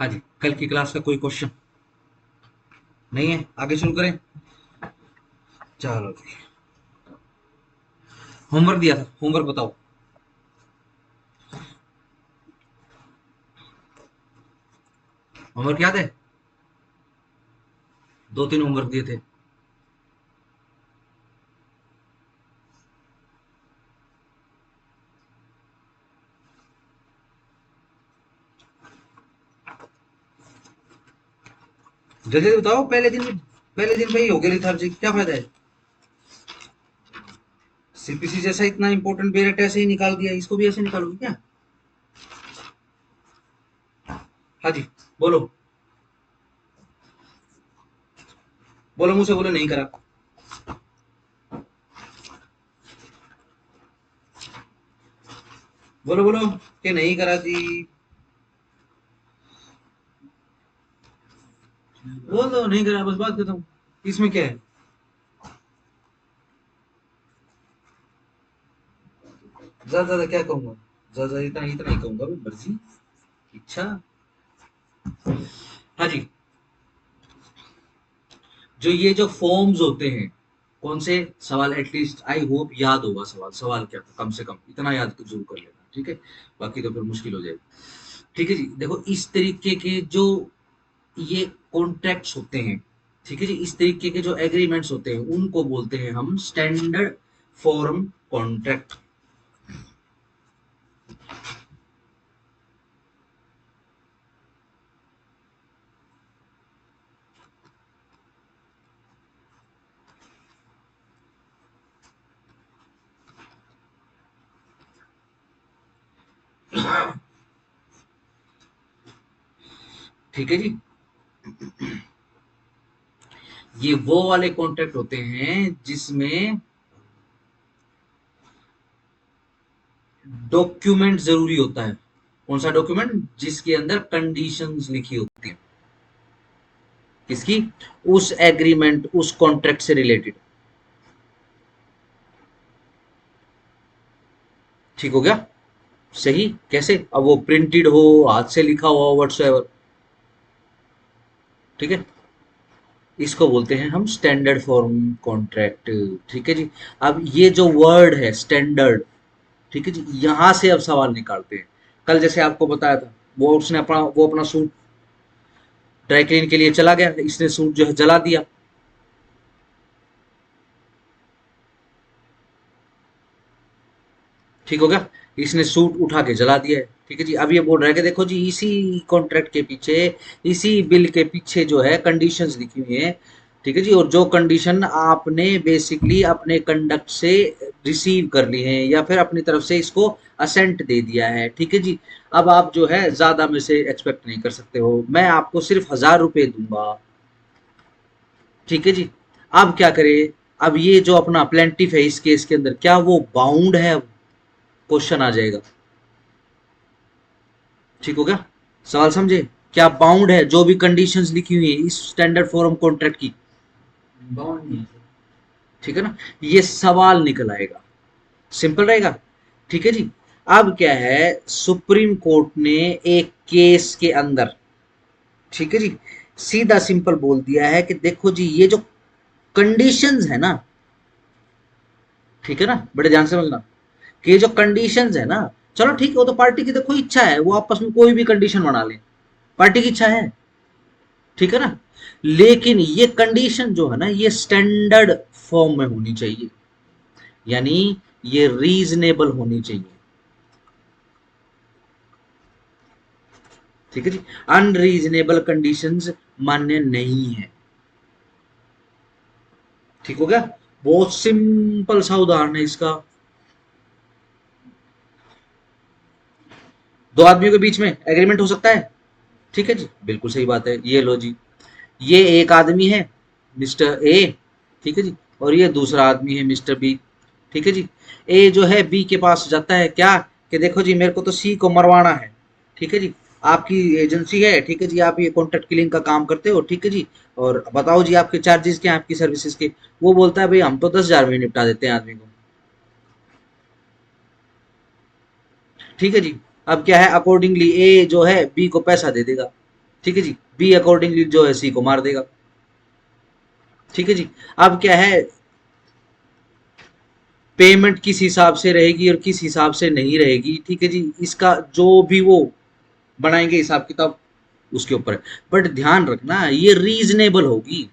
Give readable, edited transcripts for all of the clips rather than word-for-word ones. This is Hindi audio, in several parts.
हाँ जी, कल की क्लास का कोई क्वेश्चन नहीं है? आगे शुरू करें? चलो जी। होमवर्क दिया था, होमवर्क बताओ। होमवर्क याद है? दो तीन होमवर्क दिए थे। जल्दी बताओ, पहले दिन पे ही हो गया लेथार्जी, क्या फायदा है? सीपीसी जैसा इतना इंपॉर्टेंट पेरेट ऐसे ही निकाल दिया, इसको भी ऐसे निकालोगे क्या? हाँ जी, बोलो। बोलो, मुझसे बोलो नहीं करा। बोलो बोलो कि नहीं करा जी। बोल दो नहीं करा, बस बात खत्म। इसमें क्या है? ज्यादा ज्यादा क्या कहूंगा? ज्यादा इतना इतना ही कहूंगा, मर्जी, इच्छा। हाँ जी। जो ये जो फॉर्म्स होते हैं, कौन से सवाल, एटलीस्ट आई होप याद होगा सवाल, सवाल क्या था, कम से कम इतना याद तो जरूर कर लेना, ठीक है? बाकी तो फिर मुश्किल हो जाएगी। ठीक है जी, देखो इस तरीके के जो ये कॉन्ट्रैक्ट्स होते हैं, ठीक है जी, इस तरीके के जो एग्रीमेंट्स होते हैं उनको बोलते हैं हम स्टैंडर्ड फॉर्म कॉन्ट्रैक्ट। ठीक है जी, ये वो वाले कॉन्ट्रैक्ट होते हैं जिसमें डॉक्यूमेंट जरूरी होता है। कौन सा डॉक्यूमेंट? जिसके अंदर कंडीशंस लिखी होती है। किसकी? उस एग्रीमेंट, उस कॉन्ट्रैक्ट से रिलेटेड। ठीक हो गया? सही कैसे? अब वो प्रिंटेड हो, हाथ से लिखा हुआ, व्हाट्सएवर। ठीक है, इसको बोलते हैं हम स्टैंडर्ड फॉर्म कॉन्ट्रैक्ट। ठीक है जी। अब ये जो वर्ड है स्टैंडर्ड, ठीक है जी, यहां से अब सवाल निकालते हैं। कल जैसे आपको बताया था, वो अपना सूट ड्राई क्लीन के लिए चला गया, इसने सूट जो है जला दिया। ठीक हो गया? इसने सूट उठा के जला दिया है। ठीक है जी, अब ये बोल रहा है कि देखो जी, इसी कॉन्ट्रैक्ट के पीछे, इसी बिल के पीछे जो है कंडीशंस लिखी हुई है। ठीक है जी, और जो कंडीशन आपने बेसिकली अपने कंडक्ट से रिसीव कर ली है या फिर अपनी तरफ से इसको असेंट दे दिया है। ठीक है जी, अब आप जो है ज्यादा में से एक्सपेक्ट नहीं कर सकते हो, मैं आपको सिर्फ 1000 रुपए दूंगा। ठीक है जी, अब क्या करें? अब ये जो अपना प्लेंटिफ है, इस केस के अंदर क्या वो बाउंड है? क्वेश्चन आ जाएगा। ठीक हो गया? सवाल समझे? क्या बाउंड है जो भी कंडीशंस लिखी हुई है इस स्टैंडर्ड फॉर्म कॉन्ट्रैक्ट की? बाउंड नहीं। ठीक है ना? ये सवाल निकल आएगा, सिंपल रहेगा। ठीक है जी। अब क्या है, सुप्रीम कोर्ट ने एक केस के अंदर, ठीक है जी, सीधा सिंपल बोल दिया है कि देखो जी, ये जो कंडीशंस है ना, ठीक है ना, बड़े ध्यान से समझना, कि ये जो कंडीशंस है ना, चलो ठीक है, वो तो पार्टी की देखो इच्छा है, वो आपस में कोई भी कंडीशन बना ले, पार्टी की इच्छा है। ठीक है ना? लेकिन ये कंडीशन जो है ना, ये स्टैंडर्ड फॉर्म में होनी चाहिए, यानी ये रीजनेबल होनी चाहिए। ठीक है जी, अनरीजनेबल कंडीशंस मान्य नहीं है। ठीक हो गया? बहुत सिंपल सा उदाहरण है इसका। दो आदमियों के बीच में एग्रीमेंट हो सकता है। ठीक है जी, बिल्कुल सही बात है, ये लो जी, ये एक आदमी है, मिस्टर ए, ठीक है जी, और ये दूसरा आदमी है, मिस्टर बी। ठीक है जी, ए जो है बी के पास जाता है, क्या कि देखो जी, मेरे को तो सी को मरवाना है। ठीक है जी, आपकी एजेंसी है, ठीक है जी, आप ये कॉन्ट्रैक्ट किलिंग का काम करते हो, ठीक है जी, और बताओ जी आपके चार्जेस क्या हैं, आपकी सर्विसेज के? वो बोलता है भाई हम तो 10,000 में निपटा देते हैं आदमी को। ठीक है जी, अब क्या है, अकॉर्डिंगली ए जो है बी को पैसा दे देगा। ठीक है जी, बी अकॉर्डिंगली जो है सी को मार देगा। ठीक है जी। अब क्या है, पेमेंट किस हिसाब से रहेगी और किस हिसाब से नहीं रहेगी, ठीक है जी, इसका जो भी वो बनाएंगे हिसाब किताब उसके ऊपर है। बट ध्यान रखना ये रीजनेबल होगी,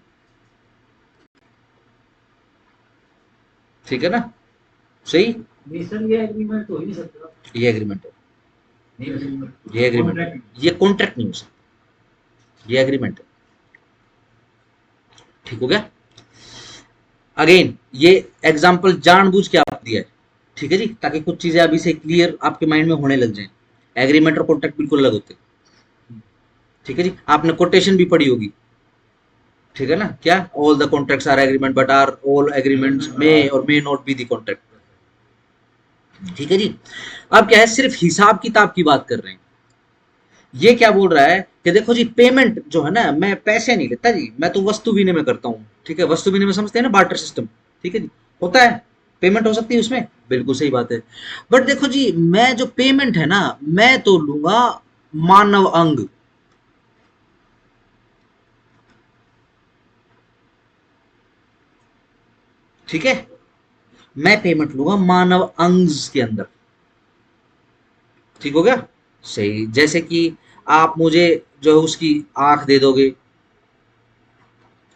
ठीक है ना, सही। नहीं सर, ये एग्रीमेंट तो हो ही नहीं सकता। ये एग्रीमेंट है, ये एग्रीमेंट है, ये कॉन्ट्रैक्ट नहीं हो सकता, ये एग्रीमेंट है। ठीक हो गया। अगेन ये एग्जाम्पल जानबूझ के आप दिया है, ठीक है जी, ताकि कुछ चीजें अभी से क्लियर आपके माइंड में होने लग जाएं। एग्रीमेंट और कॉन्ट्रैक्ट बिल्कुल अलग होते हैं। ठीक है जी, आपने कोटेशन भी पढ़ी होगी, ठीक है ना, क्या all the contracts are agreement but are all agreements may or may not be the contract. ठीक है जी। अब क्या है, सिर्फ हिसाब किताब की बात कर रहे हैं। ये क्या बोल रहा है कि देखो जी, पेमेंट जो है ना, मैं पैसे नहीं लेता जी, मैं तो वस्तु विनिमय करता हूँ। ठीक है, वस्तु विनिमय समझते हैं ना, बार्टर सिस्टम। ठीक है जी, होता है, पेमेंट हो सकती है उसमें, बिल्कुल सही बात है। बट देखो जी, मैं जो पेमेंट है ना, मैं तो लूंगा मानव अंग। ठीक है, मैं पेमेंट लूंगा मानव अंग के अंदर। ठीक हो गया, सही। जैसे कि आप मुझे जो है उसकी आंख दे दोगे,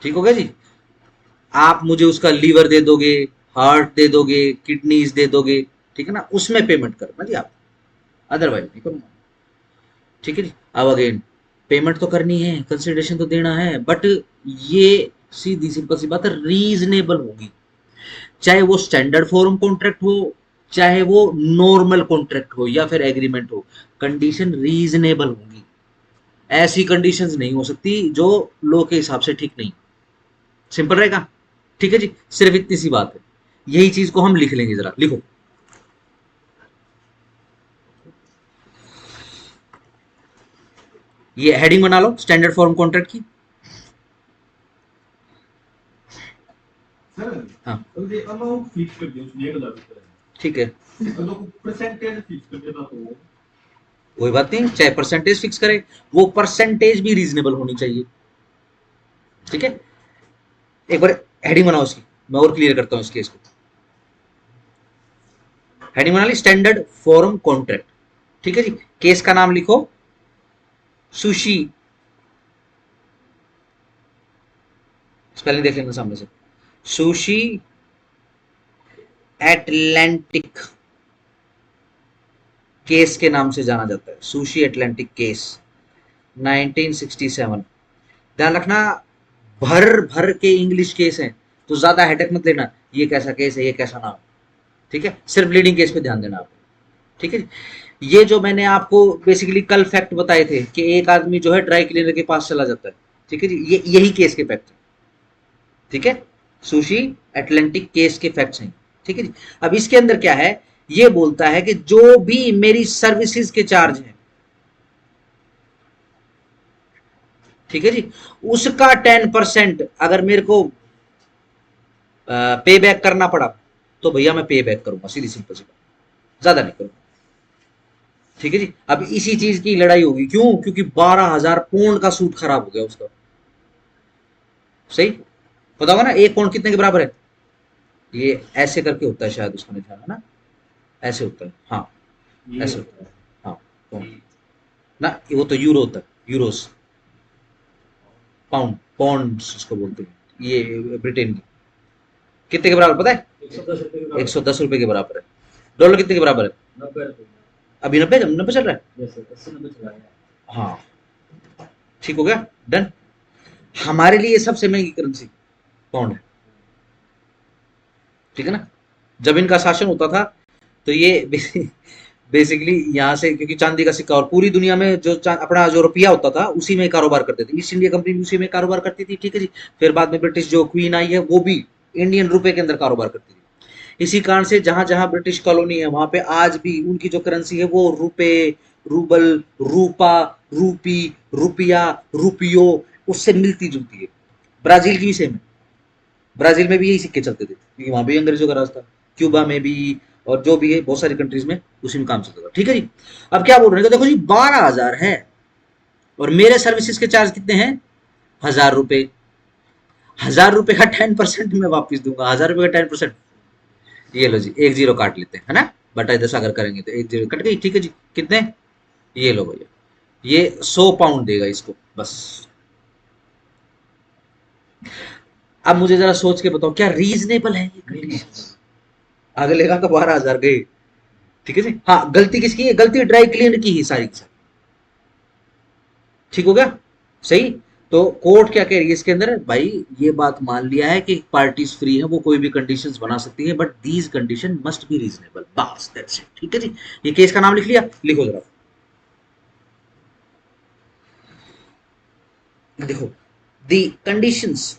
ठीक हो गया जी, आप मुझे उसका लीवर दे दोगे, हार्ट दे दोगे, किडनीज दे दोगे, ठीक है ना, उसमें पेमेंट करना जी आप, अदरवाइज नहीं करूंगा। ठीक है जी। अब अगेन पेमेंट तो करनी है, कंसिडरेशन तो देना है, बट ये सीधी सिंपल सी बात है, रीजनेबल होगी। चाहे वो स्टैंडर्ड फॉर्म कॉन्ट्रैक्ट हो, चाहे वो नॉर्मल कॉन्ट्रैक्ट हो या फिर एग्रीमेंट हो, कंडीशन रीजनेबल होगी। ऐसी कंडीशंस नहीं हो सकती जो लॉ के हिसाब से ठीक नहीं। सिंपल रहेगा। ठीक है जी, सिर्फ इतनी सी बात है। यही चीज को हम लिख लेंगे, जरा लिखो। ये हेडिंग बना लो स्टैंडर्ड फॉर्म कॉन्ट्रैक्ट की। सर हाँ तो ये अमाउंट फिक्स कर दिया उसने 1,00,000 रुपए, ठीक है, अगर को परसेंटेज फिक्स कर देता तो कोई बात नहीं, चाहे परसेंटेज फिक्स करे, वो परसेंटेज भी रीजनेबल होनी चाहिए। ठीक है, एक बार हेडिंग बनाओ इसकी, मैं और क्लियर करता हूँ इस केस को। हेडिंग बना ली, स्टैंडर्ड फॉर्म कॉन्ट्रैक्ट। ठीक है जी, केस का नाम लिखो सुशी, स्पेलिंग देख लेना सामने से, सुशी एटलांटिक केस के नाम से जाना जाता है, सुशी एटलांटिक केस 1967। ध्यान रखना, भर भर के इंग्लिश केस हैं, तो ज्यादा हेडेक मत लेना, ये कैसा केस है, ये कैसा नाम। ठीक है, सिर्फ लीडिंग केस पे ध्यान देना आप। ठीक है, ये जो मैंने आपको बेसिकली कल फैक्ट बताए थे कि एक आदमी जो है ड्राई क्लीनर के पास चला जाता है, ठीक है जी, ये यही केस के फैक्ट है। ठीक है, सुशी एटलांटिक केस के फैक्ट्स हैं। ठीक है जी। अब इसके अंदर क्या है, ये बोलता है कि जो भी मेरी सर्विसेज के चार्ज हैं, ठीक है जी, उसका 10% अगर मेरे को पे बैक करना पड़ा, तो भैया मैं पे बैक करूंगा, सीधी सिंपल सी बात, ज्यादा नहीं करूंगा। ठीक है जी। अब इसी चीज की लड़ाई होगी, क्यों, क्योंकि 12,000 पौंड का सूट खराब हो गया उसका। सही, पता होगा ना एक पौंड कितने के बराबर है, ये ऐसे करके होता है शायद, उसका निशान है ना, ऐसे होता है, हाँ ऐसे होता है, हाँ पौंड ना, वो तो यूरो होता है, यूरोस, पाउंड पौंड उसको बोलते हैं, ये ब्रिटेन की। कितने के बराबर पता है, 110 रुपए के बराबर है। डॉलर कितने के बराबर है, 90 रुपए। अभी 90 चल रहा है। जैसे 80-90 चला गया। हाँ ठीक हो गया, डन। हमारे लिए सबसे महंगी करेंसी पाउंड है, ठीक है ना। जब इनका शासन होता था, तो ये बेसिकली यहाँ से, क्योंकि चांदी का सिक्का, और पूरी दुनिया में जो अपना जो रुपया होता था उसी में कारोबार करते थे, ईस्ट इंडिया कंपनी भी उसी में कारोबार करती थी। ठीक है जी, फिर बाद में ब्रिटिश जो क्वीन आई है वो भी इंडियन रुपए के अंदर कारोबार करती थी। इसी कारण से जहां जहां ब्रिटिश कॉलोनी है वहां पे आज भी उनकी जो करेंसी है वो रुपए, रूबल, रूपा, रूपी, रुपया, रुपयो, उससे मिलती जुलती है। ब्राजील की भी सेम है, ब्राजील में भी यही सिक्के चलते थे, क्योंकि वहां भी अंग्रेजों का राज था, क्यूबा में भी, और जो भी है बहुत सारी कंट्रीज में उसी में काम चलता था। ठीक है जी। अब क्या बोल रहे हैं कि देखो जी 12,000 है, और मेरे सर्विसेज के चार्ज कितने हैं? 1000 रुपए। 1000 रुपए का 10% मैं वापस दूंगा। 1000 रुपए का 10%, ये लो जी, एक जीरो काट लेते हैं, है ना, बटा 10 अगर करेंगे तो एक जीरो कट गई। ठीक है जी, कितने? ये लो भैया, ये 100 पाउंड देगा इसको बस। अब मुझे जरा सोच के बताओ, क्या रीजनेबल है ये कंडीशन? अगले का तो 12,000 गए। ठीक है जी। हाँ, गलती किसकी है? गलती ड्राई क्लीनर की ही सारी की सारी। ठीक हो गया, सही। तो कोर्ट क्या कह रही है इसके अंदर? भाई ये बात मान लिया है कि पार्टीज फ्री है, वो कोई भी कंडीशंस बना सकती है, but these condition must be reasonable, बस दैट्स इट। ठीक है जी, ये केस का नाम लिख लिया, लिखो जरा। देखो, the conditions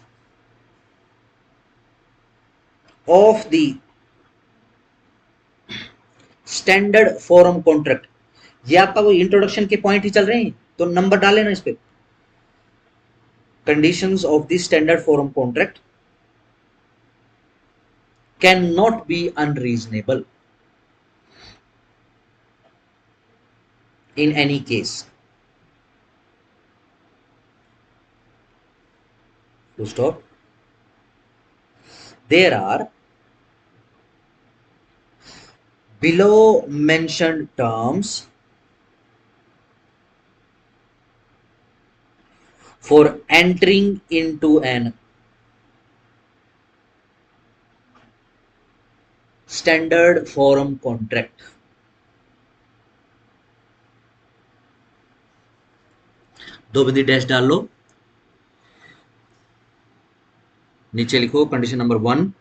of the standard form contract, ये आपका वो इंट्रोडक्शन के पॉइंट ही चल रहे हैं, तो नंबर डाले ना इस पे। Conditions of the standard form contract can not be unreasonable in any case. Full stop. There are below mentioned terms for entering into an standard forum contract. दो बिंदी डैश डाल लो, नीचे लिखो कंडीशन नंबर 1।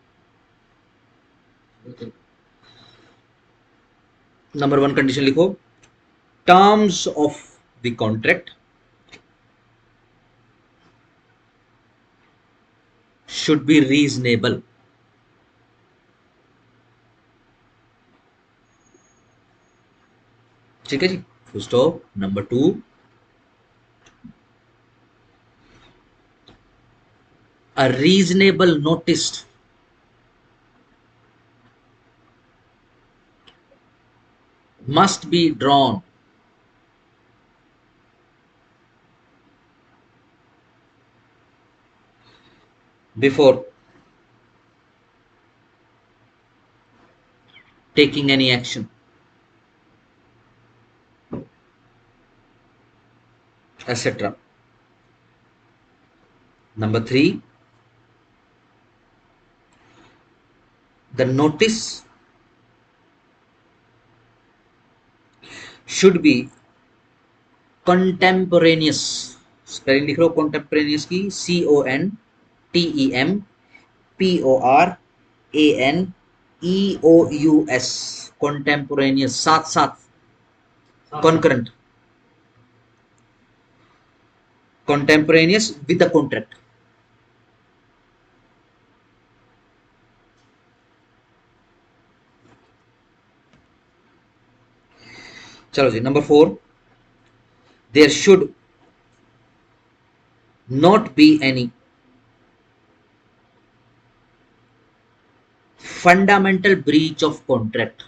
नंबर 1 कंडीशन लिखो, terms of the contract should be reasonable. ठीक है जी, full stop. Number 2, a reasonable notice must be drawn before taking any action, etc. Number 3, the notice should be contemporaneous। Spelling लिख लो contemporaneous की, CONTEMPORANEOUS, contemporaneous, साथ साथ, concurrent, contemporaneous with the contract। चलो जी, number 4, there should not be any fundamental breach of contract।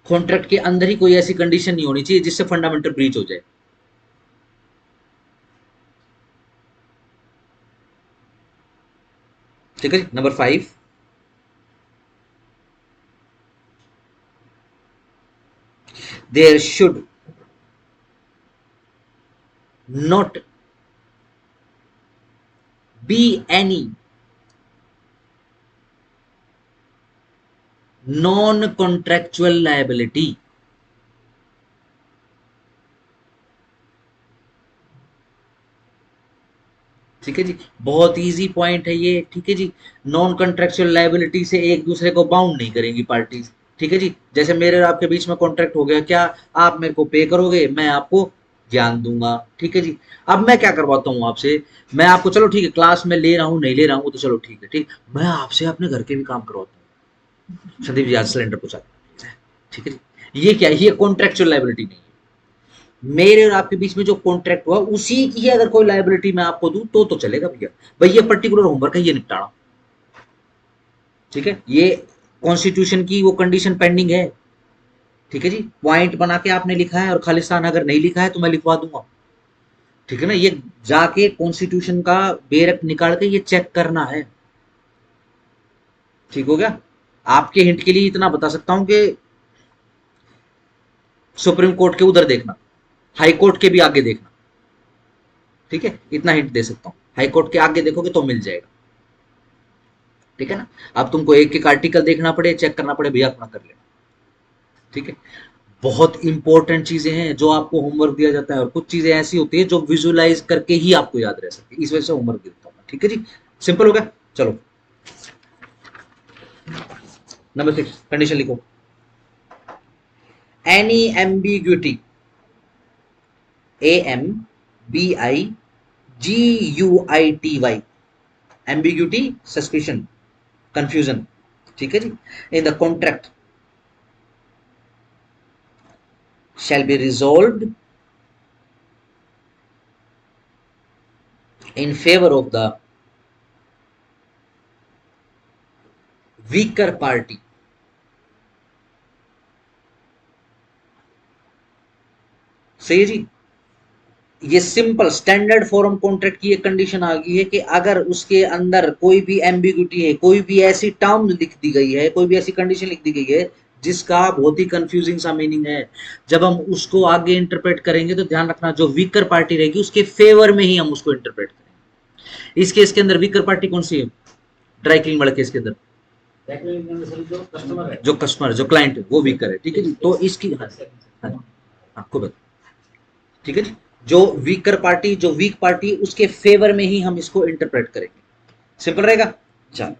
Contract के अंदर ही कोई ऐसी कंडीशन नहीं होनी चाहिए जिससे फंडामेंटल ब्रीच हो जाए। ठीक है जी। Number 5, there should not be any non contractual liability. ठीक है जी, बहुत इजी पॉइंट है ये। ठीक है जी, नॉन कॉन्ट्रेक्चुअल लायबिलिटी से एक दूसरे को बाउंड नहीं करेंगी पार्टीज। ठीक है जी, जैसे मेरे और आपके बीच में कॉन्ट्रैक्ट हो गया, क्या आप मेरे को पे करोगे, मैं आपको ज्ञान दूंगा। ठीक है जी, अब मैं क्या करवाता हूँ आपसे, मैं आपको, चलो ठीक है, क्लास में ले रहा हूँ नहीं ले रहा हूँ तो चलो ठीक है, ठीक, मैं आपसे अपने घर के भी काम करवाता हूँ। संदीप जी आज सिलेंडर पहुंचा। ठीक है जी, ये क्या है? ये कॉन्ट्रेक्चुअल लायबिलिटी नहीं है। मेरे और आपके बीच में जो कॉन्ट्रैक्ट हुआ उसी की अगर कोई लायबिलिटी मैं आपको दूं तो चलेगा भैया। भाई ये पर्टिकुलर होमवर्क है, ये निपटाना। ठीक है, ये कॉन्स्टिट्यूशन की वो कंडीशन पेंडिंग है। ठीक है जी, पॉइंट बना के आपने लिखा है और खालिस्तान अगर नहीं लिखा है तो मैं लिखवा दूंगा, ठीक है ना। ये जाके कॉन्स्टिट्यूशन का बेरक निकाल के ये चेक करना है, ठीक हो गया। आपके हिंट के लिए इतना बता सकता हूं कि सुप्रीम कोर्ट के उधर देखना, हाई कोर्ट के भी आगे देखना, ठीक है, इतना हिंट दे सकता हूं। हाई कोर्ट के आगे देखोगे तो मिल जाएगा, ठीक है ना। अब तुमको एक एक आर्टिकल देखना पड़े, चेक करना पड़े, भैया अपना कर लेना, ठीक है। बहुत इंपॉर्टेंट चीजें हैं जो आपको होमवर्क दिया जाता है, और कुछ चीजें ऐसी होती है जो विजुअलाइज करके ही आपको याद रह सकती है, इस वजह से होमवर्क देता हूं, ठीक है जी। सिंपल हो गया। चलो नंबर 6 कंडीशन लिखो। Any ambiguity, AMBIGUITY, ambiguity suspicion confusion, ठीक है जी, in the contract shall be resolved in favor of the weaker party। सही है जी। ये सिंपल स्टैंडर्ड फॉर्म कॉन्ट्रैक्ट की एक कंडीशन आ गई है कि अगर उसके अंदर कोई भी एम्बिग्यूटी है, कोई भी ऐसी टर्म लिख दी गई है, कोई भी ऐसी कंडीशन लिख दी गई है जिसका बहुत ही कंफ्यूजिंग सा मीनिंग है, जब हम उसको आगे इंटरप्रेट करेंगे तो ध्यान रखना जो वीकर पार्टी रहेगी उसके फेवर में ही हम उसको इंटरप्रेट करेंगे। इस केस के अंदर वीकर पार्टी कौन सी है? ड्राई क्लीन वाले केस के अंदर जो कस्टमर जो क्लाइंट है वो वीकर है, ठीक है जी। तो इसकी आपको बता, ठीक है जी, जो वीकर पार्टी जो वीक पार्टी उसके फेवर में ही हम इसको इंटरप्रेट करेंगे, सिंपल रहेगा। चलो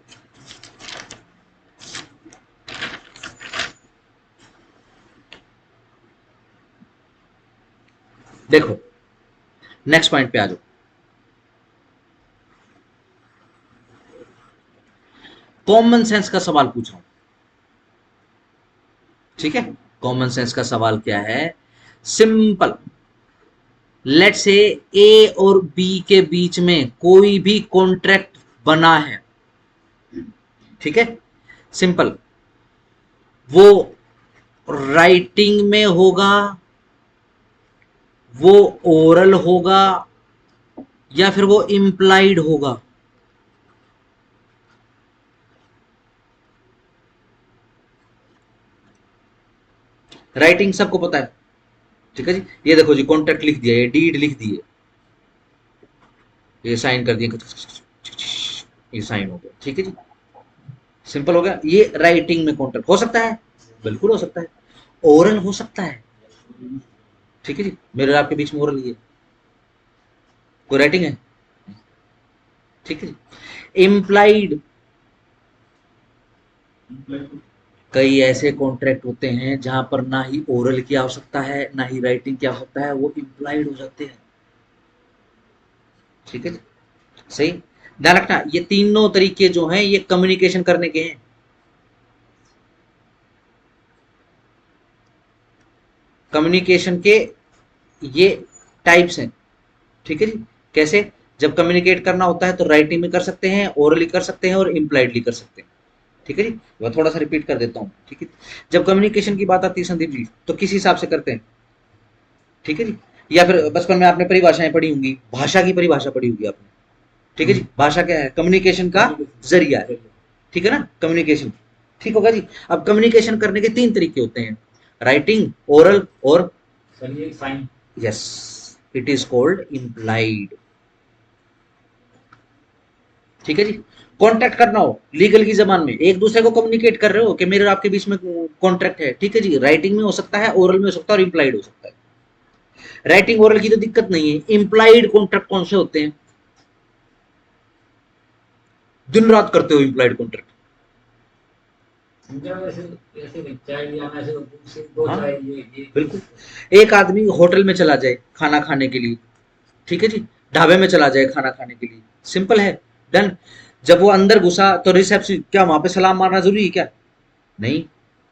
देखो नेक्स्ट पॉइंट पे आ जाओ। कॉमन सेंस का सवाल पूछ रहा हूं, ठीक है। कॉमन सेंस का सवाल क्या है? सिंपल, लेट से ए और बी के बीच में कोई भी कॉन्ट्रैक्ट बना है, ठीक है, सिंपल, वो राइटिंग में होगा, वो ओरल होगा, या फिर वो इम्प्लाइड होगा। राइटिंग सबको पता है, ठीक है जी। ये देखो जी कॉन्ट्रैक्ट लिख दिया, ये डीड लिख दिए, ये साइन कर दिए, ये साइन हो गया, ठीक है जी, सिंपल हो गया। ये राइटिंग में कॉन्ट्रैक्ट हो सकता है, बिल्कुल हो सकता है। ओरल हो सकता है, ठीक है जी, मेरे और आपके बीच में ओरल ये कोई राइटिंग है, ठीक है जी। इम्प्लाइड, कई ऐसे कॉन्ट्रैक्ट होते हैं जहां पर ना ही ओरल की आवश्यकता है ना ही राइटिंग की आवश्यकता है, वो इम्प्लाइड हो जाते हैं, ठीक है जी, सही। ध्यान रखना ये तीनों तरीके जो हैं ये कम्युनिकेशन करने के हैं। कम्युनिकेशन के ये टाइप्स हैं, ठीक है जी। कैसे? जब कम्युनिकेट करना होता है तो राइटिंग में कर सकते हैं, ओरली कर सकते हैं और इम्प्लाइडली कर सकते हैं, ठीक है जी। मैं थोड़ा सा रिपीट कर देता हूँ, ठीक है। जब कम्युनिकेशन की बात आती है संदीप जी तो किस हिसाब से करते हैं, ठीक है जी। या फिर बचपन में आपने परिभाषाएं पढ़ी होंगी, भाषा की परिभाषा पढ़ी होगी आपने, ठीक है जी। भाषा क्या है? कम्युनिकेशन का जरिया है, ठीक है ना, कम्युनिकेशन, ठीक होगा जी। अब कम्युनिकेशन करने के तीन तरीके होते हैं, राइटिंग, ओरल और sign. Yes, it is called implied, ठीक है जी। कॉन्ट्रैक्ट करना हो लीगल की जबान में, एक दूसरे को कम्युनिकेट कर रहे हो कि मेरे और आपके बीच में कॉन्ट्रैक्ट है, ठीक है जी, राइटिंग में हो सकता है, ओरल में हो सकता है और इम्प्लाइड हो सकता है। राइटिंग ओरल की तो दिक्कत नहीं है, इम्प्लाइड कॉन्ट्रैक्ट कौन से होते हैं? दिन रात करते हो इम्प्लाइड कॉन्ट्रैक्ट, हाँ बिल्कुल। एक आदमी होटल में चला जाए खाना खाने के लिए, ठीक है जी, ढाबे में चला जाए खाना खाने के लिए, सिंपल है, डन। जब वो अंदर घुसा तो रिसेप्शन क्या वहां पे सलाम मारना जरूरी है क्या? नहीं,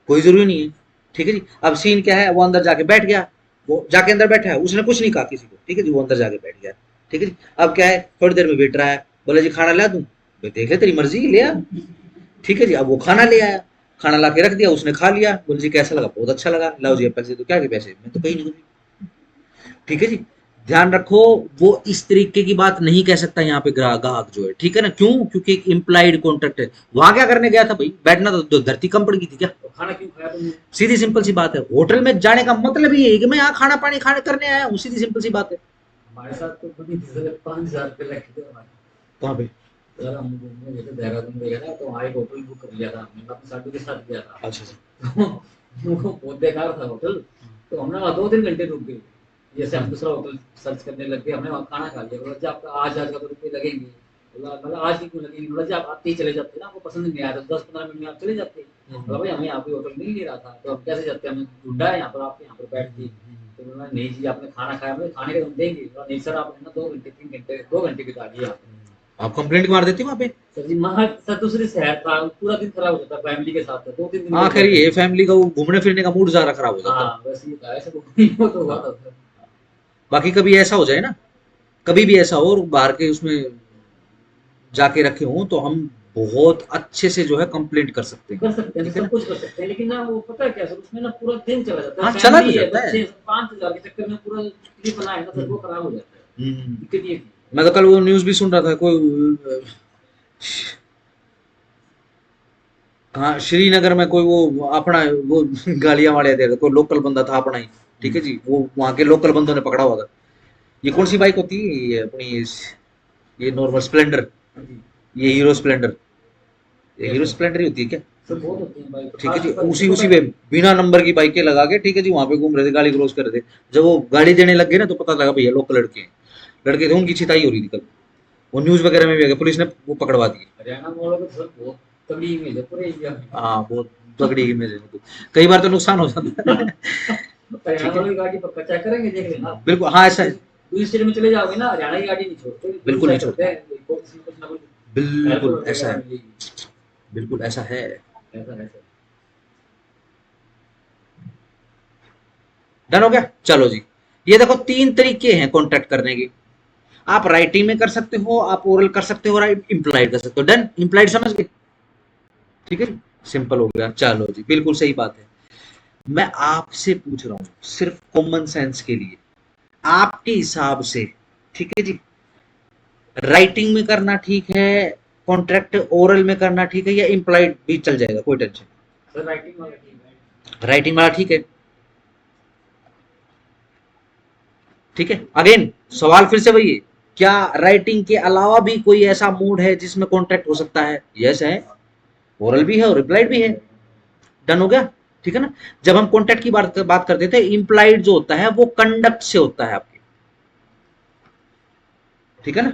कोई जरूरी नहीं है, ठीक है जी। अब सीन क्या है, वो अंदर जाके बैठ गया, वो जाके अंदर बैठा है, उसने कुछ नहीं कहा किसी को, ठीक है जी, वो अंदर जाके बैठ गया, ठीक है जी। अब क्या है, थोड़ी देर में वेटर आया, बोला जी खाना ला दूं, देख ले तेरी मर्जी ले आ, ठीक है जी। अब वो खाना ले आया, खाना ला के रख दिया, उसने खा लिया, बोले जी कैसा लगा, बहुत अच्छा लगा, लाओ जी पैसे, तो क्या के पैसे, मैं तो कहीं नहीं गई। ठीक है जी, ध्यान रखो, वो इस तरीके की बात नहीं कह सकता यहाँ पे ग्राहक जो है, ठीक है ना, क्यों, क्योंकि एक इम्प्लाइड कॉन्ट्रैक्ट है। वहां क्या करने गया था भाई, बैठना तो धरती कम पड़ गई थी क्या, तो खाना क्यों खाया तुमने? सीधी सिंपल सी बात है, होटल में जाने का मतलब ये है कि मैं यहाँ खाना पानी खाने करने आया हूँ, सीधी सिंपल सी बात है। हमारे साथ तो कभी 5,000 रुपये रखे थे हमारे। कहाँ पे, सर हम घूमने गए थे देहरादून में, गया था तो वहाँ एक होटल बुक कर लिया था हमने, अपने साथी के साथ गया था। अच्छा अच्छा, तो वो बहुत बेकार था होटल, तो हमने वहाँ 2-3 घंटे रुक गए। जैसे हम दूसरा होटल सर्च करने लग गए, हमने वहाँ खाना खा लिया, बोला जी आपका आज का तो रुपये लगेंगे। बोला मतलब आज ही क्यों लगेंगे, बोला जी आप आते ही चले जाते ना, आपको पसंद नहीं आया तो 10-15 मिनट में आप चले जाते। बोला भाई हमें यहाँ पे होटल मिल नहीं रहा था, तो हम कैसे जाते, हमें ढूंढा है यहाँ पर, आपके यहाँ पर बैठ के। तो बोला नहीं जी आपने खाना खाया, बोले खाने का हम देंगे। बोला नहीं सर आपने ना 2 घंटे 3 घंटे 2 घंटे बिता दिए यहाँ पे। आप कंप्लेंट मार देती वहां पे। सर जी महा सर दूसरे शहर था, पूरा दिन खराब हो जाता, फैमिली के साथ था, 2-3 दिन हाँ लग खैर, जाते। ये फैमिली का वो घूमने फिरने का मूड ज्यादा खराब हो जाता है। हाँ बस ये था, ऐसा कुछ वो तो हुआ हाँ, था सर। बाकी कभी ऐसा हो जाए ना, कभी भी ऐसा हो और बाहर के उसमें जाके रखे हों, तो हम बहुत अच्छे से जो है कंप्लेंट कर सकते हैं, कर सकते हैं ठीक है ना। सब कुछ कर सकते हैं, लेकिन ना वो पता है क्या सर, उसमें ना पूरा दिन चला जाता हाँ है, चला तो फैमिली है, जाता है। बच्चे 5,000 के चक्कर में पूरा ट्रिप बनाए ना सर, वो खराब हो जाता है। हम्म। दिक्कत ये थी। मैं तो कल वो न्यूज भी सुन रहा था, कोई कहाँ श्रीनगर में कोई वो अपना वो गालियां वाले थे, कोई लोकल बंदा था अपना ही, ठीक है जी, वो वहां के लोकल बंदों ने पकड़ा हुआ था। ये कौन सी बाइक होती है, ये अपनी ये नॉर्मल स्प्लेंडर, हाँ जी। ये हीरो स्प्लेंडर, ये यस हीरो सर। स्प्लेंडर ही होती है क्या, सर बहुत होती है बाइक, ठीक है जी, फास्ट बाइक उसी छोटा उसी पे गाड़ी। बिना नंबर की बाइकें लगा के, ठीक है जी, वहां पे घूम रहे थे, गाली क्रॉस कर रहे थे। जब वो गाड़ी देने लग गए ना, तो पता लगा भैया लोकल लड़के हैं, लड़के थे, उनकी छिताई हो रही थी कल, वो न्यूज वगैरह में भी आ गया, पुलिस ने वो पकड़वा दिए। हरियाणा वालों को तो सर बहुत तगड़ी इमेज है पूरे इंडिया में। हाँ बहुत तगड़ी इमेज है उनको। कई बार तो नुकसान हो जाता है। हरियाणा ठीक है, वालों की गाड़ी पक्का चेक करेंगे, देख लेना आप। बिल्कुल, हाँ ऐसा है, दूसरी स्टेट में चले जाओगे ना, हरियाणा की गाड़ी नहीं छोड़ते, पूरी बिल्कुल नहीं चेक छोड़ते, करते हैं, कुछ ना कुछ हेल्प बिल्कुल ऐसा वगैरह है, मिलेगी। बिल्कुल ऐसा है। ऐसा है सर। डन हो गया, चलो जी, ये देखो 3 तरीके हैं कॉन्ट्रैक्ट करने के, आप राइटिंग में कर सकते हो, आप ओरल कर सकते हो, और इम्प्लाइड कर सकते हो। डन, इम्प्लाइड समझ गए, ठीक है, सिंपल हो गया, चलो जी, बिल्कुल सही बात है। मैं आपसे पूछ रहा हूं सिर्फ कॉमन सेंस के लिए, आपके हिसाब से, ठीक है जी, राइटिंग में करना ठीक है, कॉन्ट्रैक्ट ओरल में करना ठीक है, या इम्प्लाइड भी चल जाएगा, कोई टेंशन, सर राइटिंग वाला ठीक है। राइटिंग वाला ठीक है, ठीक है। अगेन सवाल फिर से वही है, क्या राइटिंग के अलावा भी कोई ऐसा मूड है जिसमें कॉन्ट्रैक्ट हो सकता है, यस है, ओरल भी है और रिप्लाइड भी है। डन हो गया, ठीक है ना। जब हम कॉन्ट्रैक्ट की बात करते थे, इम्प्लाइड जो होता है वो कंडक्ट से होता है आपके, ठीक है ना,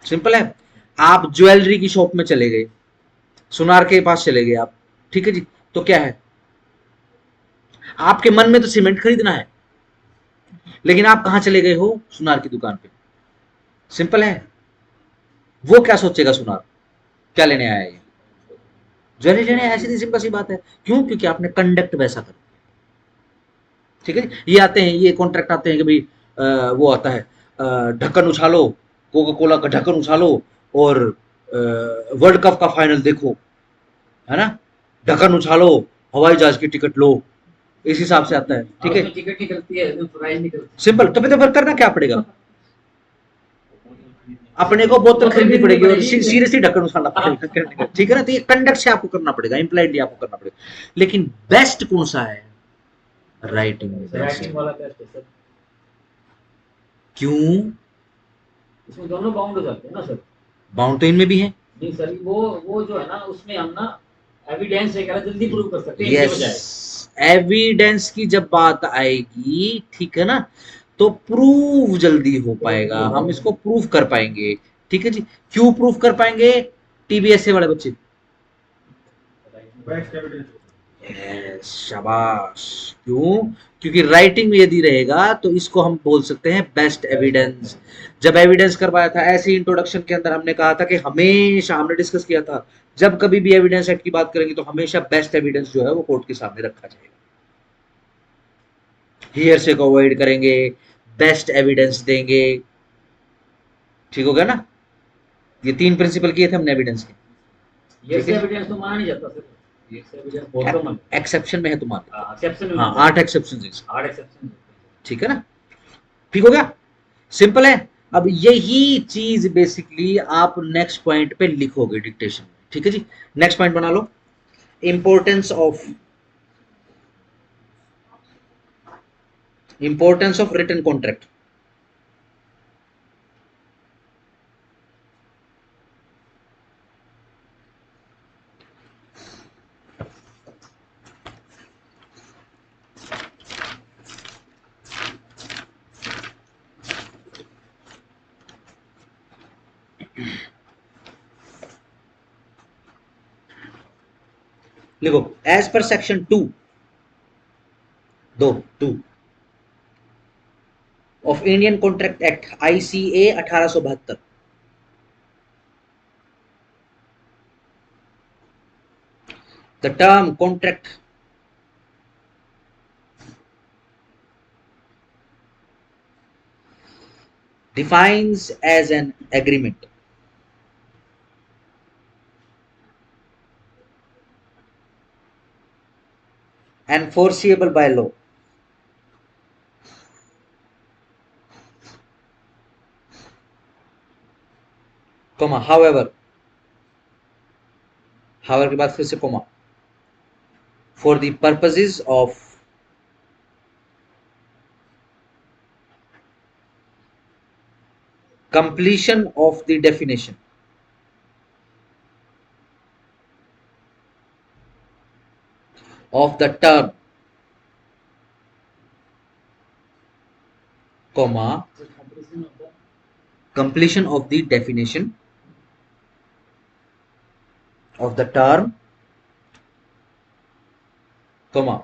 सिंपल है। आप ज्वेलरी की शॉप में चले गए, सुनार के पास चले गए आप, ठीक है जी, तो क्या है, आपके मन में तो सीमेंट खरीदना है, लेकिन आप कहां चले गए हो, सुनार की दुकान पे, सिंपल है। वो क्या सोचेगा सुनार, क्या लेने आया है ये, ज्वेलरी लेने आया, ऐसी सिंपल सी बात है, क्यों, क्योंकि आपने कंडक्ट वैसा कर, ठीक है। ये आते हैं, ये कॉन्ट्रैक्ट आते हैं कि भाई वो आता है, ढक्कन उछालो, कोका कोला का ढक्कन उछालो, और वर्ल्ड कप का फाइनल देखो, है ना, ढक्कन उछालो, हवाई जहाज की टिकट लो, इस हिसाब से आता है, और ठीक है, उसमें टिकट निकलती है, उसमें प्राइस निकलती सिंपल। तो फिर करना क्या पड़ेगा, अपने को बोतल खरीदनी पड़ेगी और सीरियसली ढक्कन उछालना पड़ेगा, ठीक है ना। तो ये कंडक्ट से आपको करना पड़ेगा, इम्प्लाइडली आपको करना पड़ेगा, लेकिन बेस्ट कौन सा है, राइटिंग में है। बेस्ट, राइटिंग वाला बेस्ट है सर, क्यों, इसमें दोनों बाउंड हो जाते हैं ना सर। बाउंड तो इनमें भी है, नहीं सर, वो जो है ना, उसमें हम ना एविडेंस वगैरह जल्दी प्रूव कर सकते हैं इनके यस, बजाय। एविडेंस की जब बात आएगी, ठीक है ना, तो प्रूव जल्दी हो पाएगा, हम इसको प्रूव कर पाएंगे, ठीक है जी। क्यों प्रूव कर पाएंगे, टीबीएसए वाले बच्चे, बेस्ट एविडेंस। यस शाबाश, क्यों, क्योंकि राइटिंग में यदि रहेगा तो इसको हम बोल सकते हैं बेस्ट एविडेंस। जब एविडेंस करवाया था, ऐसे इंट्रोडक्शन के अंदर हमने कहा था कि हमेशा, हमने डिस्कस किया था, जब कभी भी एविडेंस एक्ट की बात करेंगे तो हमेशा बेस्ट एविडेंस जो है वो कोर्ट के सामने रखा जाएगा, हियर से को अवॉइड करेंगे, बेस्ट एविडेंस देंगे, ठीक हो गया ना। ये 3 प्रिंसिपल किए थे हमने एविडेंस के, ये ठीक है? एविडेंस तो माना नहीं जाता सर, ये एविडेंस बहुत कम है। एक्सेप्शन में है तो मान लेते हैं। एक्सेप्शन में हाँ, मानते हैं। 8 एक्सेप्शन है इसके। 8 एक्सेप्शन होते हैं। ठीक है ना? ठीक हो गया? सिंपल है। अब यही चीज बेसिकली आप नेक्स्ट पॉइंट पे लिखोगे डिक्टेशन में। ठीक है जी? नेक्स्ट पॉइंट बना लो, इंपॉर्टेंस ऑफ रिटन कॉन्ट्रैक्ट। लिखो, as per section 2 of Indian contract act ICA 1872, the term contract defines as an agreement enforceable by law, comma, however के बाद फिर से comma, for the purposes of completion of the definition of the term, comma, completion of the definition of the term, comma,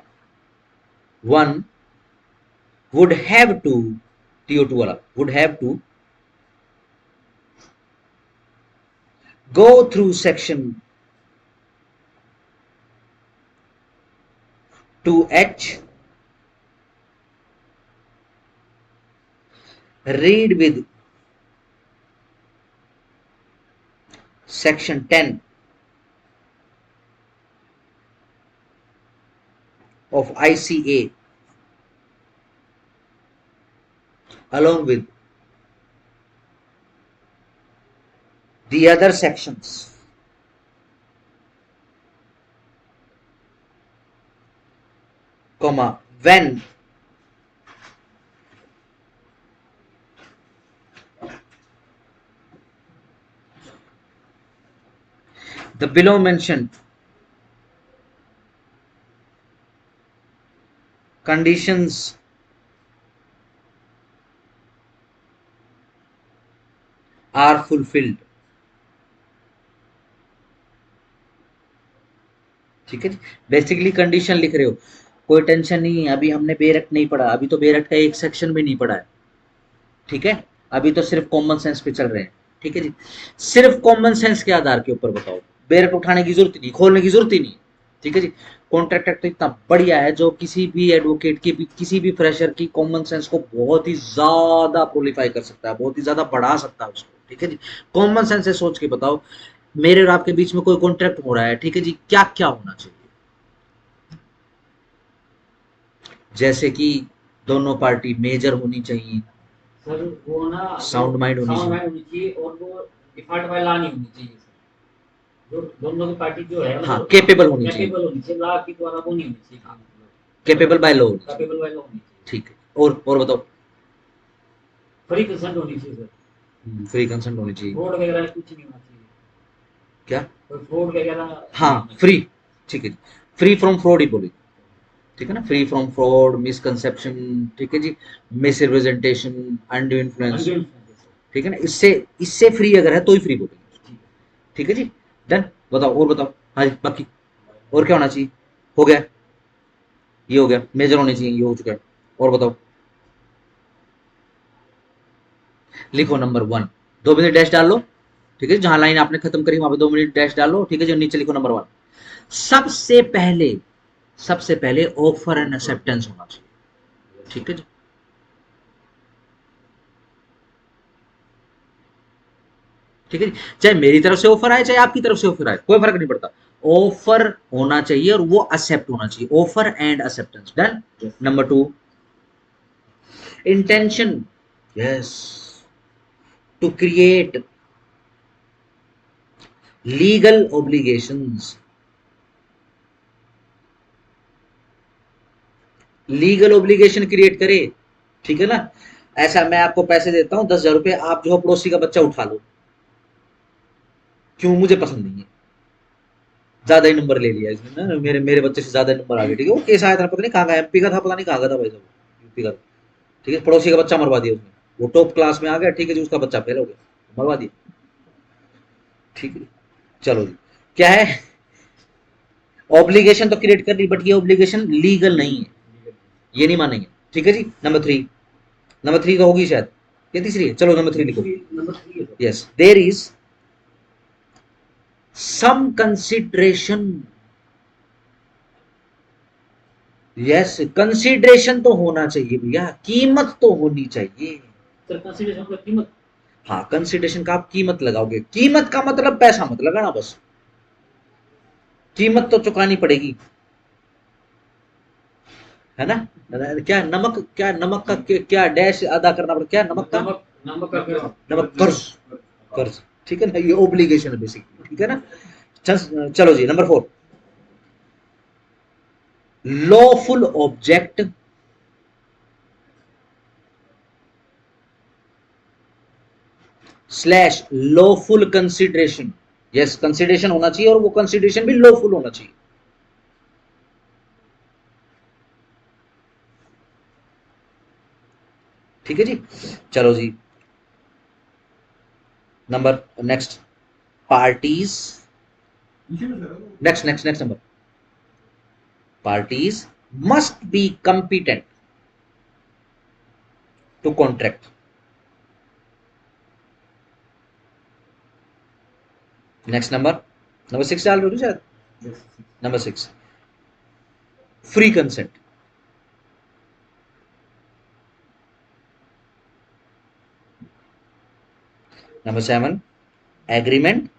one would have to TO2 वाला would have to go through section 2H, read with section 10 of ICA along with the other sections, comma, when the below mentioned conditions are fulfilled। ठीक है जी? बेसिकली कंडीशन लिख रहे हो, कोई टेंशन नहीं है, अभी हमने बेरट नहीं पढ़ा, अभी तो बेरट का एक सेक्शन भी नहीं पढ़ा है। ठीक है? अभी तो सिर्फ कॉमन सेंस पे चल रहे हैं। ठीक है जी? सिर्फ कॉमन सेंस के आधार के ऊपर बताओ, बेरट उठाने की जरूरत नहीं, खोलने की जरूरत ही नहीं। ठीक है जी? कॉन्ट्रैक्ट एक्ट तो इतना बढ़िया है जो किसी भी एडवोकेट की भी, किसी भी फ्रेशर की कॉमन सेंस को बहुत ही ज्यादा प्रोलीफाई कर सकता है, बहुत ही ज्यादा बढ़ा सकता है उसको। ठीक है जी? कॉमन सेंस से सोच के बताओ, मेरे और आपके बीच में कोई कॉन्ट्रैक्ट हो रहा है, ठीक है जी, क्या क्या होना चाहिए? जैसे कि दोनों पार्टी मेजर होनी चाहिए, सर वो ना साउंड माइंड होनी साउंड चाहिए, माइंड होनी चाहिए, और वो डिफॉल्ट वाला ला नहीं होनी चाहिए सर। जो दोनों की पार्टी जो है हाँ, मतलब केपेबल होनी चाहिए, कैपेबल होनी चाहिए, ला के द्वारा वो नहीं होनी चाहिए काम, कैपेबल बाय लॉ होनी चाहिए। कैपेबल वाला होनी चाहिए। ठीक है, और बताओ? फ्री कंसेंट होनी चाहिए सर। फ्री कंसेंट होनी चाहिए। फ्रॉड वगैरह कुछ नहीं होना चाहिए, क्या? कोई फ्रॉड वगैरह हाँ, फ्री। ठीक है जी, फ्री फ्रॉम फ्रॉड ही बोली। ठीक है ना? फ्री फ्रॉम फ्रॉड, मिसकंसेप्शन, ठीक है जी, मिस रिप्रेजेंटेशन, अनड्यू इन्फ्लुएंस। ठीक है ना? इससे इससे फ्री अगर है तो ही फ्री बोलेंगे। ठीक है जी? डन। बताओ, और बताओ। हाँ जी, बाकी और क्या होना चाहिए? हो गया, ये हो गया, मेजर होने चाहिए, ये हो चुका है। और बताओ? लिखो नंबर 1, 2 मिनट डैश डाल लो। ठीक है, जहां लाइन आपने खत्म करी वहां पे 2 मिनट डैश डालो। ठीक है जी? नीचे लिखो नंबर 1, सबसे पहले, सबसे पहले ऑफर एंड एक्सेप्टेंस होना चाहिए। ठीक है जी? ठीक है जी, चाहे मेरी तरफ से ऑफर आए चाहे आपकी तरफ से ऑफर आए, कोई फर्क नहीं पड़ता, ऑफर होना चाहिए और वो एक्सेप्ट होना चाहिए, offer and acceptance. Done. Number 2, intention, yes, to create legal obligations, legal obligation create करे, ठीक है ना। ऐसा मैं आपको पैसे देता हूं 10,000 रुपए, आप जो है पड़ोसी का बच्चा उठा लो, क्यों, मुझे पसंद नहीं है, ज्यादा ही नंबर ले लिया इसने ना, मेरे मेरे बच्चे से ज्यादा नंबर आ गए, ठीक है। वो केस आया था, पता नहीं कहाँ का, एमपी का था, पता नहीं कहाँ का था भाई साहब, यूपी का, ठीक है। पड़ोसी का बच्चा मरवा दिया उसने, वो टॉप क्लास में आ गया, ठीक है जी, उसका बच्चा फेल हो गया, मरवा दिया, ठीक है। चलो जी, क्या है, ऑब्लिगेशन तो क्रिएट कर ली, बट ये ऑब्लिगेशन लीगल नहीं है, ये नहीं मानेंगे, ठीक है जी। नंबर 3 तो होगी शायद, ये तीसरी है, चलो नंबर 3 लिखो। नंबर 3 है। Yes, there is some consideration, yes, consideration तो होना चाहिए भैया, कीमत तो होनी चाहिए। सर कंसीडरेशन का कीमत, हाँ, कंसिडरेशन का आप कीमत लगाओगे, कीमत का मतलब पैसा मत लगाना, बस कीमत तो चुकानी पड़ेगी, है ना। क्या नमक का क्या डैश अदा करना पड़ेगा, क्या नमक का, नमक का नमक कर्ज, कर्ज, ठीक है ना, ये ओब्लिगेशन है बेसिकली, ठीक है ना। चलो जी, number 4, lawful object slash lawful consideration, yes, consideration होना चाहिए और वो कंसिडरेशन भी लॉफुल होना चाहिए, ठीक है जी। चलो जी, number next, parties, next number, parties must be competent to contract. Next number 6 डाल रहे हो शायद, number 6, free consent, number 7, agreement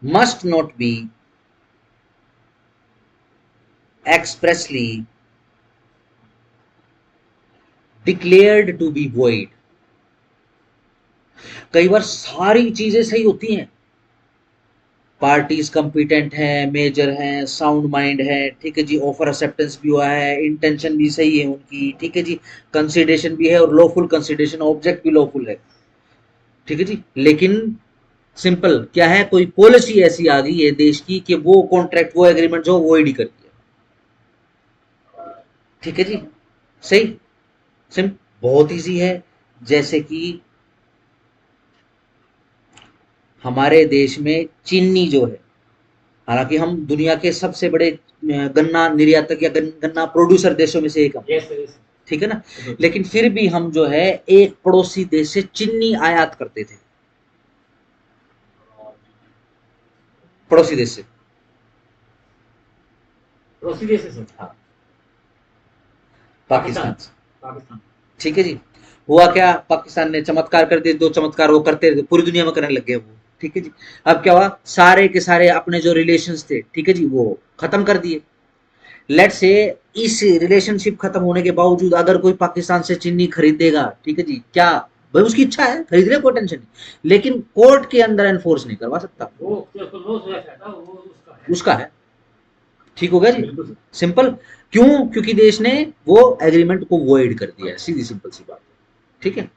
must not be expressly declared to be void। कई बार सारी चीजें सही होती हैं, पार्टीज कंपिटेंट है, मेजर है, साउंड माइंड है, ठीक है जी, ऑफर एक्सेप्टेंस भी हुआ है, इंटेंशन भी सही है उनकी, ठीक है जी, कंसिडरेशन भी है और लॉफुल कंसिडरेशन, ऑब्जेक्ट भी लॉफुल है, ठीक है जी, लेकिन सिंपल क्या है, कोई पॉलिसी ऐसी आ गई है देश की कि वो कॉन्ट्रैक्ट, वो एग्रीमेंट जो वो ही करती है, ठीक है जी, सही, सिम बहुत इजी है। जैसे कि हमारे देश में चीनी जो है, हालांकि हम दुनिया के सबसे बड़े गन्ना निर्यातक या गन्ना प्रोड्यूसर देशों में से एक हम, यस यस, ठीक है ना, लेकिन फिर भी हम जो है एक पड़ोसी देश से चीनी आयात करते थे, पड़ोसी देश से, पड़ोसी देश है सर, हाँ, पाकिस्तान से, पाकिस्तान, ठीक है जी। हुआ क्या, पाकिस्तान ने चमत्कार कर दिए, 2 चमत्कार वो करते रहे, पूरी दुनिया में करने लग गए वो, ठीक है जी। अब क्या हुआ, सारे के सारे अपने जो रिलेशंस थे, ठीक है जी, वो खत्म कर दिए। लेट से इस रिलेशनशिप खत्म होने के बावजूद अगर कोई पाकिस्तान से चीनी खरीदेगा, ठीक है जी, क्या भाई उसकी इच्छा है, खरीद ले, कोई टेंशन नहीं, लेकिन कोर्ट के अंदर एनफोर्स नहीं करवा सकता, वो उसको लॉस हो जाता है, वो उसका है, ठीक हो गया जी, बिल्कुल सर। सिंपल। क्यों, क्योंकि देश ने वो एग्रीमेंट को वॉइड कर दिया है, सीधी सिंपल सी बात, ठीक है।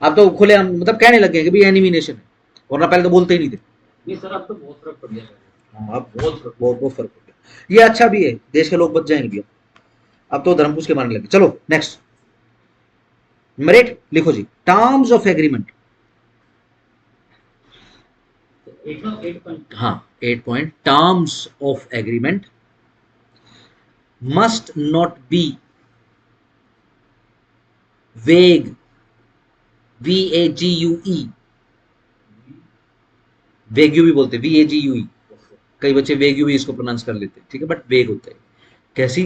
अब तो खुले हम मतलब कहने लगे कि भाई एनिमी नेशन है, वरना पहले तो बोलते ही नहीं थे। नहीं सर, अब तो बहुत फर्क पड़ गया है। हाँ, अब बहुत फर्क हो गया, ये अच्छा भी है, देश के लोग बच जाएंगे भैया, अब तो धर्म पूछ के मारने लगे। चलो नेक्स्ट, नंबर 8 लिखो जी, terms of agreement, eight point, हाँ 8 point, terms of agreement must not be vague, VAGUE, vague भी बोलते हैं, VAGUE, कई बच्चे वेग्यू भी इसको प्रोनाउंस कर लेते हैं, ठीक है, बट वेग होता है, कैसी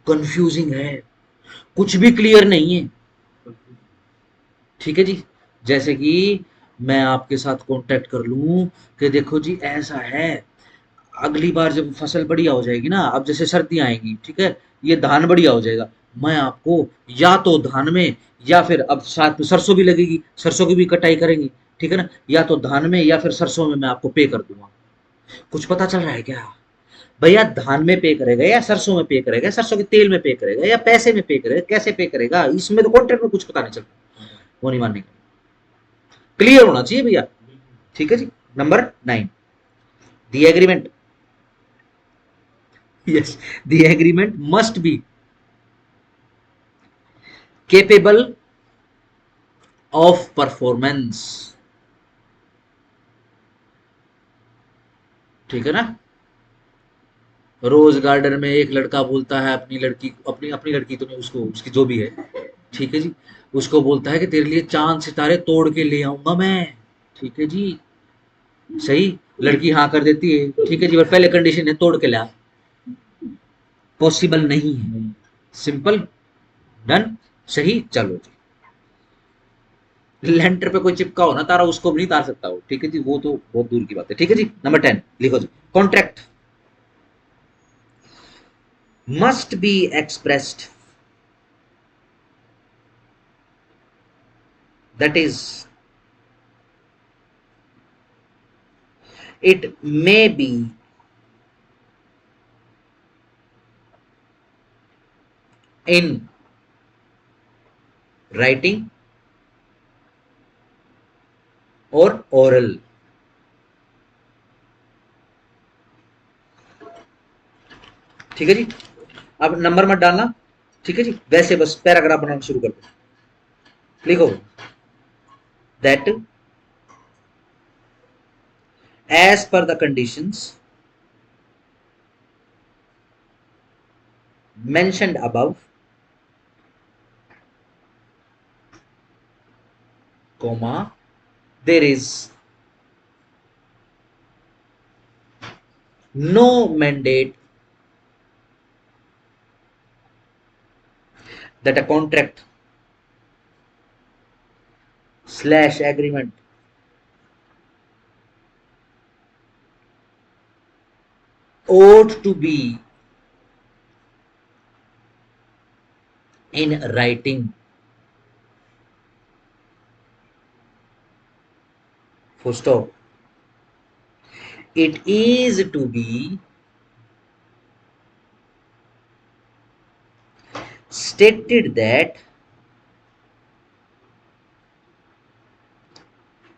कंफ्यूजिंग है, कुछ भी क्लियर नहीं है, ठीक है जी। जैसे कि मैं आपके साथ कांटेक्ट कर लूं कि देखो जी ऐसा है, अगली बार जब फसल बढ़िया हो जाएगी ना, अब जैसे सर्दियाँ आएँगी, ठीक है? ये धान बढ़िया हो जाएगा, मैं आपको या तो धान में या फिर अब साथ में सरसों भी लगेगी, सरसों की भी कटाई करेंगे, ठीक है ना? या तो धान में या फिर सरसों में मैं आपको पे कर दूँगा। कुछ पता चल रहा है क्या? भैया धान में पे करेगा या सरसों में पे करेगा, सरसों के तेल में पे करेगा या पैसे में पे करेगा, कैसे पे करेगा? इसमें तो कॉन्ट्रैक्ट में कुछ पता नहीं चलता। वो नहीं मानेंगे। क्लियर होना चाहिए भैया। ठीक है जी। Number 9, the agreement, yes, the agreement must be capable of performance। ठीक है ना? रोज गार्डन में एक लड़का बोलता है अपनी लड़की, अपनी अपनी लड़की तो नहीं, उसको, उसकी जो भी है, ठीक है जी, उसको बोलता है कि तेरे लिए चांद सितारे तोड़ के ले आऊंगा मैं। ठीक है जी, सही। लड़की हाँ कर देती है, ठीक है जी, पर पहले कंडीशन है तोड़ के ला। पॉसिबल नहीं है। सिंपल। डन। सही। चलो जी। लेंटर पे कोई चिपका हो ना तारा, उसको भी नहीं तार सकता हो, ठीक है जी, वो तो बहुत दूर की बात है। ठीक है जी। नंबर 10 लिखो जी। Contract must be expressed, that is it may be in writing और oral। ठीक है जी। अब नंबर मत डालना, ठीक है जी, वैसे बस पैराग्राफ बनाना शुरू कर दो। लिखो that as per the conditions mentioned above, comma, there is no mandate that a contract slash agreement ought to be in writing, full stop. It is to be stated that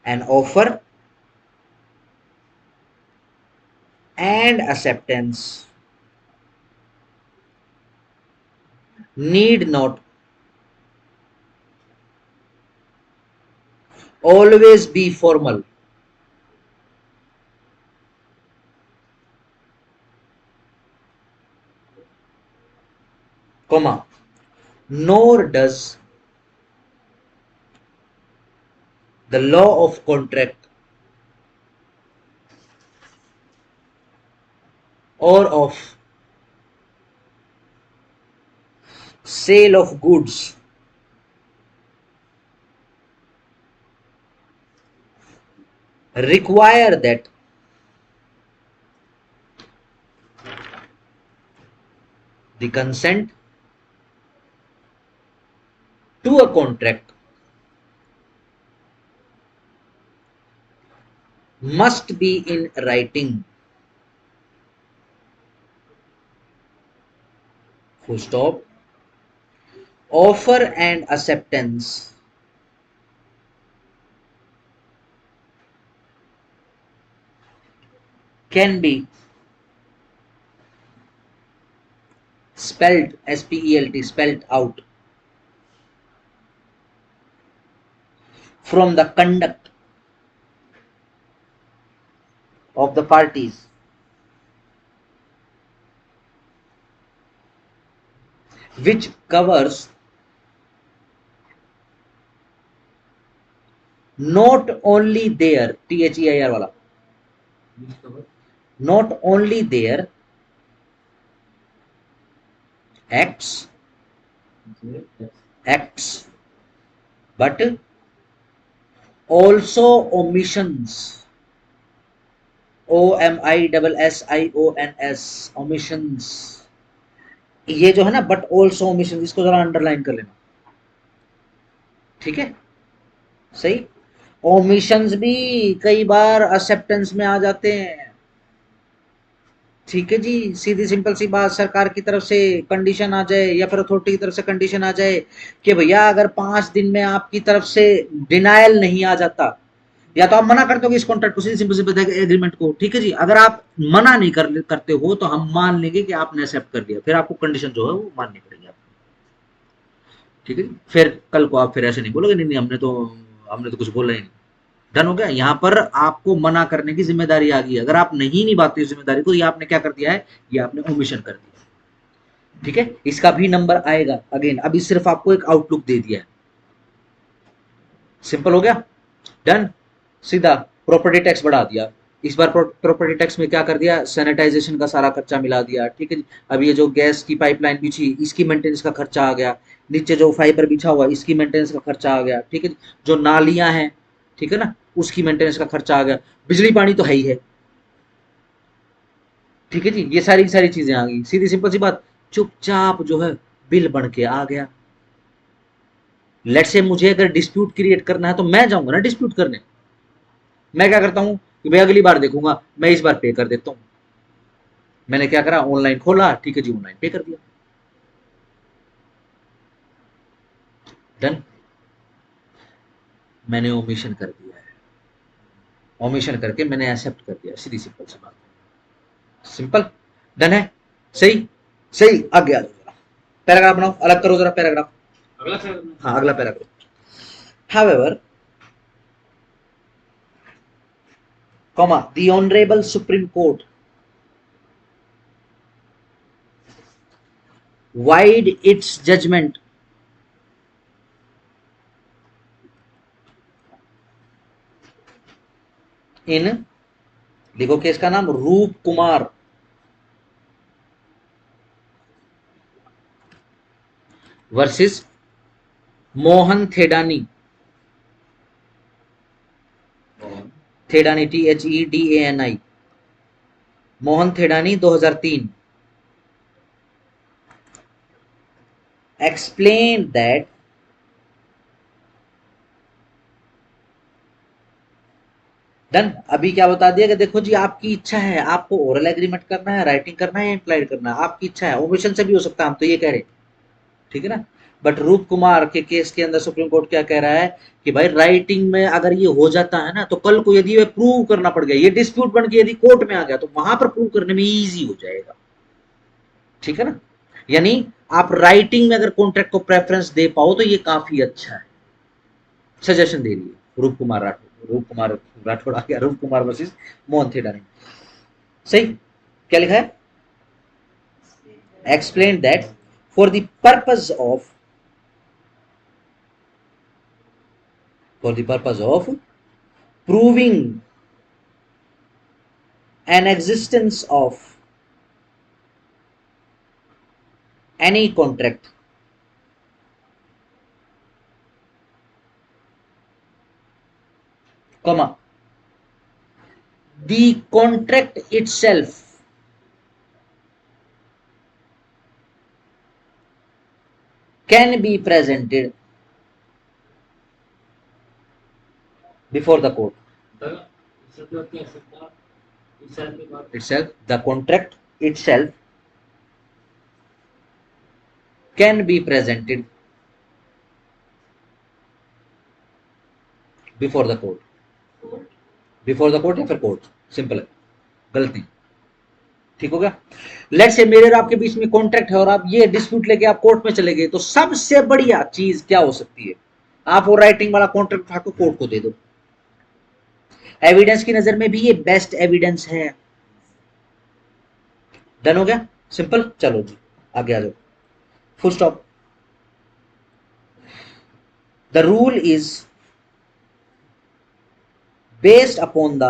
an offer and acceptance need not always be formal, comma, nor does the law of contract or of sale of goods require that the consent to a contract must be in writing, full stop. Offer and acceptance can be spelled, spelt, spelled out from the conduct of the parties, which covers not only their their wala, not only their acts, acts, but also omissions, OMISSIONS, omissions, ये जो है ना, बट ऑल्सो ओमिशन, इसको जरा अंडरलाइन कर लेना, ठीक है, सही। ओमिशंस भी कई बार एक्सेप्टेंस में आ जाते हैं, ठीक है जी। सीधी सिंपल सी बात, सरकार की तरफ से कंडीशन आ जाए या फिर अथॉरिटी की तरफ से कंडीशन आ जाए कि भैया अगर 5 दिन में आपकी तरफ से डिनायल नहीं आ जाता, या तो आप मना करते हो कि इस कॉन्ट्रैक्ट को, सीधी सिंपल सी एग्रीमेंट को, ठीक है जी, अगर आप मना नहीं करते हो तो हम मान लेंगे कि आपने एक्सेप्ट कर लिया, फिर आपको कंडीशन जो है वो माननी पड़ेगी आपको, ठीक है जी। फिर कल को आप फिर ऐसे नहीं बोलोगे नहीं नहीं हमने तो कुछ बोला ही नहीं। डन हो गया। यहाँ पर आपको मना करने की जिम्मेदारी आ गई है। अगर आप नहीं निभाते इस जिम्मेदारी को, ये आपने क्या कर दिया है, ये आपने ओमिशन कर दिया, ठीक है। इसका भी नंबर आएगा अगेन, अभी सिर्फ आपको एक आउटलुक दे दिया है, सिंपल हो गया, डन। सीधा प्रॉपर्टी टैक्स बढ़ा दिया, इस बार प्रॉपर्टी टैक्स में क्या कर दिया, सैनिटाइजेशन का सारा खर्चा मिला दिया, ठीक है जी। अब ये जो गैस की पाइपलाइन बिछी, इसकी मेंटेनेंस का खर्चा आ गया, नीचे जो फाइबर बिछा हुआ इसकी मेंटेनेंस का खर्चा आ गया, ठीक है जी। जो नालियां हैं, ठीक है ना, उसकी मेंटेनेंस का खर्चा आ गया, बिजली पानी तो है ही है, ठीक है जी। ये सारी सारी चीजें आ गई, सीधी सिंपल सी बात, चुपचाप जो है बिल बन के आ गया। लेट से मुझे अगर डिस्प्यूट क्रिएट करना है तो मैं जाऊंगा ना डिस्प्यूट करने, मैं क्या करता हूं कि भाई अगली बार देखूंगा, मैं इस बार पे कर देता हूं। मैंने क्या करा, ऑनलाइन खोला, ठीक है जी, ऑनलाइन पे कर दिया, डन। मैंने ओमिशन कर दिया है, ओमिशन करके मैंने एक्सेप्ट कर दिया, सीधी सिंपल सी बात, सिंपल, डन है, सही, सही। आगे आ जाओ, पैराग्राफ बनाओ, अलग करो जरा पैराग्राफ, अगला सर। हाँ अगला paragraph. However, the Honorable Supreme Court wide its judgment in, देखो केस का नाम Roop Kumar versus Mohan Thedani, Thedani THEDANI, Mohan Thedani 2003, explained that done. अभी क्या बता दिया कि देखो जी आपकी इच्छा है, आपको ओरल एग्रीमेंट करना है, राइटिंग करना है या इम्प्लाइड करना है, आपकी इच्छा है, ओमिशन से भी हो सकता है, हम तो ये कह रहे हैं, ठीक है ना। बट रूप कुमार के केस के अंदर सुप्रीम कोर्ट क्या कह रहा है कि भाई राइटिंग में अगर ये हो जाता है ना, तो कल को यदि ये प्रूव करना पड़ गया, ये डिस्प्यूट बन के यदि कोर्ट में आ गया, तो वहां पर प्रूव करने में इजी हो जाएगा, ठीक है ना। यानी आप राइटिंग में अगर कॉन्ट्रैक्ट को प्रेफरेंस दे पाओ तो ये काफी अच्छा है, सजेशन दे रही है रूप कुमार राठौड़, रूप कुमार राठौड़ आ गया, रूप कुमार वर्सेस मोहन थेडानी, सही। क्या लिखा है, explained that for the purpose of, for the purpose of proving an existence of any contract, comma, the contract itself can be presented before the court The security accepta itself के बाद itself, the contract itself can be presented before the court, before the court या फिर कोर्ट, सिंपल है, गलत नहीं, ठीक हो गया। लेट से मेरे और आपके बीच में कॉन्ट्रैक्ट है और आप ये डिस्प्यूट लेके आप कोर्ट में चले गए, तो सबसे बढ़िया चीज क्या हो सकती है, आप वो राइटिंग वाला कॉन्ट्रैक्ट उठा के कोर्ट को दे दो। एविडेंस की नजर में भी ये बेस्ट एविडेंस है, डन हो गया, सिंपल। चलो जी आगे आ जाओ, full stop. The rule is based upon the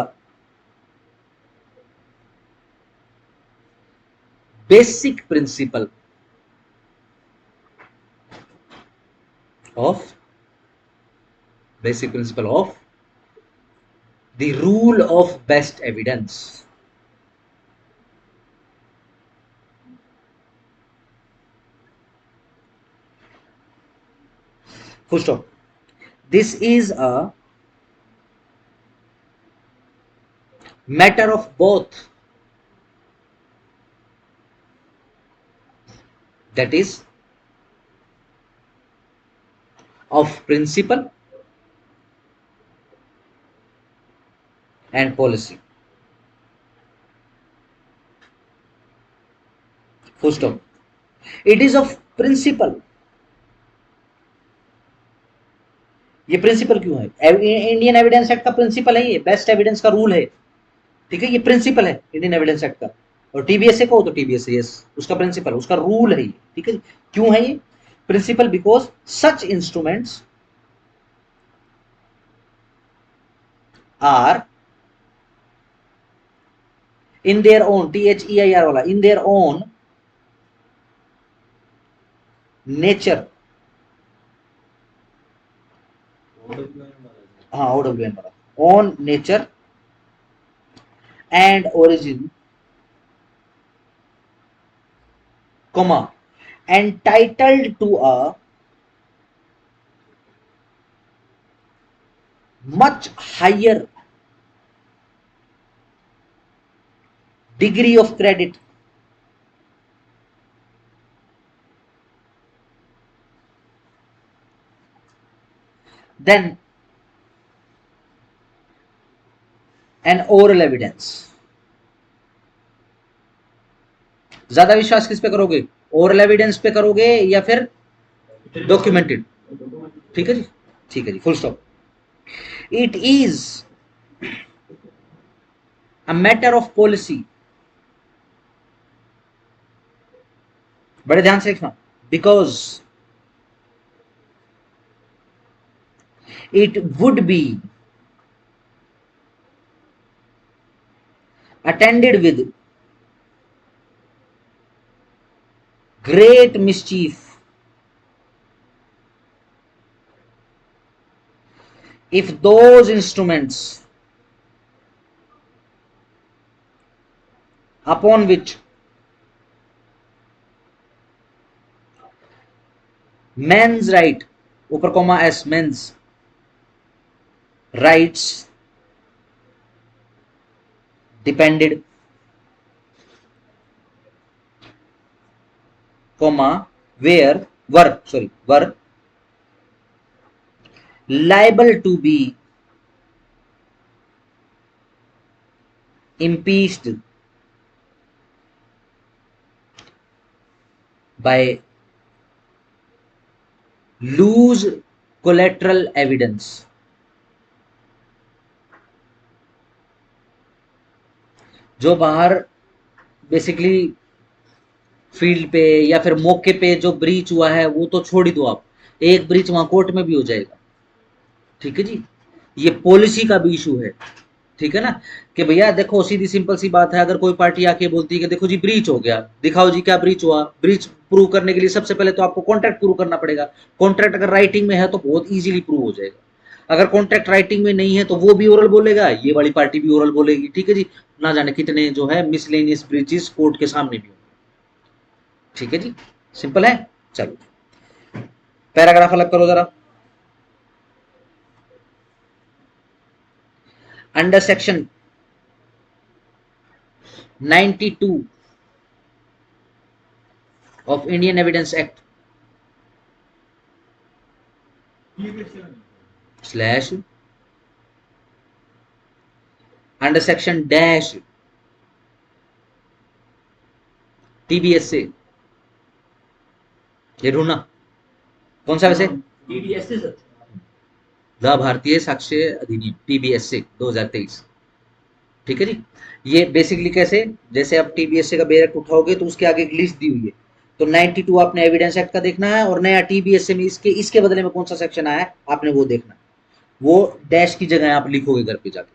basic principle of, basic principle of the rule of best evidence. Full stop. This is a matter of both, that is of principle and policy. Full stop. It is of principle. ये प्रिंसिपल क्यों है? इंडियन एविडेंस एक्ट का प्रिंसिपल है, ये बेस्ट एविडेंस का रूल है, ठीक है, ये प्रिंसिपल है इंडियन एविडेंस एक्ट का। और टीबीएसए को तो टीबीएसए, यस, उसका प्रिंसिपल, उसका रूल है ये, ठीक है। क्यों है ये principle? Because such instruments are in their own, THEIR वाला, in their own nature, हाँ OWN वाला, on nature and origin, comma, entitled to a much higher degree of credit than an oral evidence. ज्यादा विश्वास किस पे करोगे? ओरल एविडेंस पे करोगे या फिर डॉक्यूमेंटेड? ठीक है जी, ठीक है जी, full stop. It is a matter of policy, बड़े ध्यान से देखना, because it would be attended with great mischief if those instruments upon which men's right, ऊपर comma S, men's rights depended, comma, were liable to be impeached by loose collateral evidence. जो बाहर बेसिकली फील्ड पे या फिर मौके पे जो ब्रीच हुआ है वो तो छोड़ ही दो आप, एक ब्रीच वहां कोर्ट में भी हो जाएगा, ठीक है जी। ये पॉलिसी का भी इशू है, ठीक है ना, कि भैया देखो सीधी सिंपल सी बात है, अगर कोई पार्टी आके बोलती है कि देखो जी ब्रीच हो गया, दिखाओ जी क्या ब्रीच हुआ। ब्रीच प्रूव करने के लिए सबसे पहले तो आपको कॉन्ट्रैक्ट प्रूव करना पड़ेगा। कॉन्ट्रैक्ट अगर राइटिंग में है तो बहुत इजीली प्रूव हो जाएगा, अगर कॉन्ट्रैक्ट राइटिंग में नहीं है तो वो भी ओरल बोलेगा, ये वाली पार्टी भी ओरल बोलेगी, ठीक है जी। ना जाने कितने जो है मिसलेनियस ब्रीचेस कोर्ट के सामने भी, ठीक है जी, सिंपल है। चलो पैराग्राफ अलग करो जरा। Under section 92 of Indian Evidence Act slash under section dash TBSA, ये ढूंढना कौन सा वैसे, TDSA सर, द भारतीय साक्ष्य अधिनियम TBSA 2023, ठीक है जी। ये बेसिकली कैसे, जैसे आप TBSA का बेरक उठाओगे तो उसके आगे एक लिस्ट दी हुई है, तो 92 आपने एविडेंस एक्ट का देखना है और नया TBSA में इसके बदले में कौन सा सेक्शन आया है आपने वो देखना है, वो डैश की जगह आप लिखोगे घर पे जाके।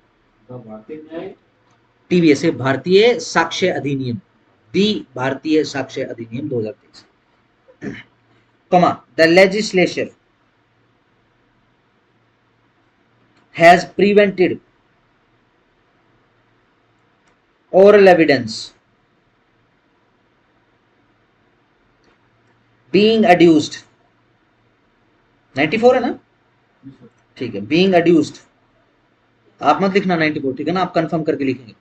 TBSA भारतीय साक्ष्य अधिनियम, दी भारतीय साक्ष्य अधिनियम 2023, कमा, the legislature has prevented oral evidence being adduced, 94 है ना, ठीक है, being adduced, आप मत लिखना 94, ठीक है ना, आप कंफर्म करके लिखेंगे।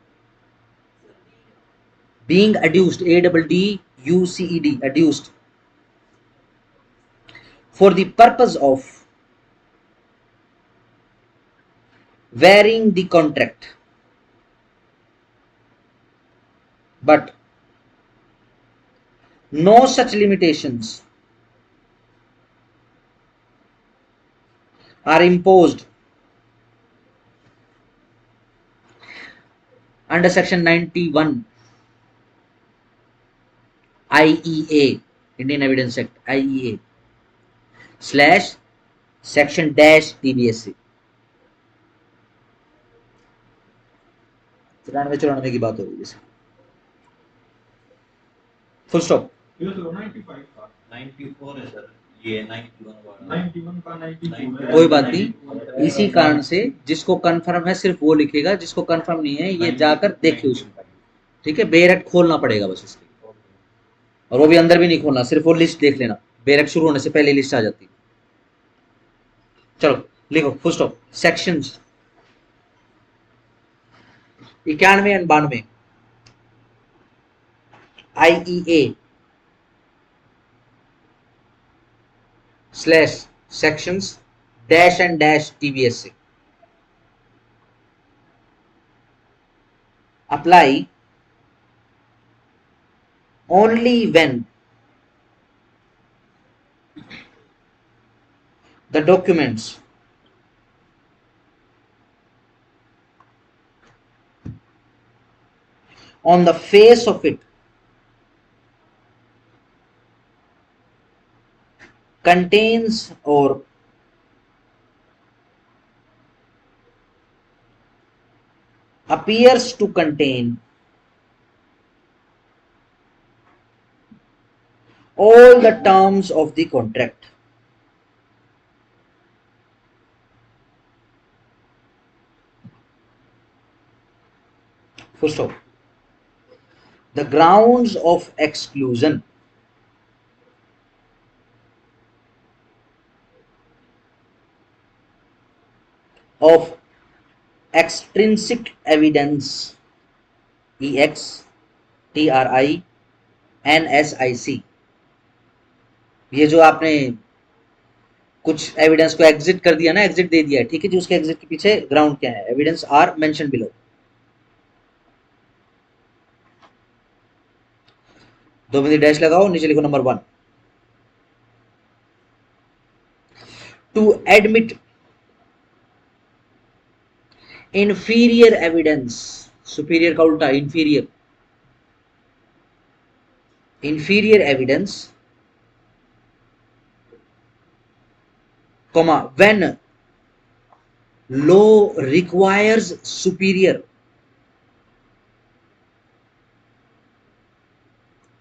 being adduced, ADDUCED, adduced, for the purpose of varying the contract, but no such limitations are imposed under section 91 IEA, Indian Evidence Act, IEA slash section dash TBSC। 93-94 की बात हो रही है, फुल स्टॉप। ये तो 95 का 94 है सर, ये 91 वाला 91 का 94 कोई बात नहीं, इसी कारण से जिसको कंफर्म है सिर्फ वो लिखेगा, जिसको कंफर्म नहीं है ये जाकर देखे उसमें, ठीक है। बेरक खोलना पड़ेगा बस इसके, और वो भी अंदर भी नहीं खोलना, सिर्फ वो लिस्ट देख लेना, बेरक शुरू होने से पहले लिस्ट आ जाती है। चलो लिखो फुल स्टॉप। सेक्शंस 91 और 92 IEA slash sections dash and dash TBSC apply only when the documents on the face of it contains or appears to contain all the terms of the contract, full stop. The grounds of exclusion of extrinsic evidence, EXTRINSIC, ये जो आपने कुछ एविडेंस को एग्जिट कर दिया ना, एग्जिट दे दिया है, ठीक है जी, उसके एग्जिट के पीछे ग्राउंड क्या है, एविडेंस आर मेंशन बिलो। दो बिंदु डैश लगाओ, नीचे लिखो number 1, to admit inferior evidence, superior का उल्टा inferior, inferior evidence, comma when law requires superior,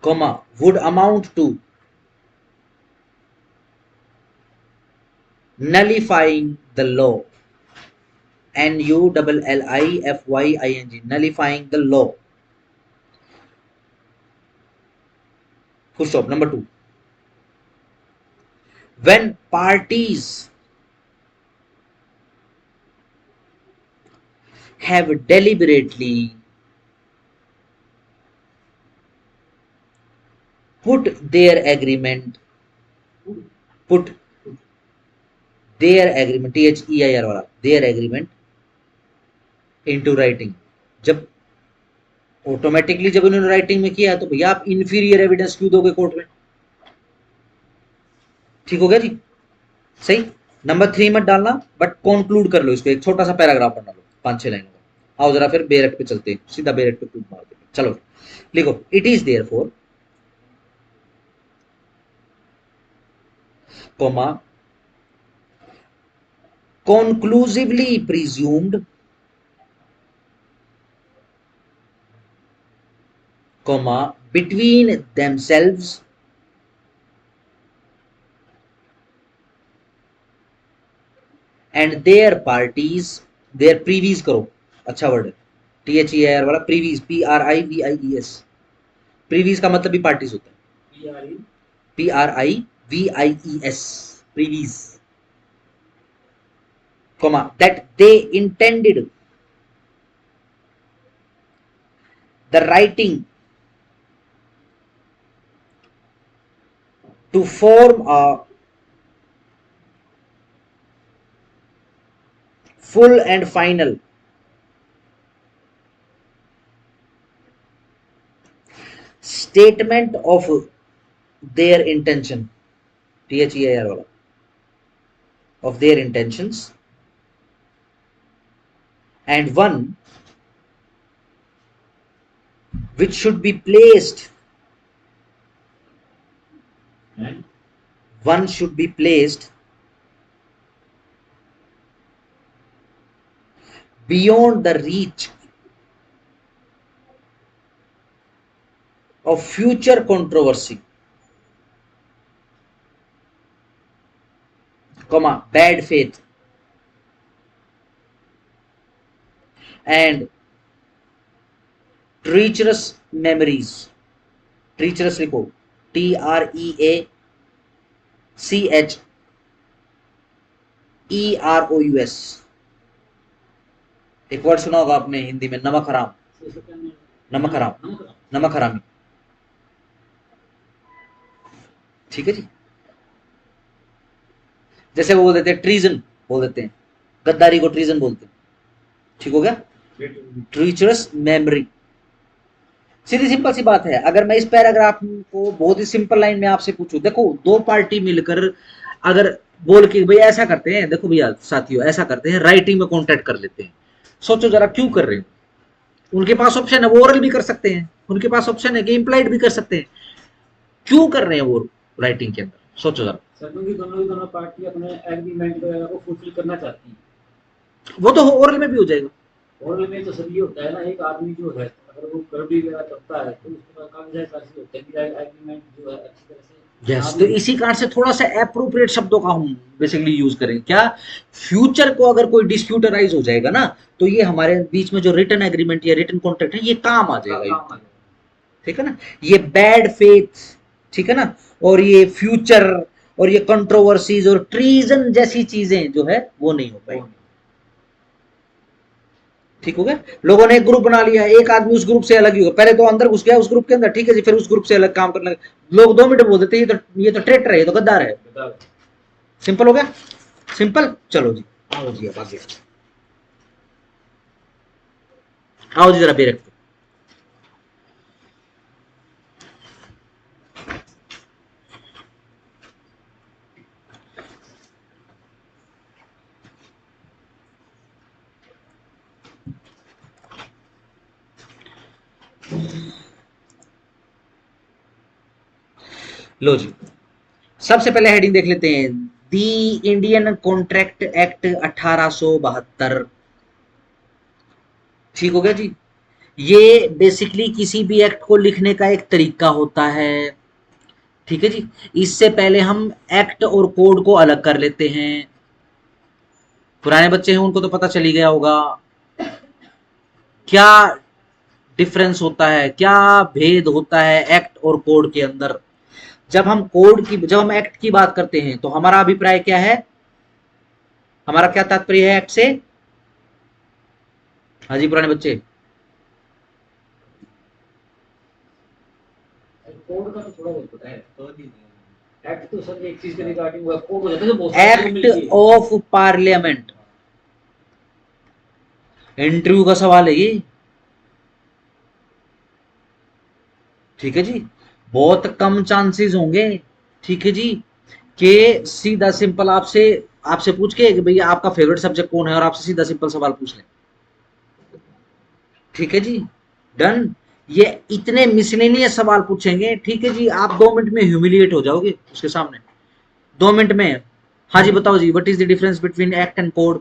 comma would amount to nullifying the law, NULLIFYING, nullifying the law, full stop. Number 2, when parties have deliberately put their agreement, THEIR वाला, their agreement into writing, जब ऑटोमेटिकली जब उन्होंने राइटिंग में किया तो भैया आप इंफीरियर एविडेंस क्यों दोगे कोर्ट में, ठीक हो गया जी, सही। नंबर 3 मत डालना, बट कंक्लूड कर लो इसको, एक छोटा सा पैराग्राफ बना लो 5-6 लाइनों का। आओ जरा फिर बेरक पे चलते हैं, सीधा बेरक पे कूद मारते हैं। चलो लिखो, it is therefore, comma conclusively presumed, comma between themselves and their parties, their previous करो, अच्छा वर्ड है, THEIR वाला प्रीवीज, PRIVIES, प्रीवीज का मतलब भी पार्टीज होता है, PRIVIES, प्रीवीज, comma that they intended the writing to form a full and final statement of their intention, THEIR वाला, of their intentions, and one which should be placed, And one should be placed beyond the reach of future controversy, comma bad faith and treacherous memories, treacherous लिखो, TREACHEROUS, एक वर्ड सुना होगा आपने हिंदी में, नमक हराम, नमक हराम, नमक हरामी, ठीक है जी। जैसे वो बोल देते हैं ट्रीजन, बोल देते हैं गद्दारी को ट्रीजन बोलते हैं, ठीक हो गया। ट्रीचरस मेमोरी, सीधी सिंपल सी बात है। अगर मैं इस पैराग्राफ को बहुत ही सिंपल लाइन में आपसे पूछूं, देखो दो पार्टी मिलकर अगर बोल के भाई ऐसा करते हैं, देखो भैया साथियों ऐसा करते हैं, राइटिंग में कॉन्ट्रैक्ट कर लेते हैं, सोचो जरा क्यों कर रहे हैं। उनके पास ऑप्शन है वो ओरल भी कर सकते हैं, उनके पास ऑप्शन है कि इम्प्लाइड भी कर सकते हैं, क्यों कर रहे हैं वो राइटिंग के अंदर, सोचो जरा। सर क्योंकि दोनों पार्टी अपने एग्रीमेंट वगैरह को फुलफिल करना चाहती है। वो तो ओरल में भी हो जाएगा। ओरल में तो सर ये होता है ना, एक आदमी जो है अगर वो गड़बड़ी वगैरह करता है तो उसके बाद काफी सारे चार्जेस होते हैं कि एग्रीमेंट जो है अच्छी तरह से यस, तो इसी कारण से थोड़ा सा एप्रोप्रिएट शब्दों का हम बेसिकली यूज करें। क्या फ्यूचर को अगर कोई डिस्प्यूट अराइज हो जाएगा ना, तो ये हमारे बीच में जो रिटन एग्रीमेंट या रिटन कॉन्ट्रैक्ट है ये काम आ जाएगा, ठीक है ना। ये बैड फेथ, ठीक है ना, और ये फ्यूचर और ये कंट्रोवर्सीज और ट्रीजन जैसी चीजें जो है वो नहीं हो पाएंगी, ठीक हो गया। लोगों ने एक ग्रुप बना लिया, एक आदमी उस ग्रुप से अलग ही होगा, पहले तो अंदर घुस गया उस ग्रुप के अंदर, ठीक है जी, फिर उस ग्रुप से अलग काम करने लगे, लोग 2 मिनट बोल देते ये तो ट्रेटर है, ये तो गद्दार है। सिंपल हो गया, सिंपल। चलो जी आओ जी, अब आगे आओ जी, जरा बेरक लो जी, सबसे पहले हेडिंग देख लेते हैं, दी इंडियन कॉन्ट्रैक्ट एक्ट 1872, ठीक हो गया जी। ये बेसिकली किसी भी एक्ट को लिखने का एक तरीका होता है, ठीक है जी। इससे पहले हम एक्ट और कोड को अलग कर लेते हैं, पुराने बच्चे हैं उनको तो पता चली गया होगा क्या डिफरेंस होता है, क्या भेद होता है एक्ट और कोड के अंदर। जब हम एक्ट की बात करते हैं तो हमारा अभिप्राय क्या है, हमारा क्या तात्पर्य है एक्ट से। हाँ जी पुराने बच्चे, कोड का तो थोड़ा बहुत पता है, एक्ट तो सर एक चीज के रिगार्डिंग हुआ, कोड हो जाता है जो बहुत सारे लोग मिलके। एक्ट ऑफ पार्लियामेंट, इंटरव्यू का सवाल है ये, ठीक है जी, बहुत कम चांसेस होंगे, ठीक है जी, कि सीधा सिंपल आपसे पूछ के कि भैया आपका फेवरेट सब्जेक्ट कौन है, और आपसे सीधा सिंपल सवाल पूछ लें, ठीक है जी, डन। ये इतने मिसलेनियस सवाल पूछेंगे, ठीक है जी, आप 2 मिनट में ह्यूमिलिएट हो जाओगे उसके सामने, 2 मिनट में। हाँ जी बताओ जी, what is the difference between act and code.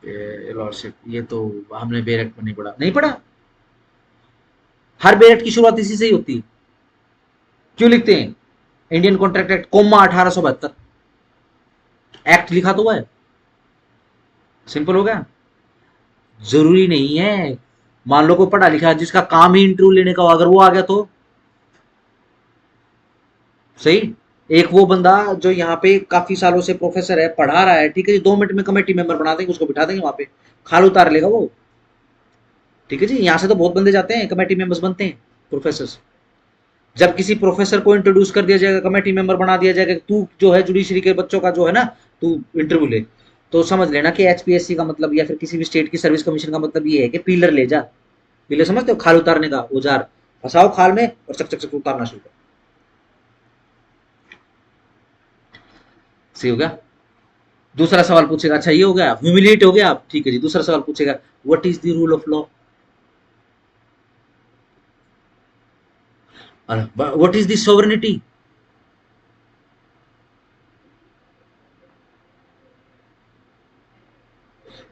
Lordship, ये तो हमने बेरेक्ट में नहीं पढ़ा। हर बेरेक्ट की शुरुआत इसी से ही होती है, क्यों लिखते हैं Indian contract act, comma 1872, act लिखा तो हुआ है, सिंपल हो गया। जरूरी नहीं है। मान लो कोई पढ़ा लिखा जिसका काम ही इंटरव्यू लेने का हो, अगर वो आ गया तो सही। एक वो बंदा जो यहाँ पे काफी सालों से प्रोफेसर है, पढ़ा रहा है, ठीक है जी, 2 मिनट में कमेटी मेंबर बना देंगे, उसको बिठा देंगे वहां पे, खाल उतार लेगा वो। ठीक है जी, यहाँ से तो बहुत बंदे जाते हैं, कमेटी मेंबर्स बनते हैं प्रोफेसर। जब किसी प्रोफेसर को इंट्रोड्यूस कर दिया जाएगा, कमेटी मेंबर बना दिया जाएगा, तू जो है जुडिशरी के बच्चों का जो है ना, तू इंटरव्यू ले, तो समझ लेना कि एचपीएससी का मतलब या फिर किसी भी स्टेट की सर्विस कमीशन का मतलब ये है कि पीलर ले जा। पीलर समझते हो, खाल उतारने का औजार, फंसाओ खाल में और चक चक चक उतारना शुरू कर। सही हो गया। दूसरा सवाल पूछेगा, अच्छा ये हो गया, ह्यूमिलेट हो गया आप, ठीक है जी। दूसरा सवाल पूछेगा, what is the rule of law, what is the sovereignty.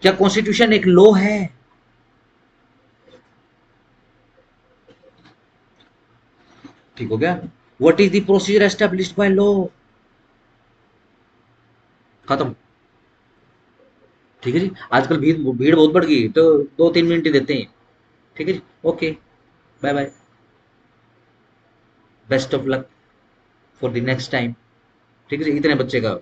क्या कॉन्स्टिट्यूशन एक लॉ है? ठीक हो गया। What is the procedure established by law, खत्म। ठीक है जी। आजकल भीड़ भीड़ बहुत बढ़ गई, तो 2-3 मिनट ही देते हैं। ठीक है जी, okay, bye bye, best of luck for the next time. ठीक है जी। इतने बच्चे का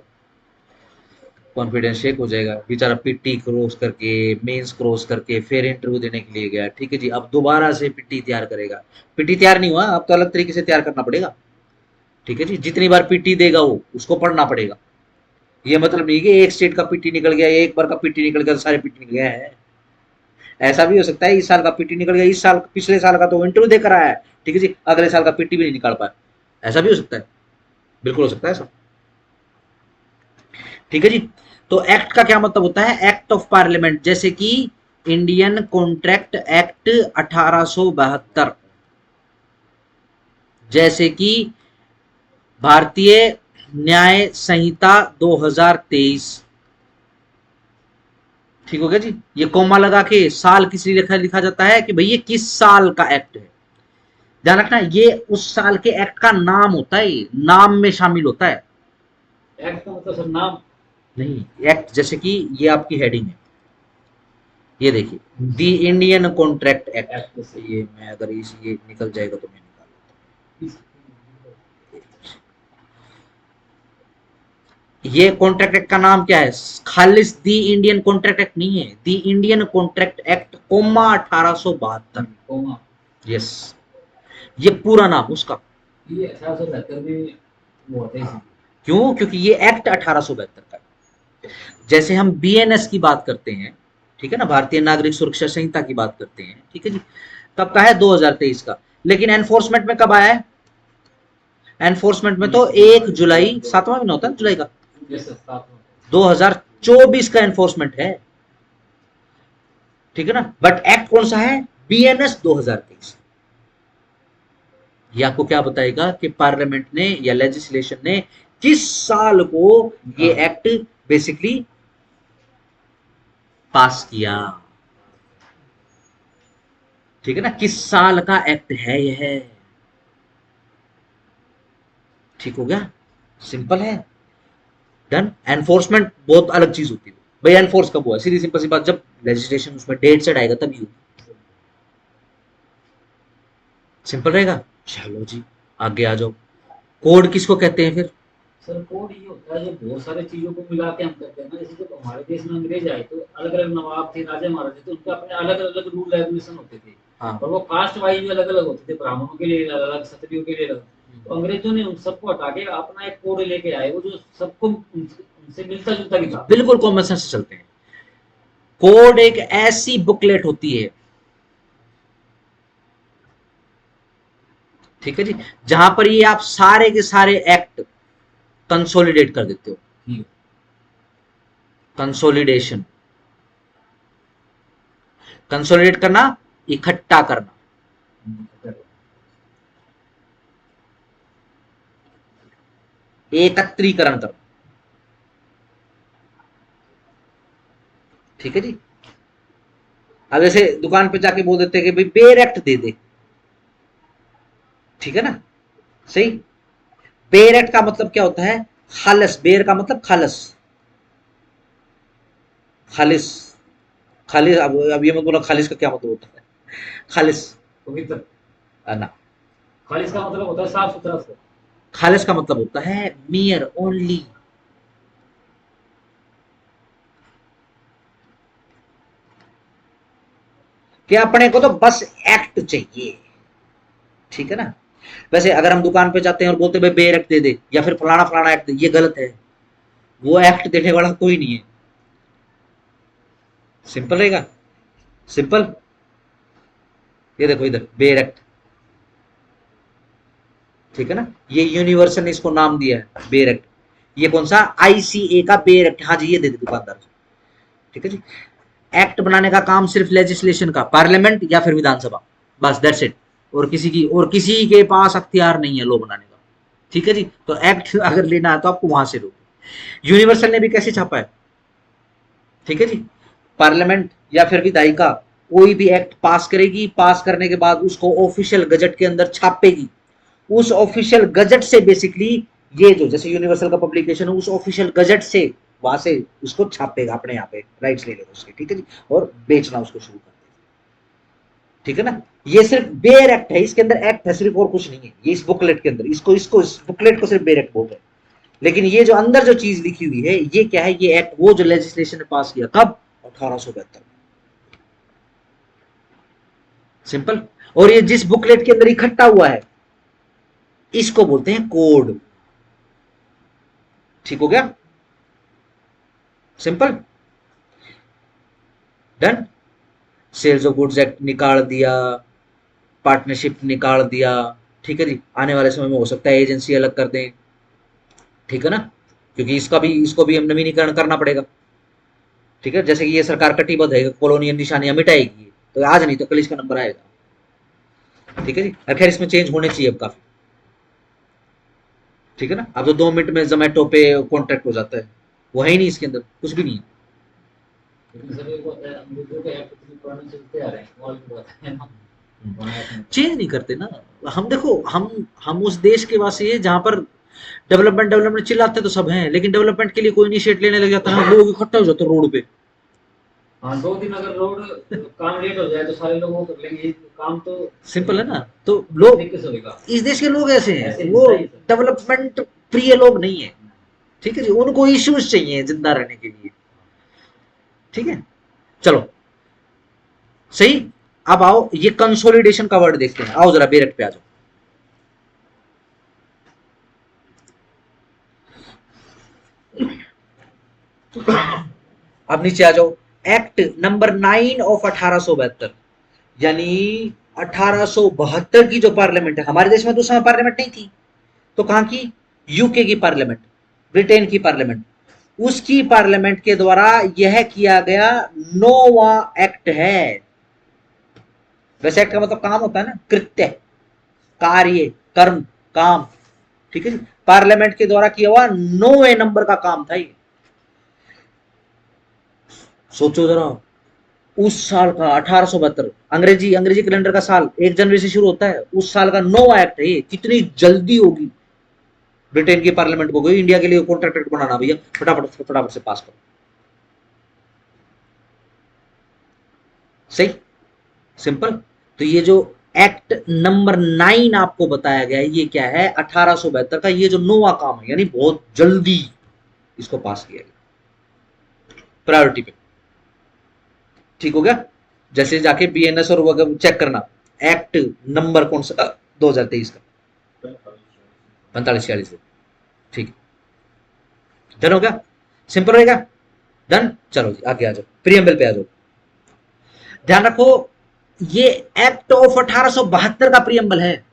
कॉन्फिडेंस शेक हो जाएगा बेचारा, पीटी क्रॉस करके, मेंस क्रॉस करके फिर इंटरव्यू देने के लिए गया। ठीक है जी, अब दोबारा से पीटी तैयार करेगा। पीटी तैयार नहीं हुआ, अब तो अलग तरीके से तैयार करना पड़ेगा। ठीक है जी, जितनी बार पीटी देगा वो उसको पढ़ना पड़ेगा। ये मतलब नहीं कि एक स्टेट का पीटी निकल गया, एक बार का पीटी निकल गया तो सारे पीटी निकल गया है। ऐसा भी हो सकता है, इस साल का पीटी निकल गया, इस साल पिछले साल का तो इंटरव्यू देकर आया है, ठीक है जी, अगले साल का पीटी भी नहीं निकाल पाया। ऐसा भी हो सकता है, बिल्कुल हो सकता है ऐसा। ठीक है जी। तो एक्ट का क्या मतलब होता है? एक्ट ऑफ पार्लियामेंट, जैसे कि इंडियन कॉन्ट्रैक्ट एक्ट 1872, जैसे कि भारतीय न्याय संहिता 2023। ठीक हो गया जी। ये कोमा लगा के साल किस लिए लिखा जाता है कि भाई ये किस साल का एक्ट है। ध्यान रखना, ये उस साल के एक्ट का नाम होता है, ये नाम में शामिल होता है। एक्ट का मतलब सर नाम? नहीं, एक्ट जैसे कि ये आपकी हेडिंग है, ये देखिए, the Indian contract act. Act से ये मैं अगर ये निकल जाएगा तो मैं निकाल, ये कॉन्ट्रैक्ट एक्ट का नाम क्या है? खालिस दी इंडियन कॉन्ट्रैक्ट एक्ट नहीं है, the Indian contract act comma 1872। Comma, yes, ये पूरा नाम उसका। ये 1872 में वो होता है। क्यों? क्योंकि ये एक्ट 1872 का है। जैसे हम बीएनएस की बात करते हैं, ठीक है ना, भारतीय नागरिक सुरक्षा संहिता की बात करते हैं, ठीक है जी, कब का है? 2023 का। लेकिन एनफोर्समेंट में कब आया है? एनफोर्समेंट में तो 1 जुलाई, 7वां महीना होता है जुलाई का, 2024 का एनफोर्समेंट है। ठीक है ना, बट एक्ट कौन सा है? बीएनएस 2023। ये आपको क्या बताएगा कि पार्लियामेंट ने या लेजिस्लेशन ने किस साल को ये एक्ट बेसिकली पास किया। ठीक है ना, किस साल का एक्ट है यह। ठीक हो गया, सिंपल है, डन। एनफोर्समेंट बहुत अलग चीज होती है भाई, एनफोर्स कब हुआ? सीधी सिंपल सी बात, जब लेजिस्लेशन उसमें डेट सेट आएगा तभी होगी। सिंपल रहेगा। चलो जी, आगे आ जाओ। कोड किसको कहते हैं फिर? सर कोड ये होता है जो बहुत सारी चीजों को मिला के हम करते हैं ना, जैसे जब हमारे देश में अंग्रेज आए तो अलग अलग नवाब थे, राजा महाराजे थे, उनके अपने अलग अलग रूल रेगुलेशन होते थे। हाँ, और वो कास्ट वाइज भी अलग अलग होते थे, ब्राह्मणों के लिए अलग, क्षत्रियों के लिए अलग। तो अंग्रेजों ने उन सबको हटा के अपना एक कोड लेके आए, वो जो सबको उनसे मिलता जुलता भी था। बिल्कुल कॉमन सेंस से चलते हैं। कोड एक ऐसी बुकलेट होती है, ठीक है जी, जहां पर ये आप सारे के सारे एक्ट कंसोलिडेट कर देते हो। कंसोलिडेशन, कंसोलिडेट करना, इकट्ठा करना, एकत्रीकरण करना। ठीक है जी। अब जैसे दुकान पे जाके बोल देते हैं कि भाई बेर एक्ट दे दे, ठीक है ना, सही। बेर एक्ट का मतलब क्या होता है? खालस, बेर का मतलब खालस, खालिस, खालिस, अब ये मत बोला खालिस का क्या मतलब होता है। खालिस पवित्र। ना, खालिस का मतलब होता है साफ सुथरा से। खालिस का मतलब होता है मियर ओनली। कि अपने को तो बस एक्ट चाहिए, ठीक है ना। वैसे अगर हम दुकान पे जाते हैं और बोलते हैं भाई बे एक्ट दे दे या फिर फलाना फलाना एक्ट दे, ये गलत है। वो एक्ट देने वाला कोई नहीं है। सिंपल रहेगा, सिंपल। ये देखो इधर बेर एक्ट, ठीक है ना। ये यूनिवर्सल ने इसको नाम दिया है बेर एक्ट। ये कौन सा, आईसीए का बेर एक्ट। हाँ जी, ये दे दे दुकानदार, ठीक है जी। एक्ट बनाने का काम सिर्फ लेजिस्लेशन का, पार्लियामेंट या फिर विधानसभा, बस दैट्स इट। और किसी के पास अख्तियार नहीं है लॉ बनाने का, ठीक है जी। तो एक्ट अगर लेना है तो आपको वहां से लो। यूनिवर्सल ने भी कैसे छापा है, ठीक है जी। पार्लियामेंट या फिर विधायिका कोई भी एक्ट पास करेगी, पास करने के बाद उसको ऑफिशियल गजट के अंदर छापेगी। उस ऑफिशियल गजट से बेसिकली ये जो जैसे यूनिवर्सल का पब्लिकेशन है, उस ऑफिशियल गजट से वहां से उसको छापेगा, अपने यहाँ पे राइट्स ले लेगा उसके, ठीक है जी। और बेचना उसको शुरू कर देगा, ठीक है ना। ये सिर्फ बेयर एक्ट है, इसके अंदर एक्ट है सिर्फ, और कुछ नहीं है। ये इस बुकलेट के अंदर, इसको इसको इस बुकलेट को सिर्फ बेयर एक्ट बोल रहे हैं। लेकिन ये जो अंदर जो चीज लिखी हुई है, ये क्या है, ये एक्ट वो जो लेजिस्लेशन ने पास किया कब, 1872। सिंपल। और ये जिस बुकलेट के अंदर इकट्ठा हुआ है, इसको बोलते हैं कोड। ठीक हो गया, simple, done. Sales of goods act निकाल दिया, पार्टनरशिप निकाल दिया, ठीक है जी। आने वाले समय में हो सकता है एजेंसी अलग कर दें, ठीक है ना, क्योंकि इसको भी हम नवीनीकरण करना पड़ेगा, ठीक है। जैसे कि ये सरकार कटिबद्ध है, कॉलोनियल निशानियां मिटाएगी, तो आज नहीं तो कल इसका नंबर आएगा, ठीक है जी। खैर इसमें चेंज होने चाहिए अब काफी, ठीक है ना। अब तो 2 मिनट में जोमेटो पे कॉन्ट्रैक्ट हो जाता है, वो है ही नहीं, इसके अंदर कुछ भी नहीं है। लेकिन सर ये को अंग्रेजों के एक्ट इतने पुराने चलते आ रहे हैं, कमाल की बात है ना। बनाया था। चेंज नहीं करते ना। हम देखो, हम उस देश के वासी है जहां पर डेवलपमेंट डेवलपमेंट चिल्लाते तो सब हैं, लेकिन डेवलपमेंट के लिए कोई इनिशिएट लेने लग जाता है ना, लोग इकट्ठा हो जाते हैं रोड पे। हाँ 2 दिन अगर रोड काम लेट हो जाए तो सारे लोग वो कर लेंगे काम तो। सिंपल है ना। तो इस लोग, तरीके से होगा। इस देश के लोग ऐसे ऐसे हैं, नहीं वो सही सर। डेवलपमेंट प्रिय लोग नहीं है, ठीक है जी। उनको इश्यूज चाहिए जिंदा रहने के लिए, ठीक है। चलो सही। अब आओ ये कंसोलिडेशन का वर्ड देखते हैं, आओ जरा बेरट पे आ जाओ। अब नीचे आ जाओ। एक्ट नंबर 9 ऑफ 1872, यानी 1872 की जो पार्लियामेंट है, हमारे देश में तो उस समय पार्लियामेंट नहीं थी, तो कहां की, यूके की पार्लियामेंट, ब्रिटेन की पार्लियामेंट, उसकी पार्लियामेंट के द्वारा यह किया गया 9वां एक्ट है। वैसे एक्ट का मतलब काम होता है ना, कृत्य, कार्य, कर्म, काम, ठीक है जी। पार्लियामेंट के द्वारा किया हुआ 9वें नंबर का काम था ये। सोचो जरा, उस साल का 1872, अंग्रेजी अंग्रेजी कैलेंडर का साल 1 जनवरी से शुरू होता है, उस साल का 9वां एक्ट है ये। कितनी जल्दी होगी ब्रिटेन की पार्लियामेंट को, गई इंडिया के लिए कॉन्ट्रैक्ट एक्ट बनाना, भैया फटाफट फटाफट से पास करो, सही, सिंपल। तो ये जो एक्ट नंबर 9 आपको बताया गया है, ये क्या है, 1872 का ये जो 9वां काम है, यानी बहुत जल्दी इसको पास किया गया, प्रायोरिटी पे, ठीक हो गया। जैसे जाके बीएनएस और वगैरह चेक करना, एक्ट नंबर कौन सा, 2023 का 4546, ठीक, डन हो गया, सिंपल रहेगा, डन। चलो जी आगे आ जाओ, प्रियम्बल पे आ जाओ। ध्यान रखो, ये एक्ट ऑफ 1872 का प्रियम्बल है,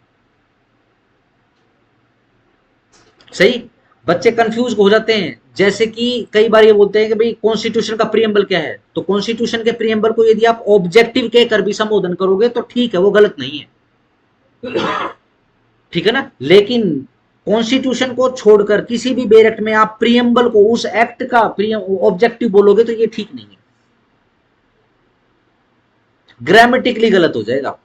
सही। बच्चे कंफ्यूज हो जाते हैं, जैसे कि कई बार ये बोलते हैं कि भाई कॉन्स्टिट्यूशन का प्रियम्बल क्या है, तो कॉन्स्टिट्यूशन के प्रियम्बल को यदि आप ऑब्जेक्टिव कहकर भी संबोधन करोगे तो ठीक है, वो गलत नहीं है, ठीक है ना। लेकिन कॉन्स्टिट्यूशन को छोड़कर किसी भी बेर एक्ट में आप प्रियम्बल को, उस एक्ट का ऑब्जेक्टिव बोलोगे तो ये ठीक नहीं है, ग्रामेटिकली गलत हो जाएगा।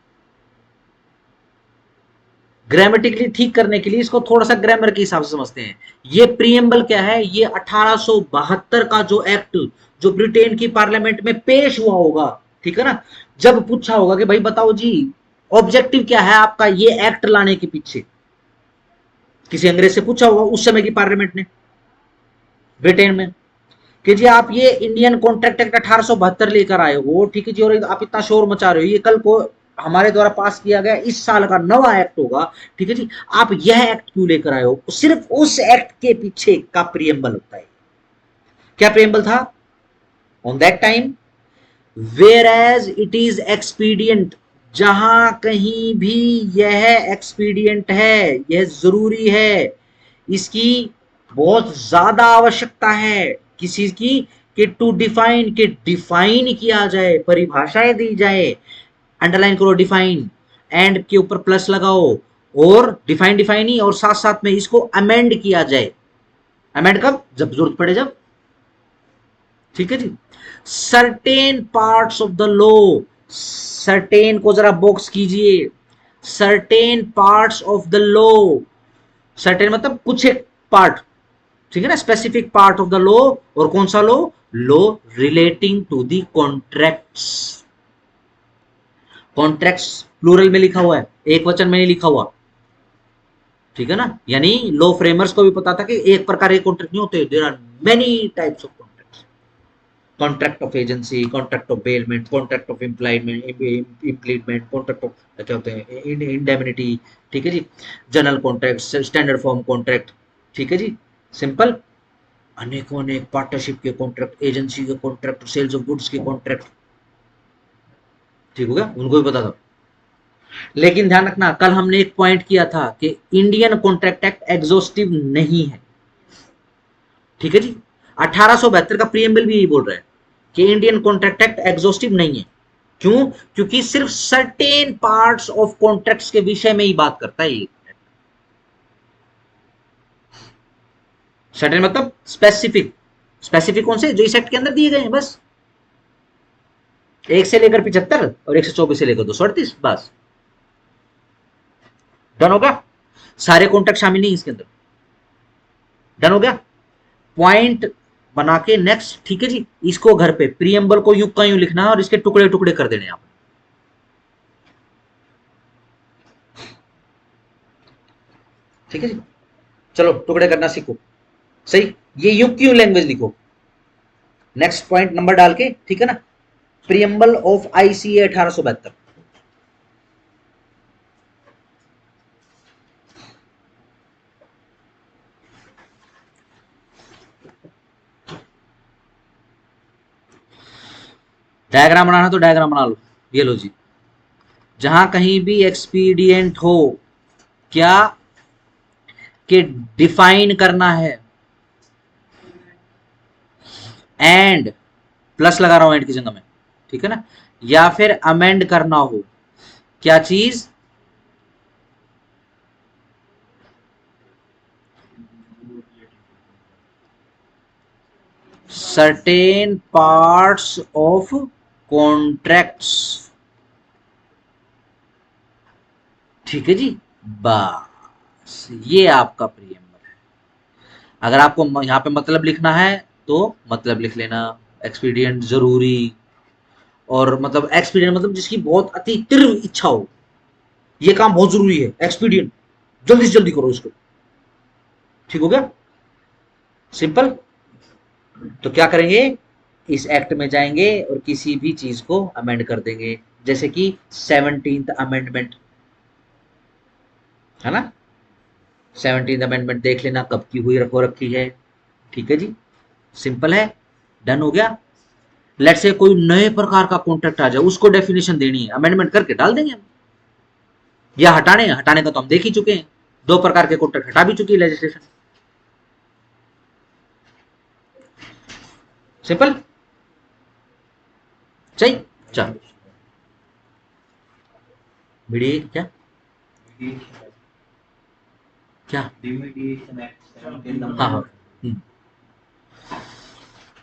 ग्रामेटिकली ठीक करने के लिए इसको थोड़ा सा ग्रामर के हिसाब से समझते हैं। ये प्रीएम्बल क्या है, ये 1872 का जो एक्ट जो ब्रिटेन की पार्लियामेंट में पेश हुआ होगा, ठीक है ना, जब पूछा होगा कि भाई बताओ जी ऑब्जेक्टिव क्या है आपका ये एक्ट लाने के पीछे, किसी अंग्रेज से पूछा होगा उस समय की पार्लियामेंट ने ब्रिटेन में कि जी आप ये इंडियन कॉन्ट्रैक्ट एक्ट 1872 लेकर आए हो, ठीक है जी, और आप इतना शोर मचा रहे हो, ये कल को हमारे द्वारा पास किया गया इस साल का नवा एक्ट होगा, ठीक है जी, आप यह एक्ट क्यों लेकर आए हो? सिर्फ उस एक्ट के पीछे का प्रीएम्बल होता है। क्या प्रीएम्बल था? On that time whereas it is expedient, जहां कहीं भी यह एक्सपीडियंट है, यह जरूरी है, इसकी बहुत ज्यादा आवश्यकता है किसी की कि टू डिफाइन, के डिफाइन किया जाए, परिभाषाएं दी जाए, अंडरलाइन करो डिफाइन, एंड के ऊपर प्लस लगाओ, और डिफाइन डिफाइन ही, और साथ साथ में इसको अमेंड किया जाए। अमेंड कब? जब जरूरत पड़े, जब, ठीक है जी। Certain parts of the law, certain को जरा बॉक्स कीजिए, certain parts of the law, certain मतलब कुछ एक पार्ट, ठीक है ना, specific part of the law, और कौन सा law? Law relating to the contracts. Contracts plural में लिखा हुआ है, एक वचन में नहीं लिखा हुआ, ठीक है ना, यानी लॉ फ्रेमर्स को भी पता था कि एक प्रकार के कॉन्ट्रैक्ट नहीं होते, there are many types of contracts. Contract of agency, contract of bailment, contract of employment, implement, contract of क्या होते हैं, इंडेमिनिटी, ठीक है जी, general contract, standard form contract, ठीक है जी, सिंपल, अनेकों अनेक पार्टनरशिप के कॉन्ट्रैक्ट, एजेंसी के कॉन्ट्रैक्ट, सेल्स ऑफ गुड्स के कॉन्ट्रैक्ट, ठीक हो गया, उनको भी पता था। लेकिन ध्यान रखना, कल हमने एक पॉइंट किया था कि इंडियन कॉन्ट्रैक्ट एक्ट एग्जॉस्टिव नहीं है, ठीक है जी, 1872 का प्रीएम्बल भी यही बोल रहा है कि इंडियन कॉन्ट्रैक्ट एक्ट एग्जॉस्टिव नहीं है। क्यों? क्योंकि सिर्फ सर्टेन पार्ट्स ऑफ कॉन्ट्रैक्ट्स के विषय में ही बात करता है ये। सर्टेन मतलब स्पेसिफिक, स्पेसिफिक कौन से? जो इस एक्ट के अंदर दिए गए हैं, बस 1 से लेकर 75 और 124 से लेकर 238, बस डन हो गया। सारे कॉन्ट्रैक्ट शामिल नहीं इसके अंदर, डन हो गया। पॉइंट बना के नेक्स्ट, ठीक है जी, इसको घर पे प्रीएम्बल को यूं का यूं लिखना है और इसके टुकड़े टुकड़े कर देने आप, ठीक है जी। चलो टुकड़े करना सीखो, सही, ये यूं क्यों लैंग्वेज लिखो, नेक्स्ट पॉइंट नंबर डाल के, ठीक है ना। प्रीएम्बल ऑफ आईसीए 1872, डायग्राम बनाना तो डायग्राम बना लो, ये लो जी, जहां कहीं भी एक्सपीडियंट हो, क्या कि डिफाइन करना है, एंड प्लस लगा रहा हूं एंड की जगह में, ठीक है ना, या फिर अमेंड करना हो, क्या चीज? सर्टेन पार्ट्स ऑफ कॉन्ट्रैक्ट्स, ठीक है जी, बस ये आपका प्रीएम्बल है। अगर आपको यहां पे मतलब लिखना है तो मतलब लिख लेना, एक्सपीडियंट जरूरी, और मतलब एक्सपीडियंट मतलब जिसकी बहुत अति तीव्र इच्छा हो, ये काम बहुत जरूरी है, एक्सपीडियंट, जल्दी से जल्दी करो इसको, ठीक हो गया, सिंपल। तो क्या करेंगे, इस एक्ट में जाएंगे और किसी भी चीज को अमेंड कर देंगे, जैसे कि 17th अमेंडमेंट है ना, 17th अमेंडमेंट देख लेना कब की हुई रखो रखी है, ठीक है जी, सिंपल है, डन हो गया। लेट से कोई नए प्रकार का कॉन्ट्रैक्ट आ जाए, उसको डेफिनेशन देनी है, अमेंडमेंट करके डाल देंगे हम, या हटाने हटाने का तो हम देख ही चुके हैं, 2 प्रकार के कॉन्ट्रैक्ट हटा भी चुकी है लेजिस्लेशन, सिंपल, सही। चल मीडिएट क्या क्या, Remediation Act 17 हाँ हाँ,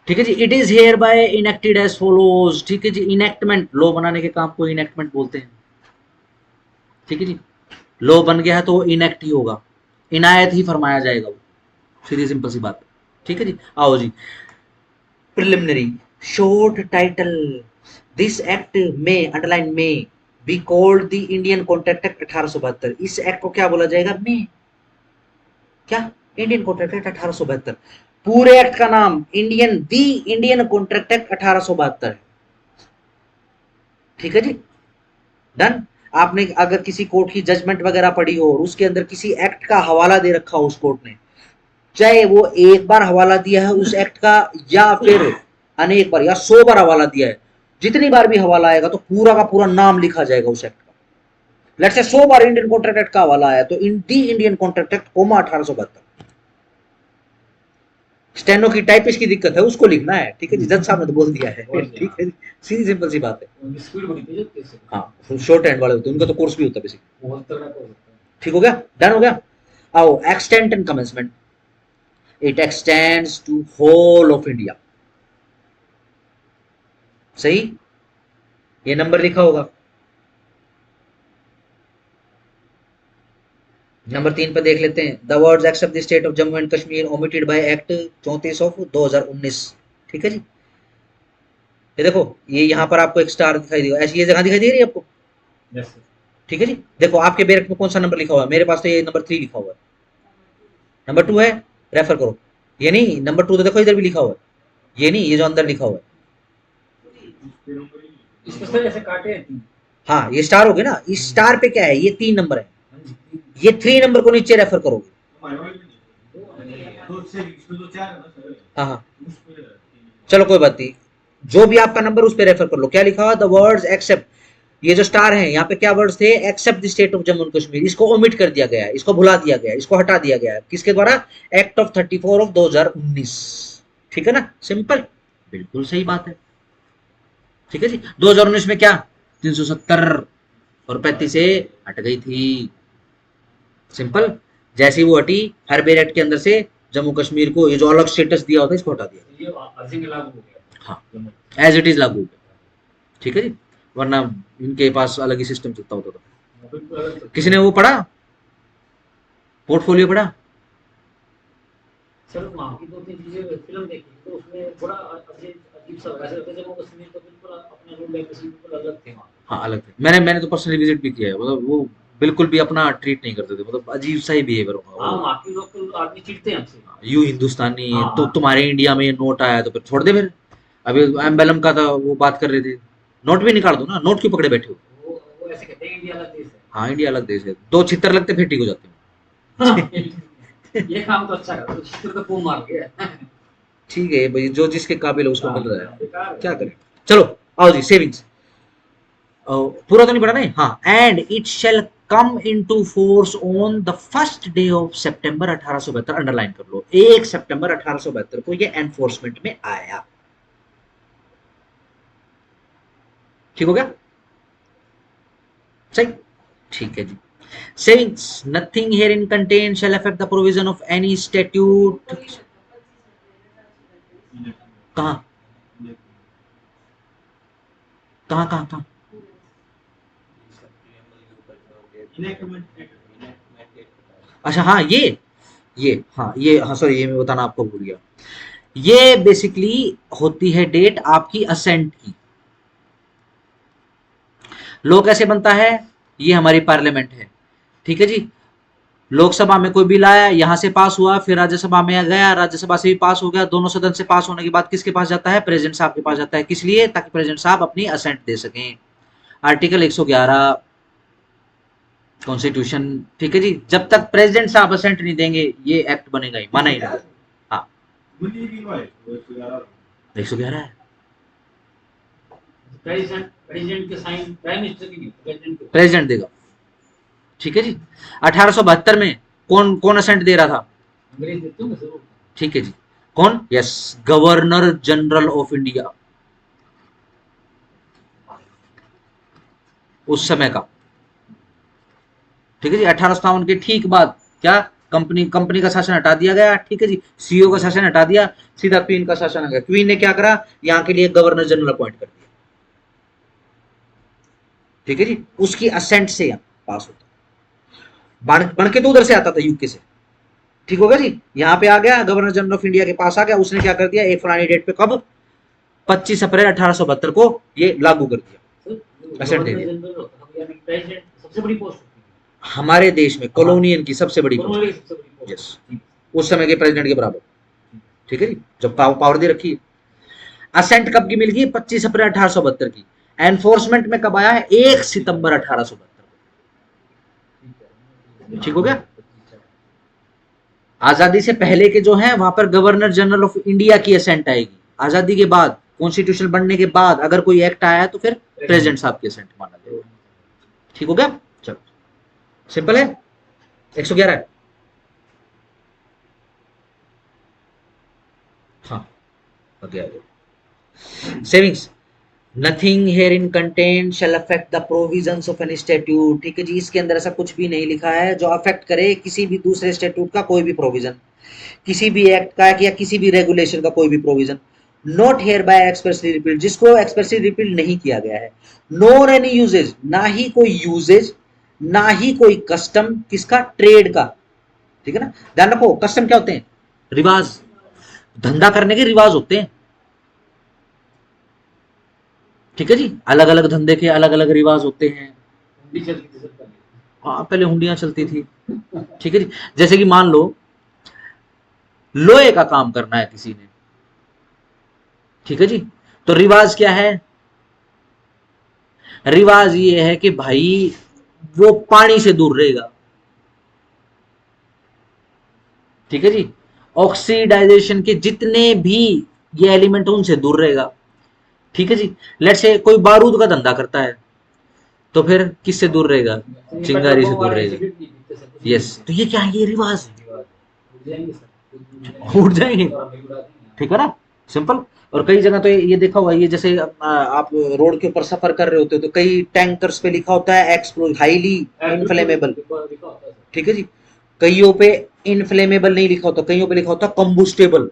ठीक है जी, it is hereby enacted as follows, ठीक है जी, इनेक्टमेंट, लॉ बनाने के काम को इनेक्टमेंट बोलते हैं, ठीक है जी। लॉ बन गया है तो वो इनएक्ट ही होगा, इनायत ही फरमाया जाएगा वो, सीधी सिंपल सी बात है। ठीक है जी, आओ जी preliminary short title. This act may underline may be called the Indian contract act 1872। इस एक्ट को क्या बोला जाएगा? में क्या? Indian contract act 1872। पूरे एक्ट का नाम इंडियन कॉन्ट्रैक्ट एक्ट 1872 है। ठीक है जी, डन। आपने अगर किसी कोर्ट की जजमेंट वगैरह पढ़ी हो और उसके अंदर किसी एक्ट का हवाला दे रखा हो उस कोर्ट ने, चाहे वो एक बार हवाला दिया है उस एक्ट का या फिर अनेक बार या 100 बार हवाला दिया है, जितनी बार भी हवाला आएगा तो पूरा का पूरा नाम लिखा जाएगा उस एक्ट का। Let's say 100 bar Indian contract act का हवाला आया तो Indian contract act comma 1872। Steno की टाइपिस्ट की दिक्कत है, उसको लिखना है। ठीक है जी, जज साहब ने तो बोल दिया है। ठीक है, सीधी सिंपल सी बात है। उनकी स्पीड बड़ी तेज होती है इससे। हाँ, शॉर्ट हैंड वाले होते हैं, उनका तो कोर्स भी होता है बेसिक। बहुत तगड़ा कोर्स होता है। ठीक हो गया, डन हो गया। आओ extent and commencement. It extends to whole of India. सही, ये नंबर लिखा होगा। नंबर 3 पे देख लेते हैं। The words except the state of Jammu and Kashmir omitted by act 34 of 2019। ठीक है जी, ये देखो, ये यहाँ पर आपको एक स्टार दिखाई देगा, ऐसी ये जगह दिखाई दे रही है आपको। Yes sir. ठीक है जी, देखो आपके बैरक में कौन सा नंबर लिखा हुआ है? मेरे पास तो ये नंबर 3 लिखा हुआ है। नंबर 2 है, रेफर करो। ये नहीं, नंबर 2 तो देखो इधर भी लिखा हुआ है, ये नहीं, ये जो अंदर लिखा हुआ है। इसको सर ऐसे काटे हैं तीन। हाँ, ये स्टार हो गया ना, इस स्टार पे क्या है? ये 3 नंबर है। हाँ जी, तीन। ये 3 नंबर को नीचे रेफर करोगे। हाँ हाँ, चलो कोई बात नहीं, जो भी आपका नंबर उस पे रेफर कर लो। क्या लिखा हुआ? द वर्ड्स एक्सेप्ट, ये जो स्टार है यहाँ पे क्या वर्ड्स थे? Except the state of Jammu and Kashmir. इसको ओमिट कर दिया गया है, इसको भुला दिया गया है, इसको हटा दिया गया है। किसके द्वारा? Act of 34 of 2019। ठीक है ना, सिंपल, बिल्कुल सही बात है। ठीक है जी, 2019 में क्या 370 और 35 से हट गई थी। सिंपल, जैसे ही वो हटी, हर बेर एक्ट के अंदर से जम्मू कश्मीर को ये जो अलग स्टेटस दिया होता है इसको हटा दिया। तो ये अर्जिंग लागू हो गया। हाँ, एज इट इज लागू हो गया। ठीक है जी, वरना इनके पास अलग ही सिस्टम चलता होता था। बिल्कुल अलग तो- किसी ने वो पढ़ा, पोर्टफोलियो पढ़ा? सर वहाँ की दो तीन चीजें फिल्म देखी तो उसमें थोड़ा अजीब सा लगा। ऐसा लगता है जम्मू कश्मीर तो बिल्कुल अपने रूल रेगुलेशन बिल्कुल अलग थे वहाँ। हाँ, अलग थे। मैंने तो पर्सनली विजिट भी किया है, मतलब वो बिल्कुल भी अपना ट्रीट नहीं करते थे, मतलब अजीब सा ही बिहेवियर होगा। हाँ, वहाँ के लोग तो आदमी चिढ़ते हैं हमसे। यू हिंदुस्तानी, हाँ, तो हाँ। तुम्हारे इंडिया में ये नोट आया तो फिर छोड़ दे। फिर अभी एम्बेलम का था, वो बात कर रहे थे, नोट भी निकाल दो ना, नोट क्यों पकड़े बैठे हो? वो ऐसे कहते हैं इंडिया अलग देश है। हाँ, इंडिया अलग देश है, 2 छितर लगते फिर ठीक हो जाते हैं। ये काम तो अच्छा कर, तो चित्र तो फूम मार गया। ठीक है भाई, जो जिसके काबिल है उसको मिल रहा है, बेकार है। क्या करें। चलो आओ जी, सेविंग्स। पूरा तो नहीं पढ़ा नहीं? हाँ, and it shall come into force on the first day of September 1872। Underline कर लो, 1 सितंबर 1872 को ये एनफोर्समेंट में आया। ठीक हो गया, सही, ठीक है जी। Savings, nothing herein contain shall affect the provision of any statute. कहां कहां कहां कहां? अच्छा हाँ, हाँ सॉरी, ये मैं बताना आपको भूल गया। ये बेसिकली होती है डेट आपकी असेंट की। लॉ कैसे बनता है? ये हमारी पार्लियामेंट है। ठीक है जी, लोकसभा में कोई बिल आया, यहां से पास हुआ, फिर राज्यसभा में गया, राज्यसभा से भी पास हो गया, दोनों सदन से पास होने के बाद किसके पास जाता है? प्रेसिडेंट साहब के पास जाता है। किस लिए? ताकि प्रेसिडेंट साहब अपनी असेंट दे सकें। Article 111 constitution. ठीक है जी, जब तक प्रेसिडेंट साहब असेंट नहीं देंगे ये एक्ट बनेगा ही, माना ही नहीं। हाँ, 111 है, प्रेसिडेंट के साइन प्राइम मिनिस्टर की नहीं, प्रेसिडेंट के। प्रेसिडेंट देगा। ठीक है जी, 1872 में कौन कौन असेंट दे रहा था? अंग्रेज देते होंगे सर वो। ठीक है जी, कौन? Yes, governor general of India उस समय का। ठीक है जी, 1857 के ठीक बाद क्या कंपनी का शासन हटा दिया गया। ठीक है जी, सीईओ का शासन हटा दिया, सीधा क्वीन का शासन आ गया। क्वीन ने क्या करा? यहाँ के लिए गवर्नर जनरल अपॉइंट कर दिया। ठीक है जी, उसकी असेंट से पास होता। बन के तो उधर से आता था, यूके से। ठीक होगा जी। यहाँ पे आ गया, गवर्नर जनरल ऑफ इंडिया के पास आ गया, उसने क्या कर दिया, एक फलानी डेट पे, कब, 25 अप्रैल 1872 को ये लागू कर दिया, Assent दे गवर्नर दिया। जनरल होता है यानी प्रेसिडेंट, सबसे बड़ी पोस्ट होती है हमारे देश में कॉलोनियन की सबसे बड़ी पोस्ट, कॉलोनी की सबसे बड़ी पोस्ट। यस, उस समय के प्रेसिडेंट के बराबर। ठीक है जी, जब पावर दे रखी है। असेंट कब की मिल गई, 25 अप्रैल 1872 की। एनफोर्समेंट में कब आया है, 1 सितंबर 1872। ठीक हो गया। आजादी से पहले के जो हैं वहां पर गवर्नर जनरल ऑफ इंडिया की असेंट आएगी। आजादी के बाद, कॉन्स्टिट्यूशन बनने के बाद अगर कोई एक्ट आया है तो फिर प्रेसिडेंट साहब की असेंट माना जाएगा। ठीक हो गया, चलो सिंपल है। 111 है। हाँ, savings, nothing herein content shall affect the provisions of an statute. ठीक है जी, इसके अंदर ऐसा कुछ भी नहीं लिखा है जो अफेक्ट करे किसी भी दूसरे स्टैट्यूट का कोई भी प्रोविजन, किसी भी एक्ट का या किसी भी रेगुलेशन का कोई भी provision. Not hereby expressly repealed, जिसको एक्सप्रेसली रिपील्ड नहीं किया गया है। नॉर एनी यूजेज, ना ही कोई यूजेज, ना ही कोई कस्टम, किसका, ट्रेड का। ठीक है ना, ध्यान रखो, कस्टम क्या होते हैं, रिवाज, धंधा करने के रिवाज होते हैं। ठीक है जी, अलग अलग धंधे के अलग अलग रिवाज होते हैं। हुंडी चलती थी सबका। हाँ, पहले हुंडियां चलती थी। ठीक है जी, जैसे कि मान लो लोहे का काम करना है किसी ने, ठीक है जी, तो रिवाज क्या है, रिवाज ये है कि भाई वो पानी से दूर रहेगा। ठीक है जी, ऑक्सीडाइजेशन के जितने भी ये एलिमेंट उनसे दूर रहेगा। ठीक है जी, लेट्स से कोई बारूद का धंधा करता है तो फिर किससे दूर रहेगा, चिंगारी से दूर रहेगा। यस, तो ये क्या है, ये रिवाज उड़ जाएंगे। ठीक है ना, सिंपल। और कई जगह तो ये देखा हुआ है, ये जैसे आप रोड के ऊपर सफर कर रहे होते हो तो कई टैंकर्स पे लिखा होता है एक्सप्लोज हाईली इनफ्लेमेबल। ठीक है जी, कईयों पे इनफ्लेमेबल नहीं लिखा होता, कईयों पे लिखा होता कंबुस्टेबल।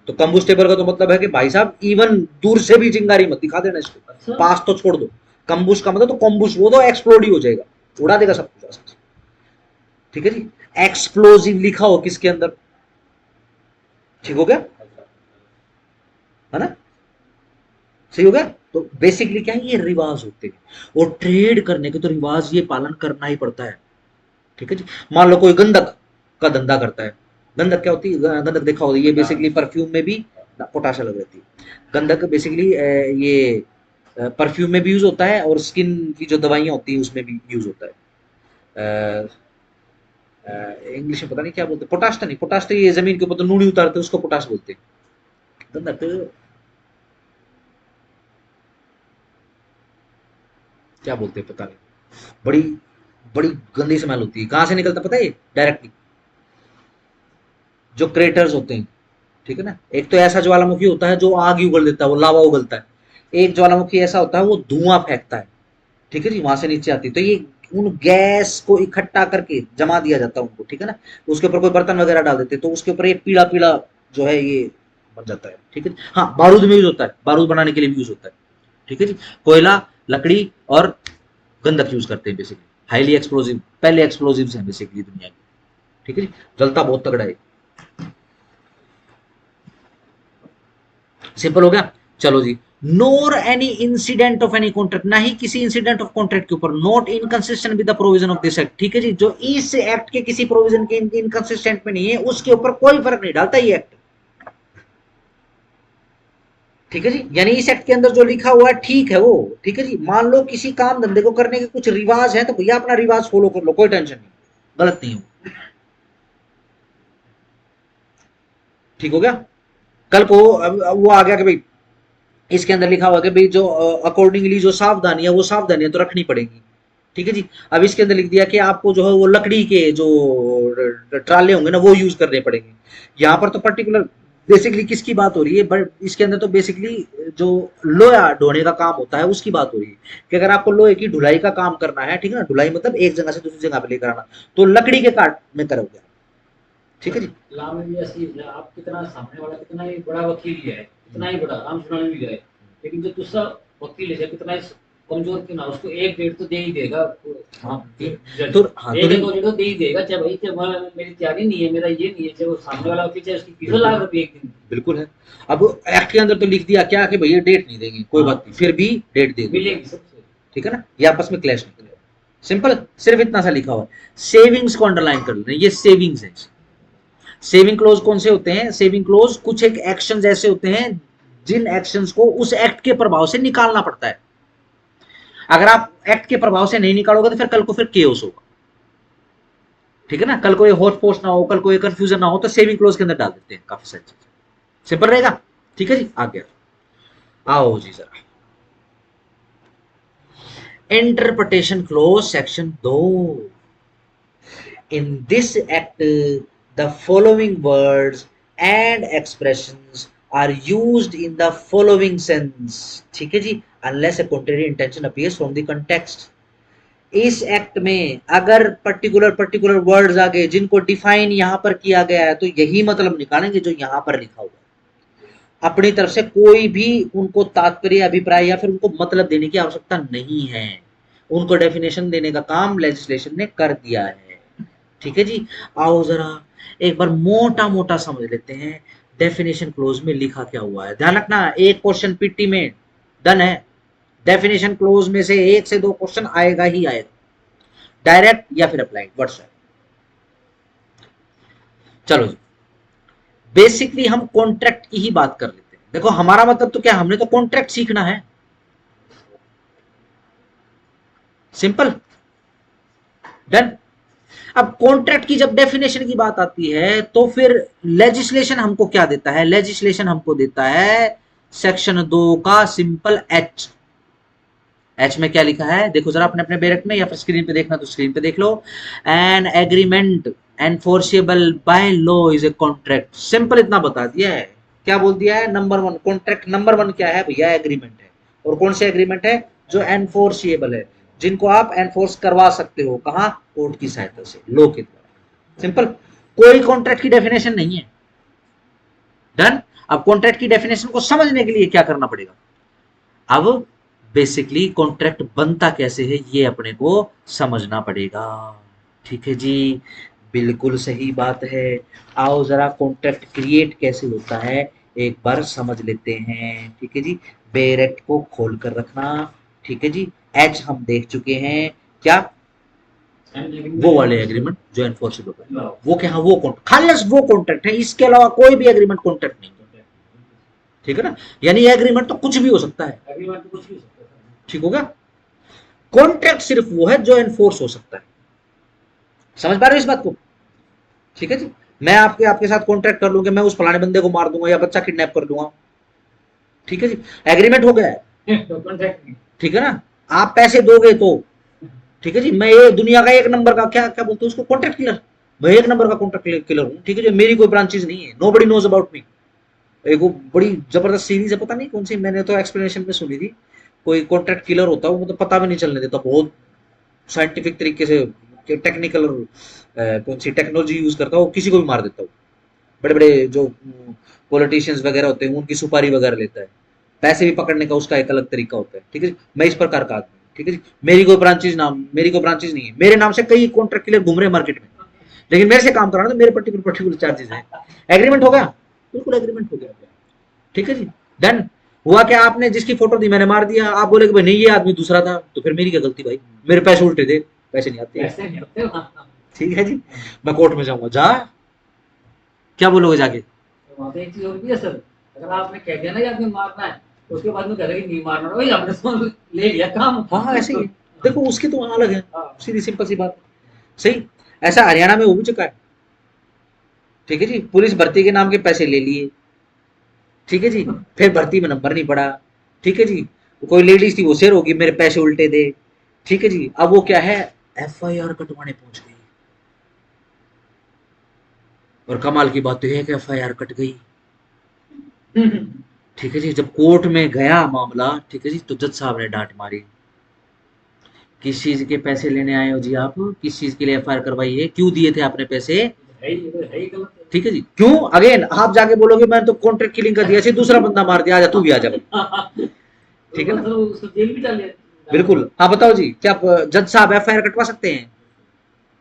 तो कंबुस्टेबल का तो मतलब है कि भाई साहब इवन दूर से भी चिंगारी मत दिखा देना इसको, अच्छा। पास तो छोड़ दो। कंबुस का मतलब तो कंबुस, वो तो एक्सप्लोड ही हो जाएगा, उड़ा देगा सब कुछ। ठीक है जी, एक्सप्लोजिव लिखा हो किसके अंदर। ठीक हो गया, है ना, सही हो गया। तो बेसिकली क्या है, ये रिवाज होते हैं, और ट्रेड करने के तो रिवाज ये पालन करना ही पड़ता है। ठीक है जी, मान लो कोई गंधक का धंधा करता है। गंधक क्या होती है, गंधक देखा होगा, ये बेसिकली परफ्यूम में भी पोटाश अलग रहती है। गंधक बेसिकली ये परफ्यूम में भी यूज होता है और स्किन की जो दवाइयां होती हैं उसमें भी यूज होता है। इंग्लिश में पता नहीं क्या बोलते, पोटाश तो नहीं, पोटाश तो ये जमीन के ऊपर तो नूड़ी उतारते हैं उसको पोटाश बोलते हैं। गंधक क्या बोलते हैं पता नहीं, बड़ी बड़ी गंदी स्मेल होती है। कहां से निकलता पता है, ये डायरेक्टली जो क्रेटर्स होते हैं। ठीक है ना, एक तो ऐसा ज्वालामुखी होता है जो आग ही उगल देता है, वो लावा उगलता है। एक ज्वालामुखी ऐसा होता है वो धुआं फेंकता है। ठीक है जी, वहां से नीचे आती है, तो ये उन गैस को इकट्ठा करके जमा दिया जाता है उनको। ठीक है ना, उसके ऊपर कोई बर्तन वगैरह डाल देते हैं तो उसके ऊपर ये पीला पीला जो है ये बन जाता है। ठीक है, हाँ, बारूद में यूज होता है, बारूद बनाने के लिए भी यूज होता है। ठीक है जी, कोयला, लकड़ी और गंधक यूज करते हैं बेसिकली, हाईली एक्सप्लोजिव, पहले एक्सप्लोजिव्स हैं बेसिकली दुनिया के। ठीक है जी, जलता बहुत तगड़ा है। सिंपल हो गया, चलो जी। Nor any incident of any contract, ना ही किसी इंसिडेंट ऑफ कॉन्ट्रैक्ट के ऊपर। Not inconsistent with the provision of this act. ठीक है जी, जो इस एक्ट के किसी प्रोविजन के इनकंसिस्टेंट में नहीं है उसके ऊपर कोई फर्क नहीं डालता ये एक्ट। ठीक है जी, यानी इस एक्ट के अंदर जो लिखा हुआ है ठीक है वो। ठीक है जी, मान लो किसी काम धंधे को करने के कुछ रिवाज है तो भैया अपना रिवाज फॉलो कर लो, कोई टेंशन नहीं, गलत नहीं हो। ठीक हो गया, कल को अब वो आ गया कि भाई इसके अंदर लिखा हुआ कि भाई जो अकॉर्डिंगली जो सावधानियां, वो सावधानियां तो रखनी पड़ेगी। ठीक है जी, अब इसके अंदर लिख दिया कि आपको जो है वो लकड़ी के जो ट्राले होंगे ना वो यूज करने पड़ेंगे। यहाँ पर तो पर्टिकुलर बेसिकली किसकी बात हो रही है, बट इसके अंदर तो बेसिकली जो लोहा ढोने का काम होता है उसकी बात हो रही है कि अगर आपको लोहे की ढुलाई का काम करना है, ठीक है ना, ढुलाई मतलब एक जगह से दूसरी जगह पे लेकर आना, तो लकड़ी के काट में करोगे। ठीक है जी, ला में भी ऐसी है, आप कितना सामने वाला कितना ही बड़ा वकील है, कितना ही बड़ा आराम सुनाने भी जाए, लेकिन जो दूसरा वकील है कितना ही कमजोर क्यों ना, उसको एक डेट तो दे ही देगा। हाँ, जज। तो हाँ, एक तो दो डेट तो दे ही देगा, चाहे भाई चाहे मेरी तैयारी नहीं है, मेरा ये नहीं है, चाहे वो सामने वाला ऑफिस है उसकी 20 लाख रुपए एक दिन बिल्कुल है। अब एक्ट के अंदर तो लिख दिया क्या कि भैया डेट नहीं देंगे, कोई हाँ। बात नहीं, फिर भी डेट दे दो, मिलेगी सबसे। ठीक है ना, ये आपस में क्लैश नहीं करेगा। सिंपल, सिर्फ इतना सा लिखा हुआ है। सेविंग्स को अंडरलाइन कर लेना, ये सेविंग्स है। सेविंग क्लोज कौन से होते हैं? सेविंग क्लोज कुछ एक एक्शंस ऐसे होते हैं जिन एक्शंस को उस एक्ट के प्रभाव से निकालना पड़ता है। अगर आप एक्ट के प्रभाव से नहीं निकालोगे तो फिर कल को फिर केओस होगा, ठीक है ना, कल को ये होश पोस्ट ना हो, कल को ये कंफ्यूजन ना हो, तो सेविंग क्लोज के अंदर डाल देते हैं काफी सारी चीजें। सिंपल रहेगा, ठीक है जी। आगे आओ जी जरा, interpretation close section 2। In this act, the following words and expressions are used in the following sense, ठीक है जी, unless a contrary intention appears from the context। इस एक्ट में अगर पर्टिकुलर वर्ड्स आ गए जिनको डिफाइन यहां पर किया गया है, तो यही मतलब निकालेंगे जो यहां पर लिखा हुआ है। अपनी तरफ से कोई भी उनको तात्पर्य, अभिप्राय या फिर उनको मतलब देने की आवश्यकता नहीं है, उनको डेफिनेशन देने का काम लेजिस्लेशन ने कर दिया है, ठीक है जी। आओ जरा एक बार मोटा मोटा समझ लेते हैं डेफिनेशन क्लोज में लिखा क्या हुआ है। ध्यान रखना, एक क्वेश्चन पीटी में डन है, डेफिनेशन क्लोज में से 1 से 2 क्वेश्चन आएगा ही आएगा, डायरेक्ट या फिर अप्लाइड, व्हाट्सएप। चलो जी, बेसिकली हम कॉन्ट्रैक्ट की ही बात कर लेते हैं। देखो हमारा मतलब तो क्या, हमने तो कॉन्ट्रैक्ट सीखना है, सिंपल, डन। अब कॉन्ट्रैक्ट की जब डेफिनेशन की बात आती है तो फिर लेजिस्लेशन हमको क्या देता है? लेजिस्लेशन हमको देता है सेक्शन 2 का सिंपल एच। एच में क्या लिखा है देखो जरा अपने अपने बैरक में, या फिर स्क्रीन पे देखना तो स्क्रीन पे देख लो। An agreement enforceable by law is a contract. Simple इतना बता दिया है, क्या बोल दिया है? नंबर 1 कॉन्ट्रैक्ट, नंबर 1 क्या है भैया? एग्रीमेंट है। और कौन से एग्रीमेंट है? जो एनफोर्सिएबल है, जिनको आप एनफोर्स करवा सकते हो, कहां? कोर्ट की सहायता से, लॉ के द्वारा। सिंपल, कोई कॉन्ट्रैक्ट की डेफिनेशन नहीं है, डन। अब कॉन्ट्रैक्ट की डेफिनेशन को समझने के लिए क्या करना पड़ेगा? अब बेसिकली कॉन्ट्रैक्ट बनता कैसे है ये अपने को समझना पड़ेगा, ठीक है जी, बिल्कुल सही बात है। आओ जरा कॉन्ट्रैक्ट क्रिएट कैसे होता है एक बार समझ लेते हैं, ठीक है जी। बेरेक्ट को खोल कर रखना, ठीक है जी। एच हम देख चुके हैं, क्या? वो वाले एग्रीमेंट जो एनफोर्सेबल है, वो क्या? वो कॉन्ट्रैक्ट, खाली वो कॉन्ट्रैक्ट है, इसके अलावा कोई भी एग्रीमेंट कॉन्ट्रैक्ट नहीं, ठीक है ना। यानी एग्रीमेंट तो कुछ भी हो सकता है, एग्रीमेंट तो कुछ भी हो सकता है। ठीक होगा। कॉन्ट्रैक्ट सिर्फ वो है जो एनफोर्स हो सकता है, समझ पा रहे हो इस बात को? ठीक है जी। मैं आपके साथ कॉन्ट्रैक्ट कर लूंगा, मैं उस फलाने बंदे को मार दूंगा या बच्चा किडनैप कर दूंगा, ठीक है जी, एग्रीमेंट हो गया है, तो कॉन्ट्रैक्ट नहीं। ठीक है ना। आप पैसे दोगे तो, ठीक है जी, मैं ये दुनिया का 1 नंबर का क्या क्या बोलते हैं उसको, कॉन्ट्रैक्ट किलर, मैं 1 नंबर का कॉन्ट्रैक्ट किलर हूँ, ठीक है जी। मेरी कोई ब्रांचेज नहीं है, नोबडी नोज अबाउट मी। एक वो बड़ी जबरदस्त सीरीज है, पता नहीं कौन सी, मैंने तो एक्सप्लेनेशन में सुनी थी, कोई कॉन्ट्रैक्ट किलर होता है वो, मतलब पता भी नहीं चलने देता, बहुत साइंटिफिक तरीके से, टेक्निकल कौन सी टेक्नोलॉजी यूज करता है, वो किसी को भी मार देता है। बड़े बड़े जो पॉलिटिशियंस वगैरह होते हैं उनकी सुपारी वगैरह लेता है, पैसे भी पकड़ने का उसका एक अलग तरीका होता है, ठीक है जी। मैं इस प्रकार का आदमी, ठीक है जी। मेरी कोई ब्रांचेज नहीं है, मेरे नाम से कई कॉन्ट्रैक्ट किलर घूम रहे हैं मार्केट में, लेकिन मेरे से काम कराना तो मेरे पर्टिकुलर चार्जेस है। एग्रीमेंट हो गया, बिल्कुल एग्रीमेंट हो गया, ठीक है जी, डन। हुआ क्या, आपने जिसकी फोटो दी मैंने मार दिया, आप बोले कि भाई नहीं ये आदमी दूसरा था, तो फिर मेरी क्या गलती भाई? मेरे पैसे उल्टे दे, पैसे नहीं आते, ऐसे नहीं होते वहाँ। ठीक है जी। मैं कोर्ट में जाऊंगा, जा क्या बोलोगे जाके? तो वहाँ पे एक चीज और भी है सर, अगर आपने कह दिया ना कि आदमी मारना है, तो उसके बाद में कह रहे नहीं मारना, वही आपने समझ ले लिया काम। हाँ ऐसे ही, देखो उसकी तो अलग है, हाँ। सीधी सिंपल सी बात, सही। ऐसा हरियाणा में हो भी चुका है, ठीक है जी। पुलिस भर्ती के नाम के पैसे ले लिए, ठीक है जी, फिर भर्ती में नंबर नहीं पड़ा, ठीक है जी। कोई लेडीज थी वो शेर होगी, मेरे पैसे उल्टे दे, ठीक है जी। अब वो क्या है, एफआईआर कटवाने पहुंच गई, और कमाल की बात तो है कि एफआईआर कट गई, ठीक है जी। जब कोर्ट में गया मामला, ठीक है जी, तो जज साहब ने डांट मारी, किस चीज के पैसे लेने आए हो जी आप, किस चीज के लिए एफआईआर करवाई है, क्यों दिए थे आपने पैसे, है ही गलत है। ठीक है जी। क्यों? अगेन आप जाके बोलोगे मैं तो कॉन्ट्रैक्ट किलिंग का दिया, दूसरा बंदा मार दिया, आजा तू भी आ जा, ठीक है ना। सर उसको जेल भी डाल बिल्कुल। हाँ बताओ जी, क्या जज साहब एफआईआर कटवा सकते हैं?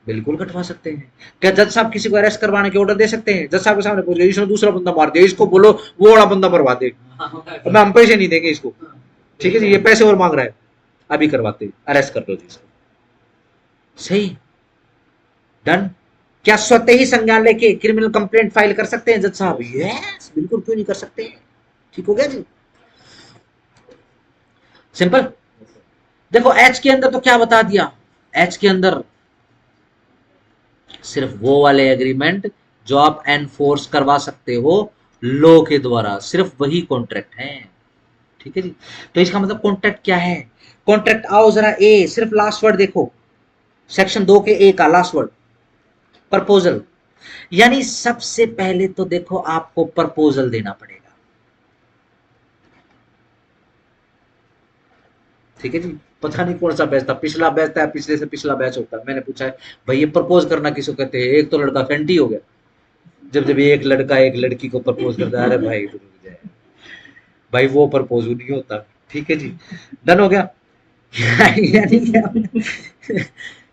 बिल्कुल कटवा सकते हैं। क्या जज साहब किसी को अरेस्ट करवाने के ऑर्डर दे सकते हैं? जज साहब के सामने पूछ इसने दूसरा बंदा मार दिया, इसको बोलो वो वाला बंदा मरवा दे, अब हम पैसे नहीं देंगे इसको, ठीक है जी, ये पैसे और मांग रहा है, अभी करवाते, अरेस्ट कर लो जी इसको। सही, डन। क्या स्वतः ही संज्ञान लेके क्रिमिनल कंप्लेंट फाइल कर सकते हैं जज साहब? यस, बिल्कुल, क्यों नहीं कर सकते हैं। ठीक हो गया जी, सिंपल। देखो एच के अंदर तो क्या बता दिया, एच के अंदर सिर्फ वो वाले एग्रीमेंट जो आप एनफोर्स करवा सकते हो लॉ के द्वारा, सिर्फ वही कॉन्ट्रैक्ट हैं। ठीक है जी, तो इसका मतलब कॉन्ट्रैक्ट क्या है? कॉन्ट्रैक्ट, आओ जरा ए, सिर्फ लास्ट वर्ड देखो, सेक्शन 2 के ए का लास्ट वर्ड, प्रपोजल। यानी सबसे पहले तो देखो आपको प्रपोजल देना पड़ेगा। ठीक है जी, पता नहीं कौन सा बैच था, पिछला बैच था, पिछले से पिछला बैच होता है। मैंने पूछा है भाई ये प्रपोज करना किसको कहते हैं? एक तो लड़का फैंटी हो गया, जब जब एक लड़का एक लड़की को प्रपोज करता है, अरे भाई रुक जाए भाई, वो प्रपोज नहीं होता। ठीक है जी, डन हो गया। यानी क्या?